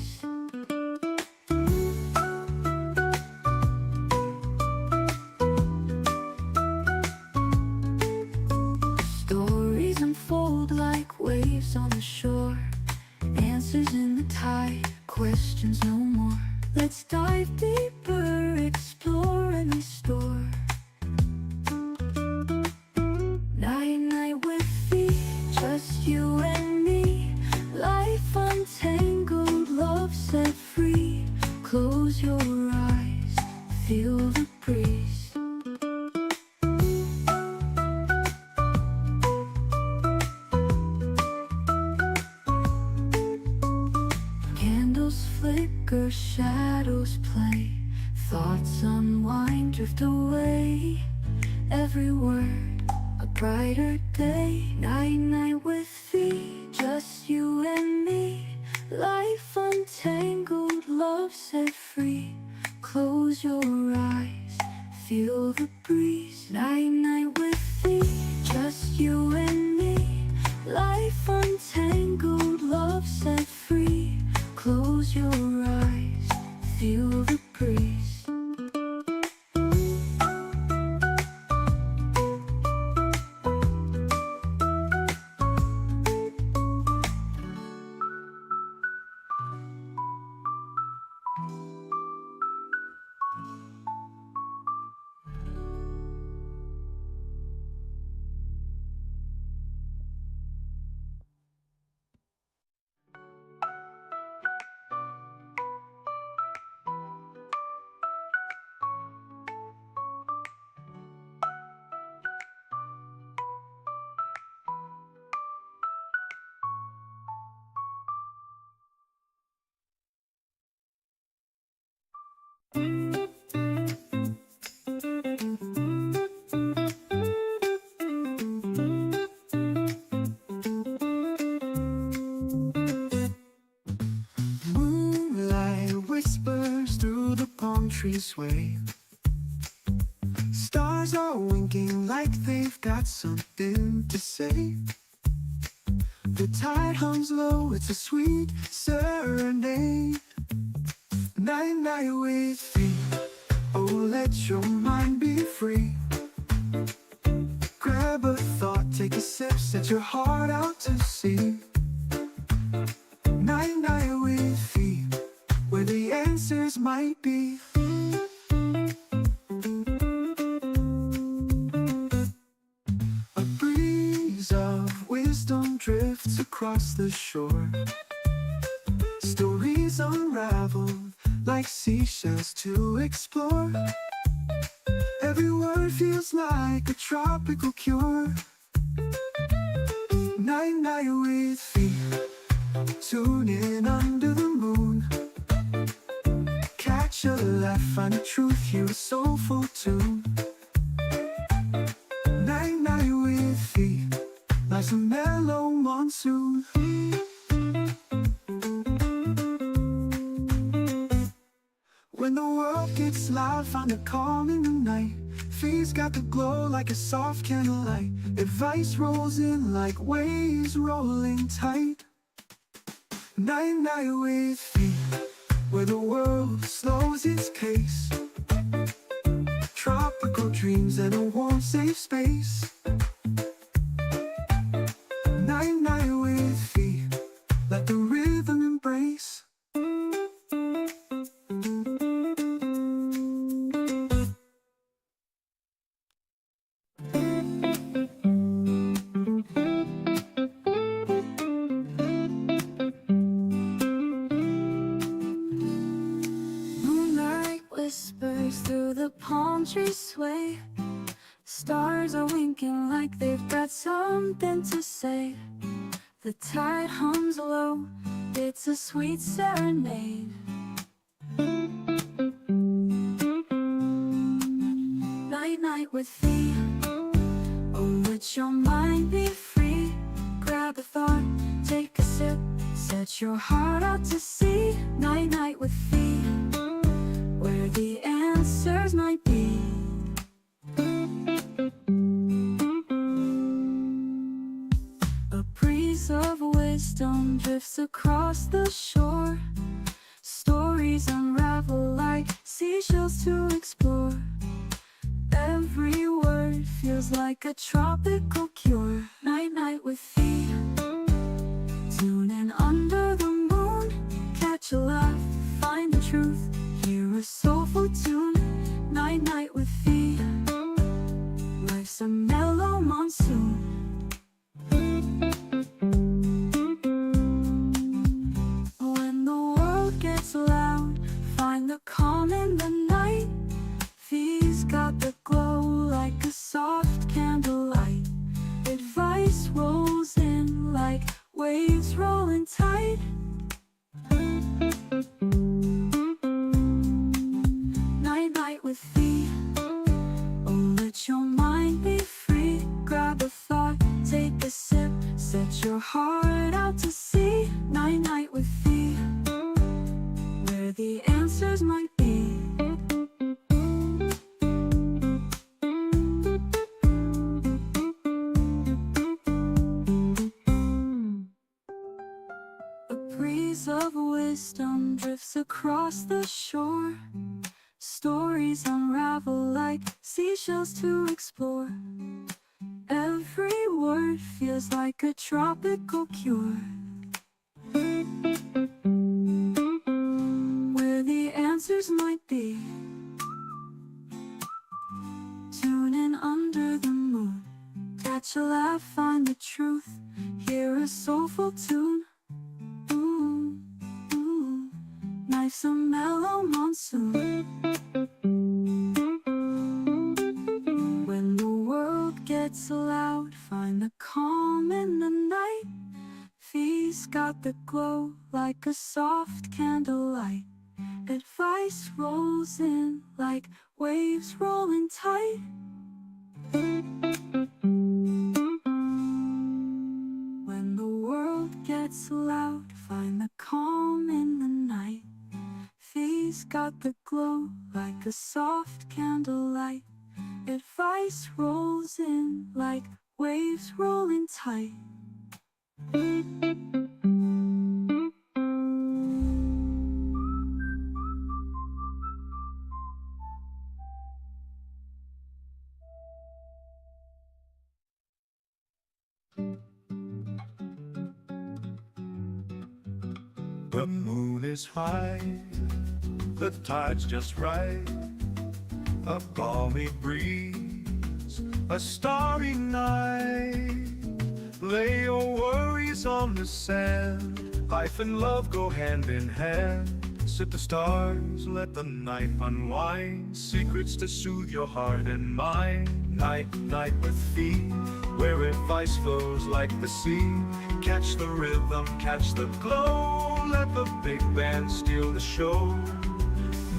Stories unfold like waves on the shore. Answers in the tide, questions no more. Let's dive deeper, explore and restore. Night, night with Phee, just you and me. Life untangled, love set free. Close your eyes, feel the breeze. Candles flicker, shadows play. Thoughts unwind, drift away. Every word, a brighter day. Night, night with Phee, just you and me. Life untangled, love set free. Close your eyes, feel the breeze. Night, night with Phee, just you and me. Life untangled, love set free. Close your eyes, feel the breeze. trees sway. Stars are winking like they've got something to say. The tide hums low, it's a sweet serenade. Night, night with Phee. Oh, let your mind be free. Grab a thought, take a sip, set your heart out to sea. Night, night with Phee, where the answers might be. A breeze of wisdom drifts across the shore. Stories unravel like seashells to explore. Every word feels like a tropical cure. Night, night with Phee. Tune in under the moon. Catch a laugh, find the truth, hear a soulful tune. Night, night with Phee. Life's a mellow monsoon. When the world gets loud, find a calm in the night. Phee's got the glow like a soft candlelight. Advice rolls in like waves rolling tight. Night, night with Phee, where the world slows its pace. Tropical dreams and a warm, safe space. Night, night with Phee, let the rhythm embrace. Moonlight whispers through the palm trees sway. Stars are winking like they've got something to say. The tide hums low, it's a sweet serenade. Night, night with Phee. Oh, let your mind be free. Grab a thought, take a sip, set your heart out to sea. Night, night with Phee, where the answers might be. A breeze of wisdom drifts across the shore. Stories unravel like seashells to explore. Every word feels like a tropical cure. Night, night with Phee. Tune in under the moon. Catch a laugh, find the truth, hear a soulful tune. Night, night with Phee. Life's a mellow monsoon. When the world gets loud, find the calm in the night. Phee's got the glow like a soft candlelight. Advice rolls in like waves rolling tight. Night, night with Phee. Oh, let your mind be free. Grab a thought, take a sip, set your heart out to sea. Night, night with Phee, where the answers might be. A breeze of wisdom drifts across the shore. Stories unravel like seashells to explore. Every word feels like a tropical cure. Where the answers might be. Tune in under the moon. Catch a laugh, find the truth, hear a soulful tune. Ooh, ooh, life's a mellow monsoon. When the world gets loud, find the calm in the night. Phee's got the glow like a soft candlelight. Advice rolls in like waves rolling tight. When the world gets loud, find the calm in the night. Phee's got got the glow like a soft candlelight. Advice rolls in like waves rolling tight. The moon is high, the tide's just right. A balmy breeze, a starry night. Lay your worries on the sand. Life and love go hand in hand. Sit the stars, let the night unwind. Secrets to soothe your heart and mind. Night, night with Phee, where advice flows like the sea. Catch the rhythm, catch the glow. Let the big band steal the show.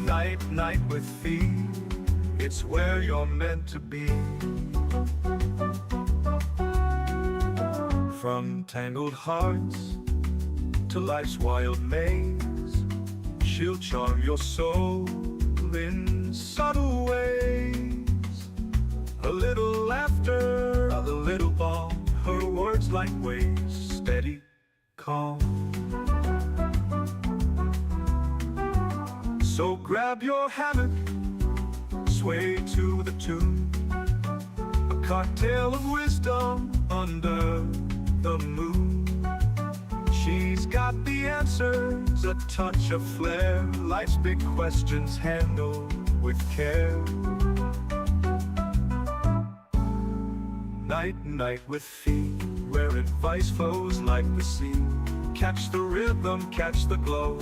Night, night with Phee, it's where you're meant to be. From tangled hearts to life's wild maze, she'll charm your soul in subtle ways. A little laughter, a little balm, her words like waves, steady, calm. So grab your hammock, sway to the tune. A cocktail of wisdom under the moon. She's got the answers, a touch of flair. Life's big questions handled with care. Night, night with Phee, where advice flows like the sea. Catch the rhythm, catch the glow.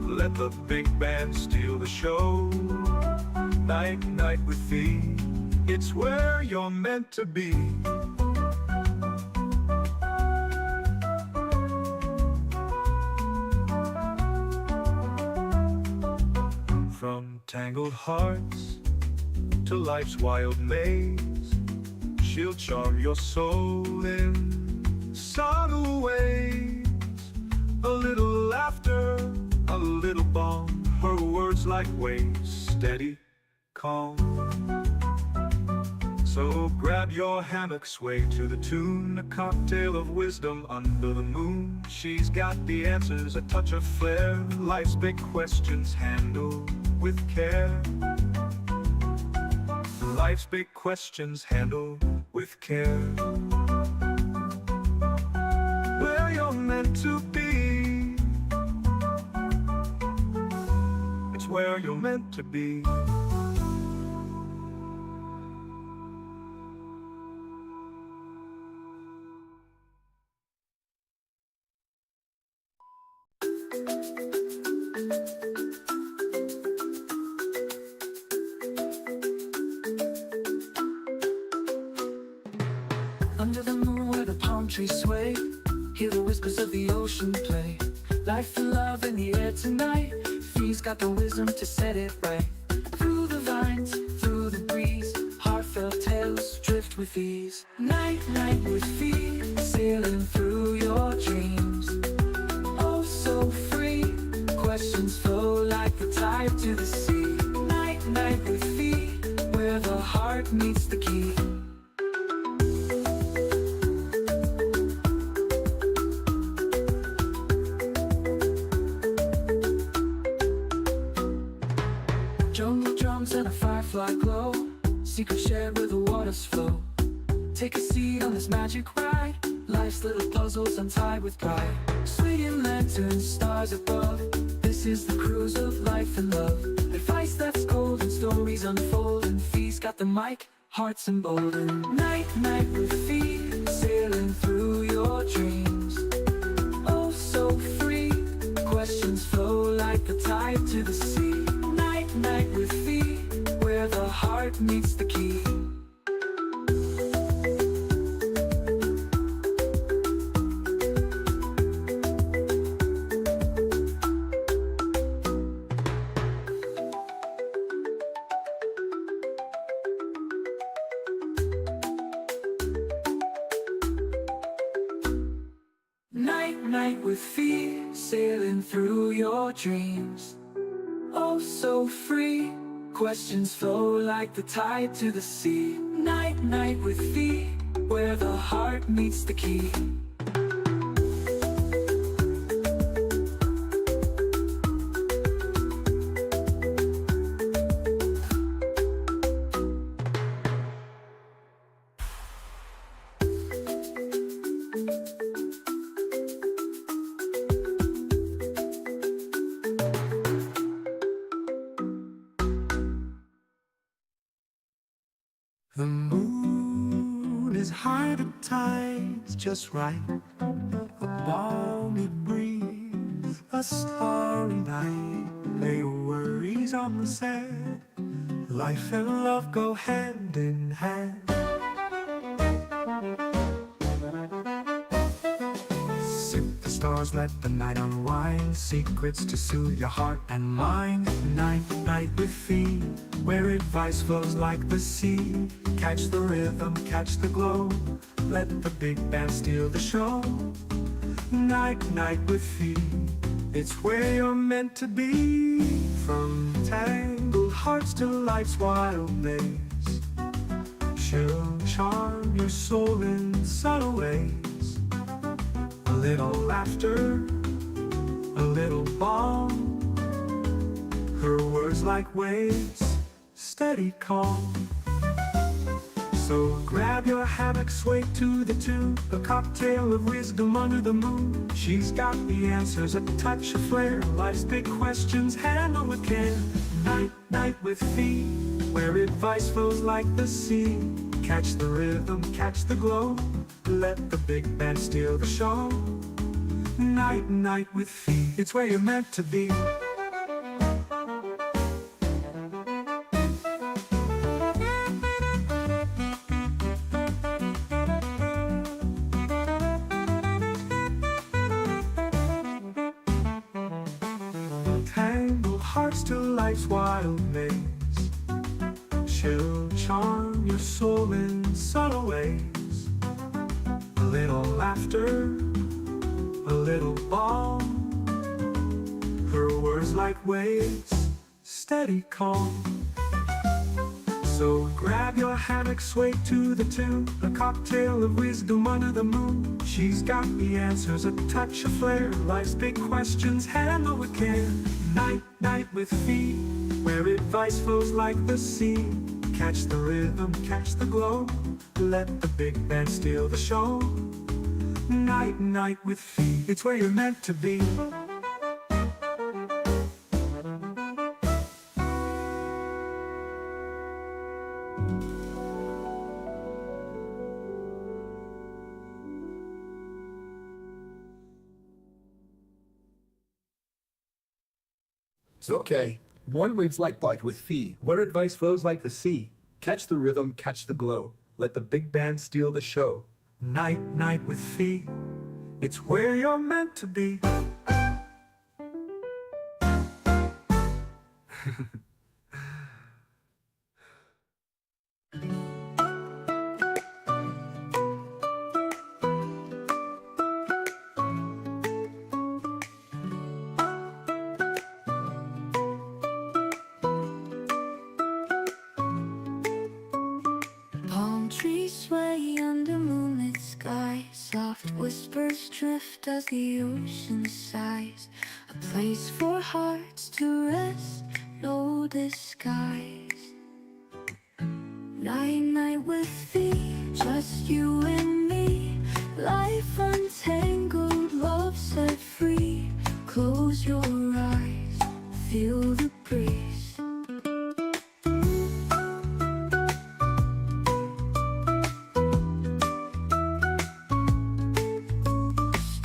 Let the big band steal the show. Night, night with Phee, it's where you're meant to be. From tangled hearts to life's wild maze, she'll charm your soul in subtle ways. A little laughter, a little balm, her words like waves, steady, calm. So grab your hammock, sway to the tune. A cocktail of wisdom under the moon. She's got the answers, a touch of flair. Life's big questions handled with care. Life's big questions handled with care. Where you're meant to be, it's where you're meant to be. Under the moon where the palm trees sway, hear the whispers of the ocean play. Life and love in the air tonight. Phee's got the wisdom to set it right. Through the vines, through the breeze, heartfelt tales drift with ease. Night, night with Phee, sailing through your dreams. Oh, so free, questions flow like the tide to the sea. Night, night with Phee, where the heart meets the key. Jungle drums and a firefly glow, secret shared where the waters flow. Take a seat on this magic ride, life's little puzzles untied with pride. Swinging lanterns, stars above, this is the cruise of life and love. Advice that's golden, stories unfold, and Phee's got the mic, hearts emboldened. Night, night with Phee, sailing through your dreams. Oh, so free, questions flow like the tide to the sea. Night, night with Phee, where the heart meets the key. Night, night with Phee, sailing through your dreams. Oh, oh so free. Questions flow like the tide to the sea. Night, night with Phee, where the heart meets the key. The moon is high, the tide's just right. A balmy breeze, a starry night. Lay your worries on the sand. Life and love go hand in hand. Sip the stars, let the night unwind. Secrets to soothe your heart and mind. Night, night with Phee, where advice flows like the sea. Catch the rhythm, catch the glow. Let the big band steal the show. Night, night with Phee, it's where you're meant to be. From tangled hearts to life's wild maze, she'll charm your soul in subtle ways. A little laughter, a little balm. Her words like waves, steady calm. So grab your hammock, sway to the tune. A cocktail of wisdom under the moon. She's got the answers, a touch of flair. Life's big questions, handle with care. Night, night with Phee, where advice flows like the sea. Catch the rhythm, catch the glow. Let the big band steal the show. Night, night with Phee, it's where you're meant to be. Tangled hearts to life's wild maze, she'll charm your soul in subtle ways. A little laughter, a little balm. Her words like waves, steady calm. So grab your hammock, sway to the tune. A cocktail of wisdom under the moon. She's got the answers, a touch of flair. Life's big questions, handle with care. Night, night with Phee, where advice flows like the sea. Catch the rhythm, catch the glow. Let the big band steal the show. Night, night with Phee, it's where you're meant to be. It's okay. One wave's like bite with Phee, where advice flows like the sea. Catch the rhythm, catch the glow. Let the big band steal the show. Night, night with Phee, it's where you're meant to be. Palm trees sway under moonlit skies. Soft whispers drift as the ocean sighs. A place for hearts to rest, no disguise. Night, night with Phee, just you and me. Life untangled, love set free. Close your eyes, feel the breeze.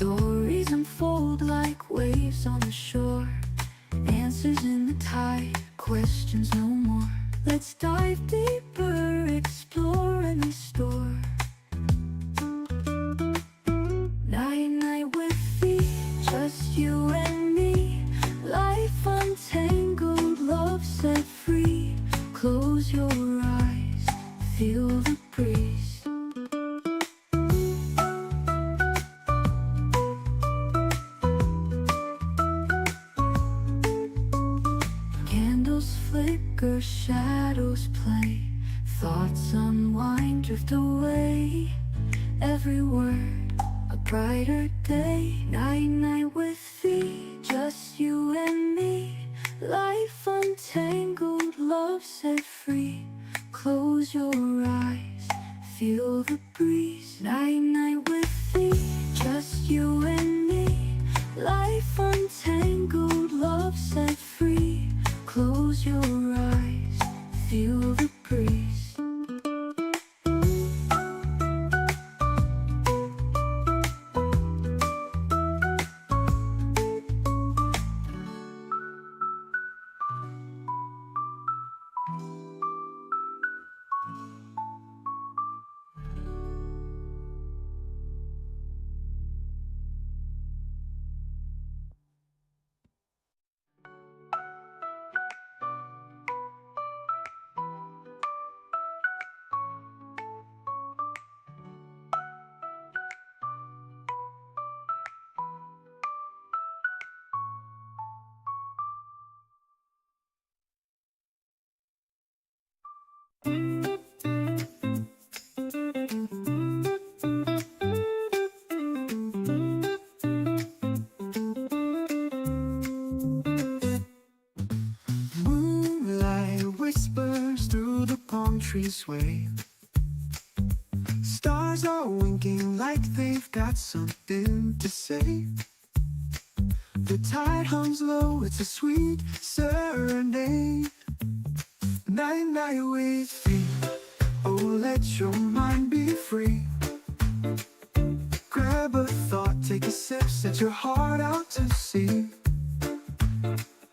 Stories unfold like waves on the shore. Answers in the tide, questions no more. Let's dive deeper, explore and restore. Night, night with Phee, just you and me. Life untangled, love set free. Close your eyes, feel the breeze. where shadows play, thoughts unwind, drift away. Every word a brighter day. Night night with Phee, just you and me. Life untangled, love set free. Close your eyes, feel the breeze. Night night with Phee, just you and me. Life untangled, love set free. Close your eyes, feel the breeze. Moonlight whispers through the palm trees sway. Stars are winking like they've got something to say. The tide hums low, it's a sweet serenade. Night night with Phee, oh let your mind be free. Grab a thought, take a sip, set your heart out to sea.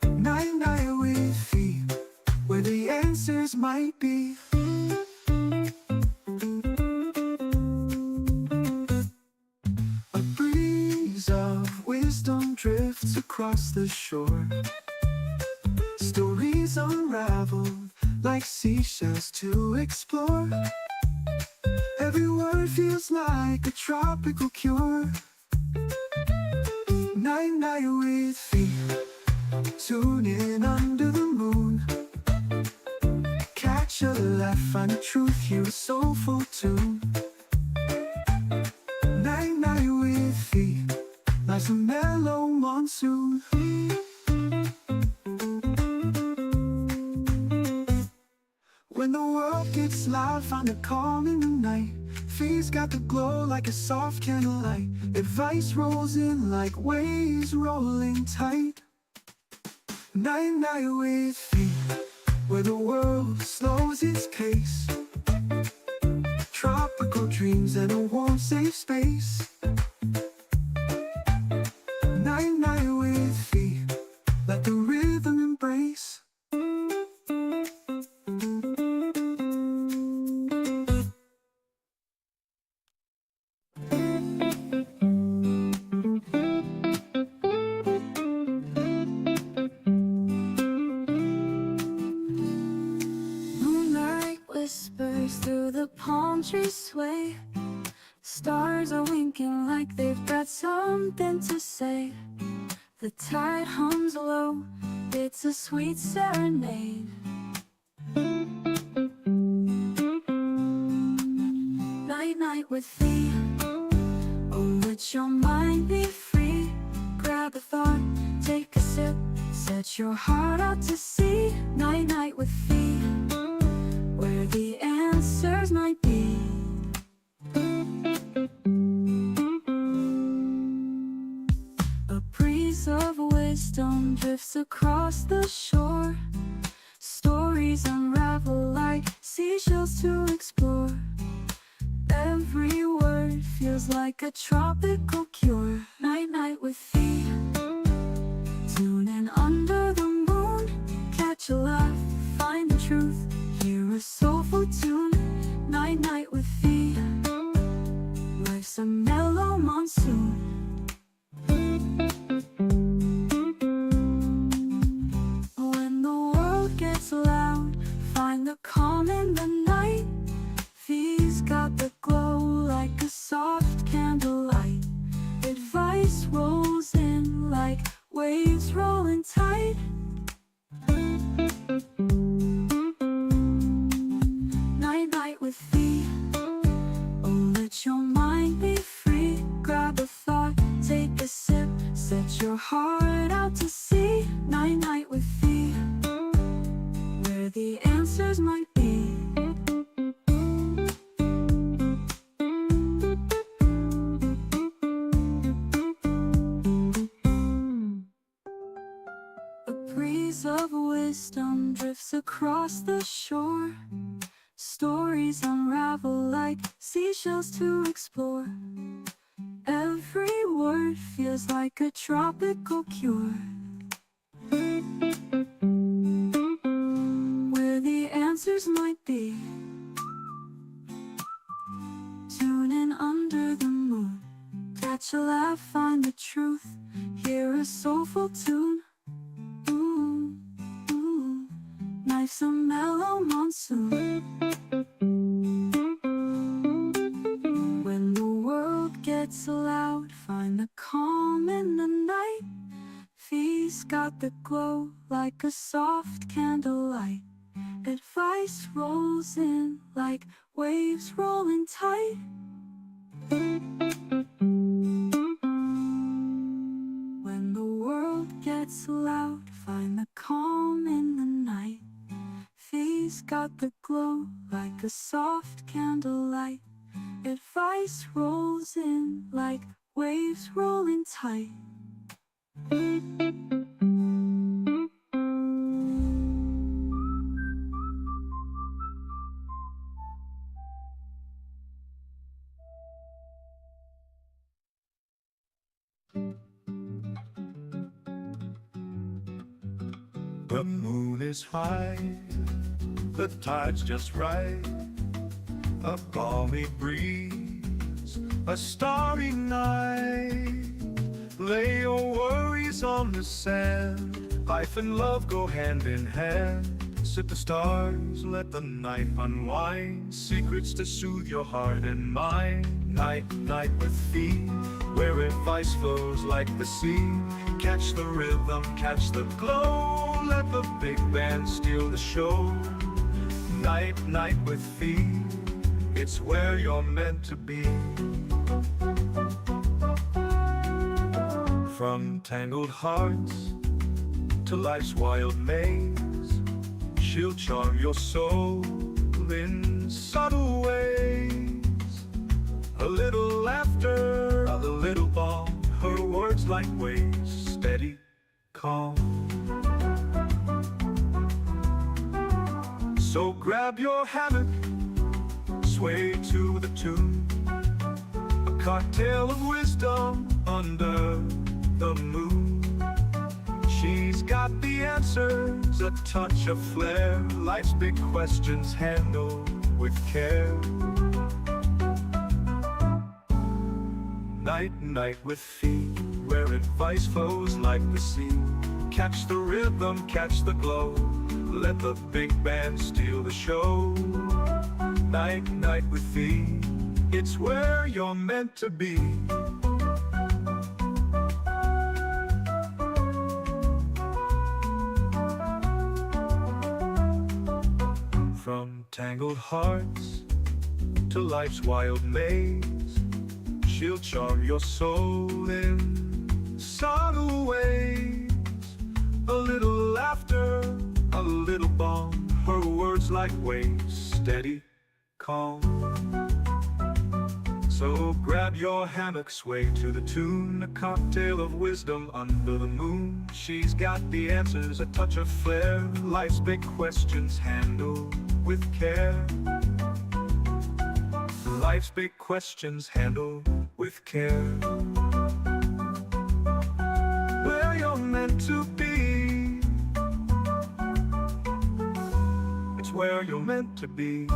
Night night with Phee, where the answers might be. A breeze of wisdom drifts across the shore. Stories unraveled like seashells to explore. Every word feels like a tropical cure. Night night with Phee, tune in under the moon. Catch a laugh, find the truth, hear a soulful tune. Night night with Phee, life's a mellow monsoon. When the world gets loud, find a calm in the night. Phee's got the glow like a soft candlelight. Advice rolls in like waves rolling tight. Night night with Phee, where the world slows its pace. Tropical dreams and a warm safe space. Night night with Phee, let the rhythm embrace. Whispers through the palm trees sway. Stars are winking like they've got something to say. The tide hums low, it's a sweet serenade. Night night with Phee, oh let your mind be free. Grab a thought, take a sip, set your heart out to sea. Night night with Phee, where the answers might be. A breeze of wisdom drifts across the shore. Stories unravel like seashells to explore. Every word feels like a tropical cure. Night night with Phee, tune in under the moon. Catch a laugh, find the truth, hear a soulful tune. Night night with Phee, life's a mellow monsoon. When the world gets loud, find the calm in the night. Phee's got the glow like a soft candlelight. Advice rolls in like waves rolling tight. Set your heart out to sea. Night night with Phee, where the answers might be. A breeze of wisdom drifts across the shore. Stories unravel like seashells to explore. Every word feels like a tropical cure, where the answers might be. Tune in under the moon, catch a laugh, find the truth, hear a soulful tune. Ooh, ooh, life's a mellow monsoon. When the world gets loud, find the calm in the night. Phee's got the glow like a soft candlelight. Advice rolls in like waves rolling tight. When the world gets loud, find the calm in the night. Phee's got the glow like a soft candlelight. Advice rolls in like waves rolling tight. The moon is high, the tide's just right. A balmy breeze, a starry night. Lay your worries on the sand. Life and love go hand in hand. Sit the stars, let the night unwind. Secrets to soothe your heart and mind. Night, night with Phee, where advice flows like the sea. Catch the rhythm, catch the glow. Let the big band steal the show. Night, night with Phee, it's where you're meant to be. From tangled hearts to life's wild maze, she'll charm your soul in subtle ways. A little laughter, a little balm, her words like waves, steady, calm. So grab your hammock, sway to the tune, a cocktail of wisdom under the moon. She's got the answers, a touch of flair. Life's big questions handled with care. Night, night with Phee, where advice flows like the sea. Catch the rhythm, catch the glow. Let the big band steal the show. Night, night with Phee, it's where you're meant to be. From tangled hearts to life's wild maze, she'll charm your soul in subtle ways. A little laughter, a little balm, her words like waves, steady, calm. So grab your hammock, sway to the tune, a cocktail of wisdom under the moon. She's got the answers, a touch of flair. Life's big questions handled with care. Life's big questions handled with care. Where you're meant to be, it's where you're meant to be.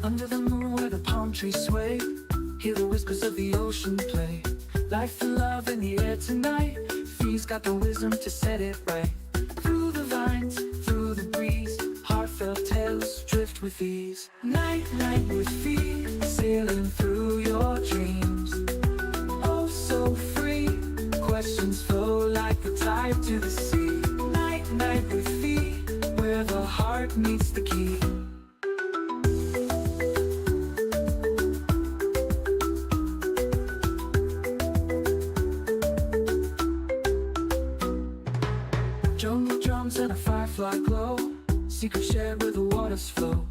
Under the moon where the palm trees sway, hear the whispers of the ocean play. Life and love in the air tonight. Phee's got the wisdom to set it right. Through the vines, through the breeze, heartfelt tales drift with ease. Night, night with Phee, sailing through tide to the sea. Night, night with Phee, where the heart meets the key. Jungle drums and a firefly glow, secret shared where the waters flow.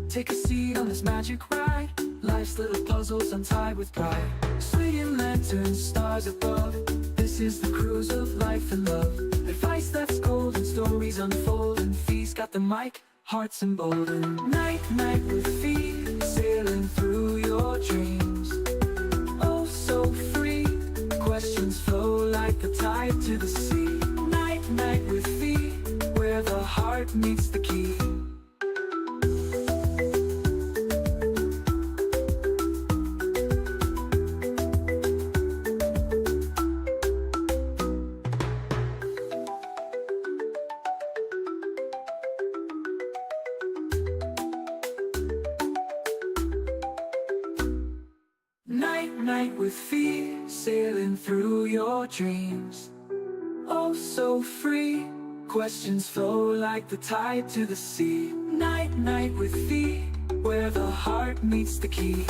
Take a seat on this magic ride, life's little puzzles untied with pride. Swinging lanterns, stars above, this is the cruise of life and love. Advice that's golden, stories unfold, and Phee's got the mic, hearts emboldened. Night, night with Phee, sailing through your dreams. Oh, so free, questions flow like the tide to the sea. Night, night with Phee, where the heart meets the key. Night, night with Phee, sailing through your dreams. Oh, so free, questions flow like the tide to the sea. Night, night with Phee, where the heart meets the key.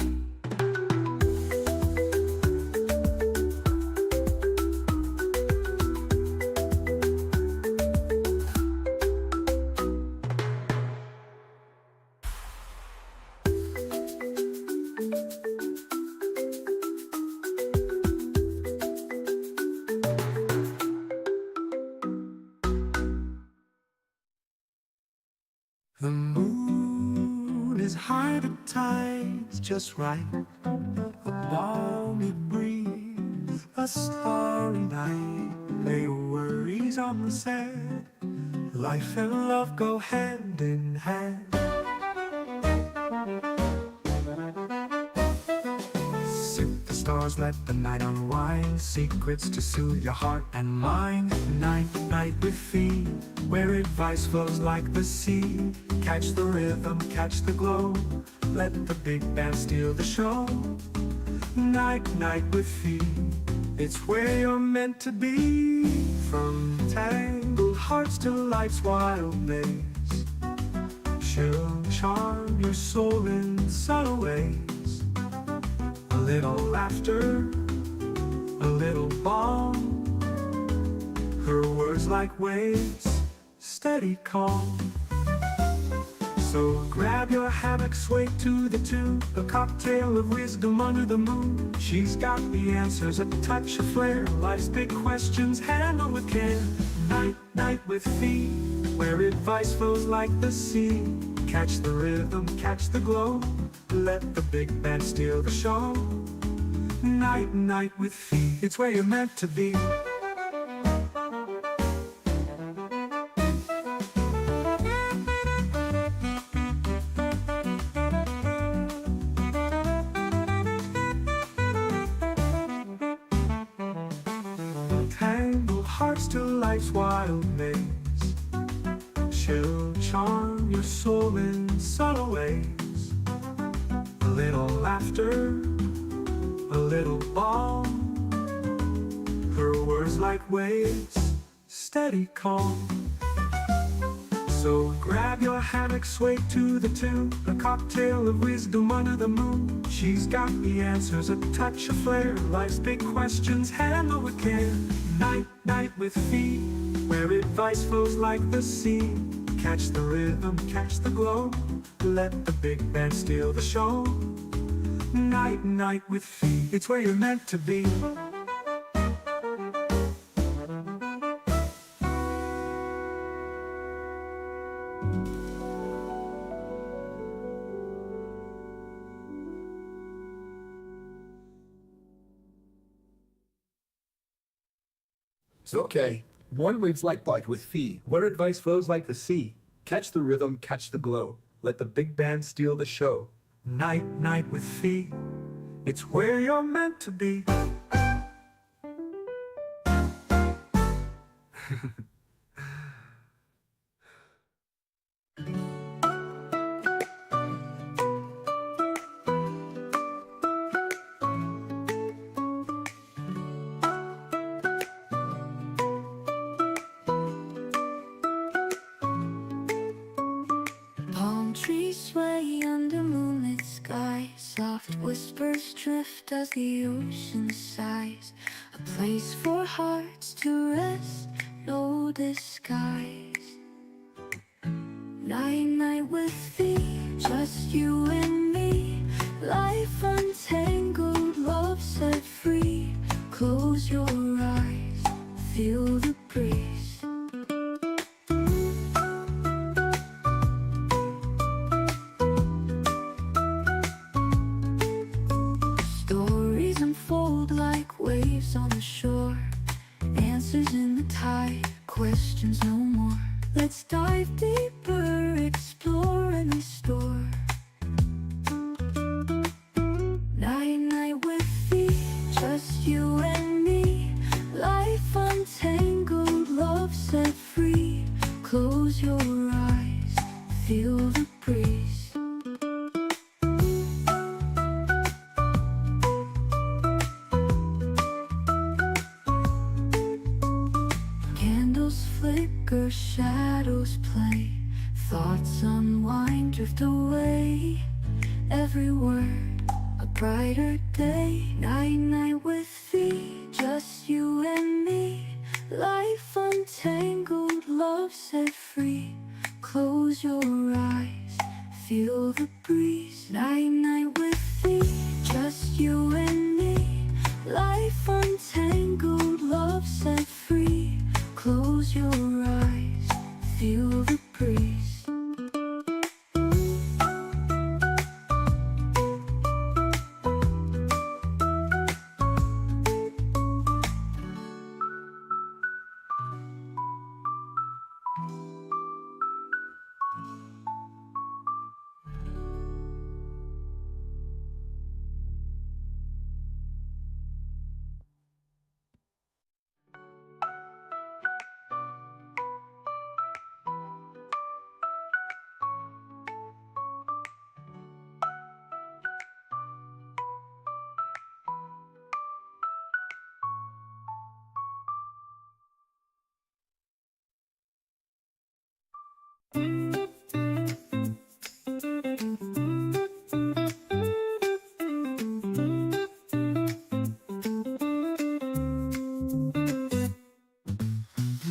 The moon is high at tides just right. A balmy breeze, a starry night. Lay worries on the sand. Life and love go hand in hand. Sip the stars, let the night unwind. Secrets to soothe your heart and mind. Night, night with Phee, where advice flows like the sea. Catch the rhythm, catch the glow, let the big band steal the show. Night, night with Phee, it's where you're meant to be. From tangled hearts to life's wild maze, she'll charm your soul in subtle ways. A little laughter, a little balm, her words like waves, steady calm. So grab your hammock, sway to the tune, a cocktail of wisdom under the moon. She's got the answers, a touch of flair, life's big questions handled with care. Night, night with Phee, where advice flows like the sea. Catch the rhythm, catch the glow, let the big band steal the show. Night, night with Phee, it's where you're meant to be. Tangled hearts to life's wild maze, she'll charm your soul in subtle ways. A little laughter, a little balm, her words like waves, steady calm. So grab your hammock, sway to the tune, a cocktail of wisdom under the moon. She's got the answers, a touch of flair, life's big questions handled with care. Night, night with Phee, where advice flows like the sea. Catch the rhythm, catch the glow, let the big band steal the show. Night, night with Phee, it's where you're meant to be. It's okay. One waves like bite with Phee, where advice flows like the sea. Catch the rhythm, catch the glow, let the big band steal the show. Night, night with Phee, it's where you're meant to be. soft whispers drift as the ocean sighs. A place for hearts to rest, no disguise. Night, night with Phee, just you and me. Life untangled, love set free. Close your eyes, feel the breeze. Stories unfold like waves on the shore. Answers in the tide, questions no more. Let's dive deeper, explore and restore. Night, night with Phee, just you and me. Life untangled, love set free. Close your eyes, feel the breeze. Candles flicker, shadows play. Thoughts unwind, drift away. Every word, a brighter day. Night, night with Phee, just you and me. Life untangled, love set free. Close your eyes, feel the breeze. Night, night with Phee, just you and me. Life untangled, love set free. Close your eyes, feel the breeze.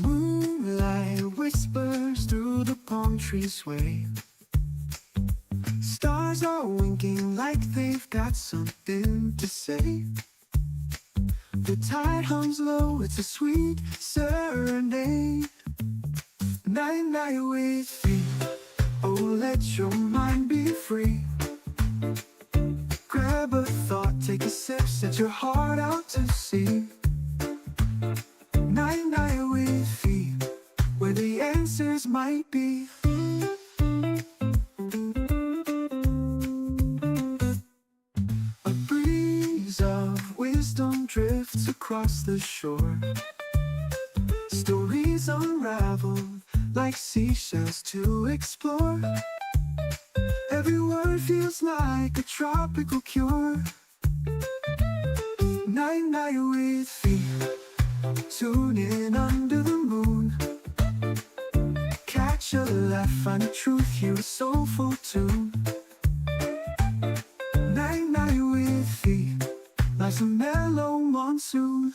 Moonlight whispers through the palm trees sway. Stars are winking like they've got something to say. The tide hums low, it's a sweet serenade. Night, night with Phee, oh let your mind be free. Grab a thought, take a sip, set your heart out to sea. Night, night with Phee, where the answers might be. A breeze of wisdom drifts across the shore. Stories unravel like seashells to explore. Every word feels like a tropical cure. Night, night with Phee, tune in under the moon. Catch a laugh, find the truth, hear a soulful tune. Night, night with Phee, life's a mellow monsoon.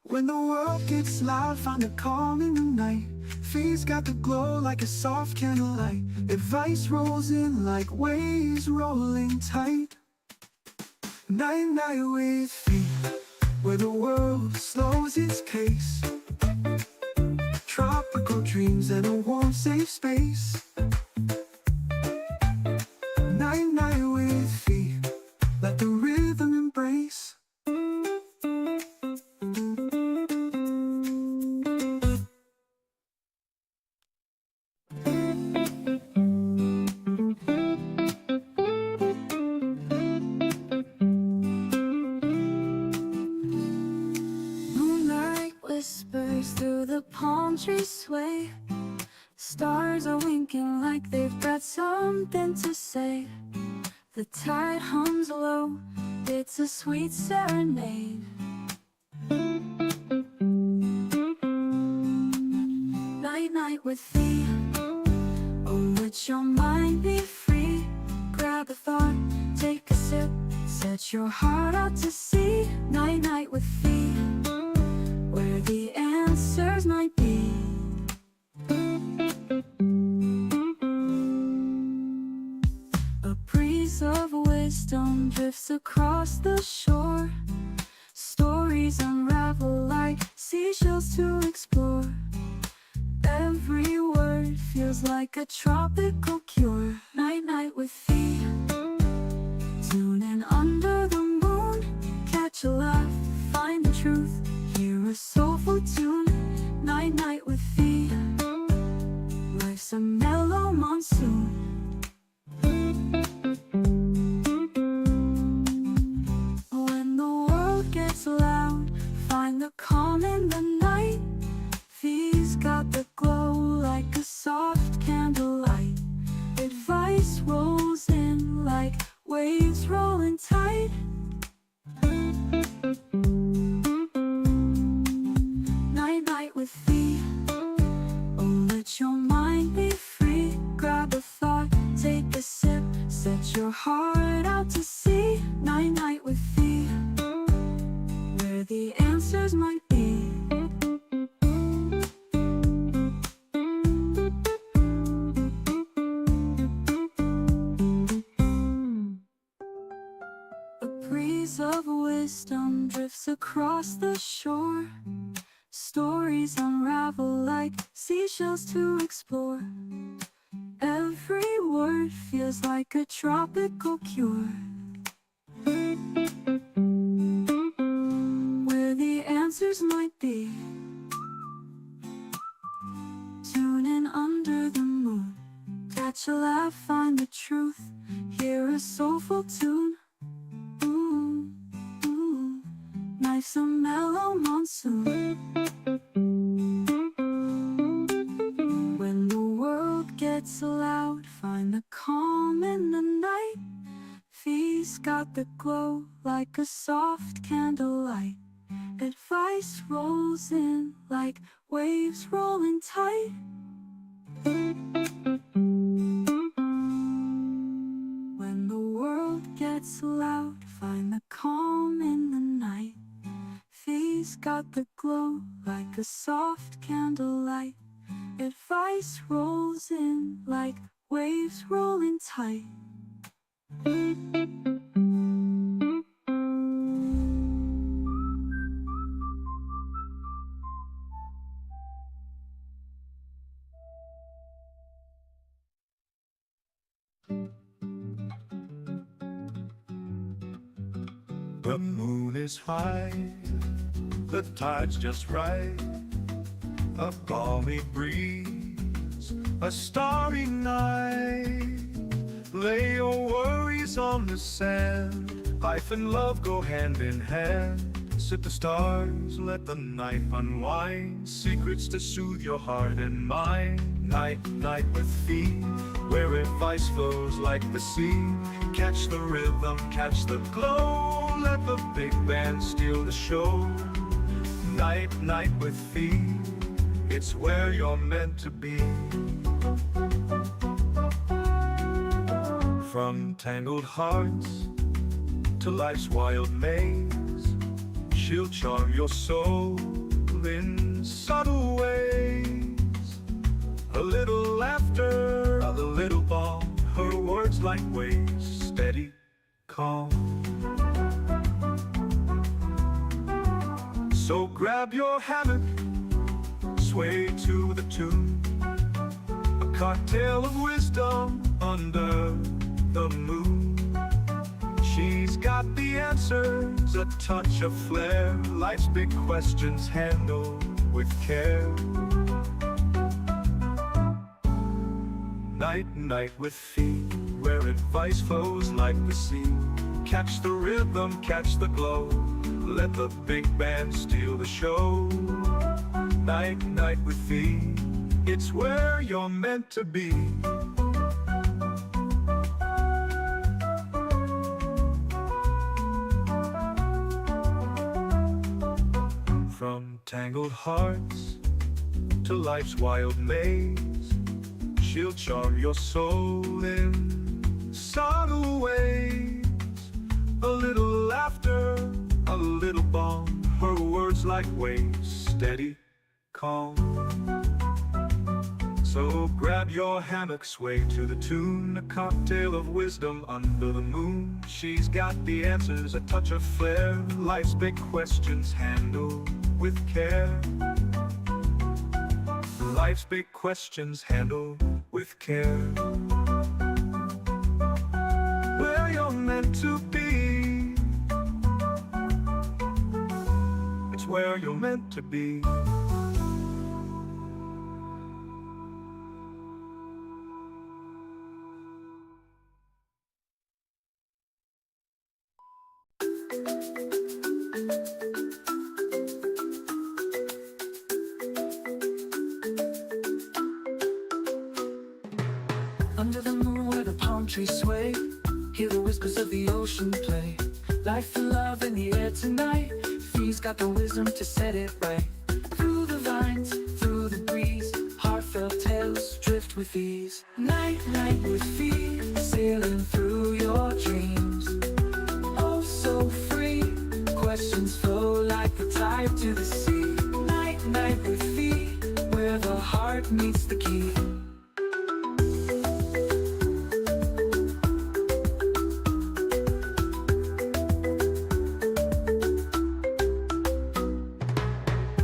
When the world gets loud, find a calm in the night. Phee's got the glow like a soft candlelight. Advice rolls in like waves rolling tight. Night, night with Phee, where the world slows its pace. Tropical dreams and a warm, safe space. Night, night with Phee, let the rhythm embrace. Moonlight whispers through the palm trees sway. Stars are winking like they've got something to say. The tide hums low, it's a sweet serenade. Night, night with Phee, oh let your mind be free. Grab a thought, take a sip, set your heart out to sea. Night night with Phee, where the answers might be. A breeze of wisdom drifts across the shore. Stories unravel like seashells to explore. Every word feels like a tropical cure. Night night with Phee, tune in under the moon. Catch a laugh, find the truth, hear a soulful tune. Night night with Phee, life's a mellow monsoon. When the world gets loud, find the calm in the night. Phee's got the glow like a soft candlelight. Advice rolls in like waves rolling tight. Night night with Phee, oh let your mind be free. Grab a thought, take a sip, set your heart out to sea. Night night with Phee, where the answers might be. A breeze of wisdom drifts across the shore. Stories unravel like seashells to explore. Every word feels like a tropical cure. Where the answers might be. Tune in under the moon. Catch a laugh, find the truth, hear a soulful tune. Ooh, ooh, life's a mellow monsoon. When the world gets loud, find the calm in the night. Phee's got the glow like a soft candlelight. Advice rolls in like waves rolling tight. When the world gets loud, find the calm in the night. Phee's got the glow like a soft candlelight. Advice rolls in like waves rolling tight. The moon is high, the tide's just right. A balmy breeze, a starry night. Lay your worries on the sand. Life and love go hand in hand. Sit the stars, let the night unwind. Secrets to soothe your heart and mind. Night, night with Phee, where advice flows like the sea. Catch the rhythm, catch the glow. Let the big band steal the show. Night, night with Phee, it's where you're meant to be. From tangled hearts to life's wild maze, she'll charm your soul in subtle ways. A little laughter, a little balm, her words like waves, steady, calm. So grab your hammock, sway to the tune. A cocktail of wisdom under the moon. She's got the answers, a touch of flair. Life's big questions handled with care. Night, night with Phee, where advice flows like the sea. Catch the rhythm, catch the glow. Let the big band steal the show. Night, night with Phee, it's where you're meant to be. From tangled hearts to life's wild maze, She'll charm your soul in subtle ways. A little laughter, a little balm. Her words like waves, steady, calm. So grab your hammock, sway to the tune, a cocktail of wisdom under the moon. She's got the answers, a touch of flair. Life's big questions handled with care. Life's big questions handled with care. Where you're meant to be, it's where you're meant to be. Under the moon where the palm trees sway, hear the whispers of the ocean play. Life and love in the air tonight. Fee's got the wisdom to set it right. Through the vines, through the breeze, heartfelt tales drift with ease. Night, night with Phee, sailing through your dreams. Oh, so free, questions flow like the tide to the sea. Night, night with Phee, where the heart meets the key.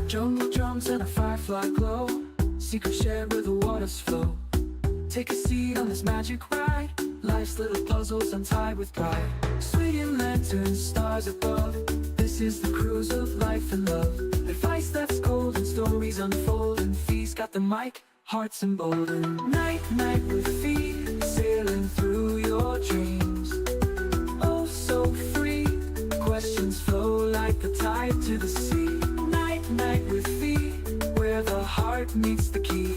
Jungle drums and a firefly glow, secrets shared where the waters flow. Take a seat on this magic ride, life's little puzzles untied with pride. Swinging lanterns, stars above, this is the cruise of life and love. Advice that's golden, stories unfold, and Phee's got the mic, hearts emboldened. Night, night with Phee, sailing through your dreams. Oh, so free, questions flow like the tide to the sea. Night, night with Phee, where the heart meets the key.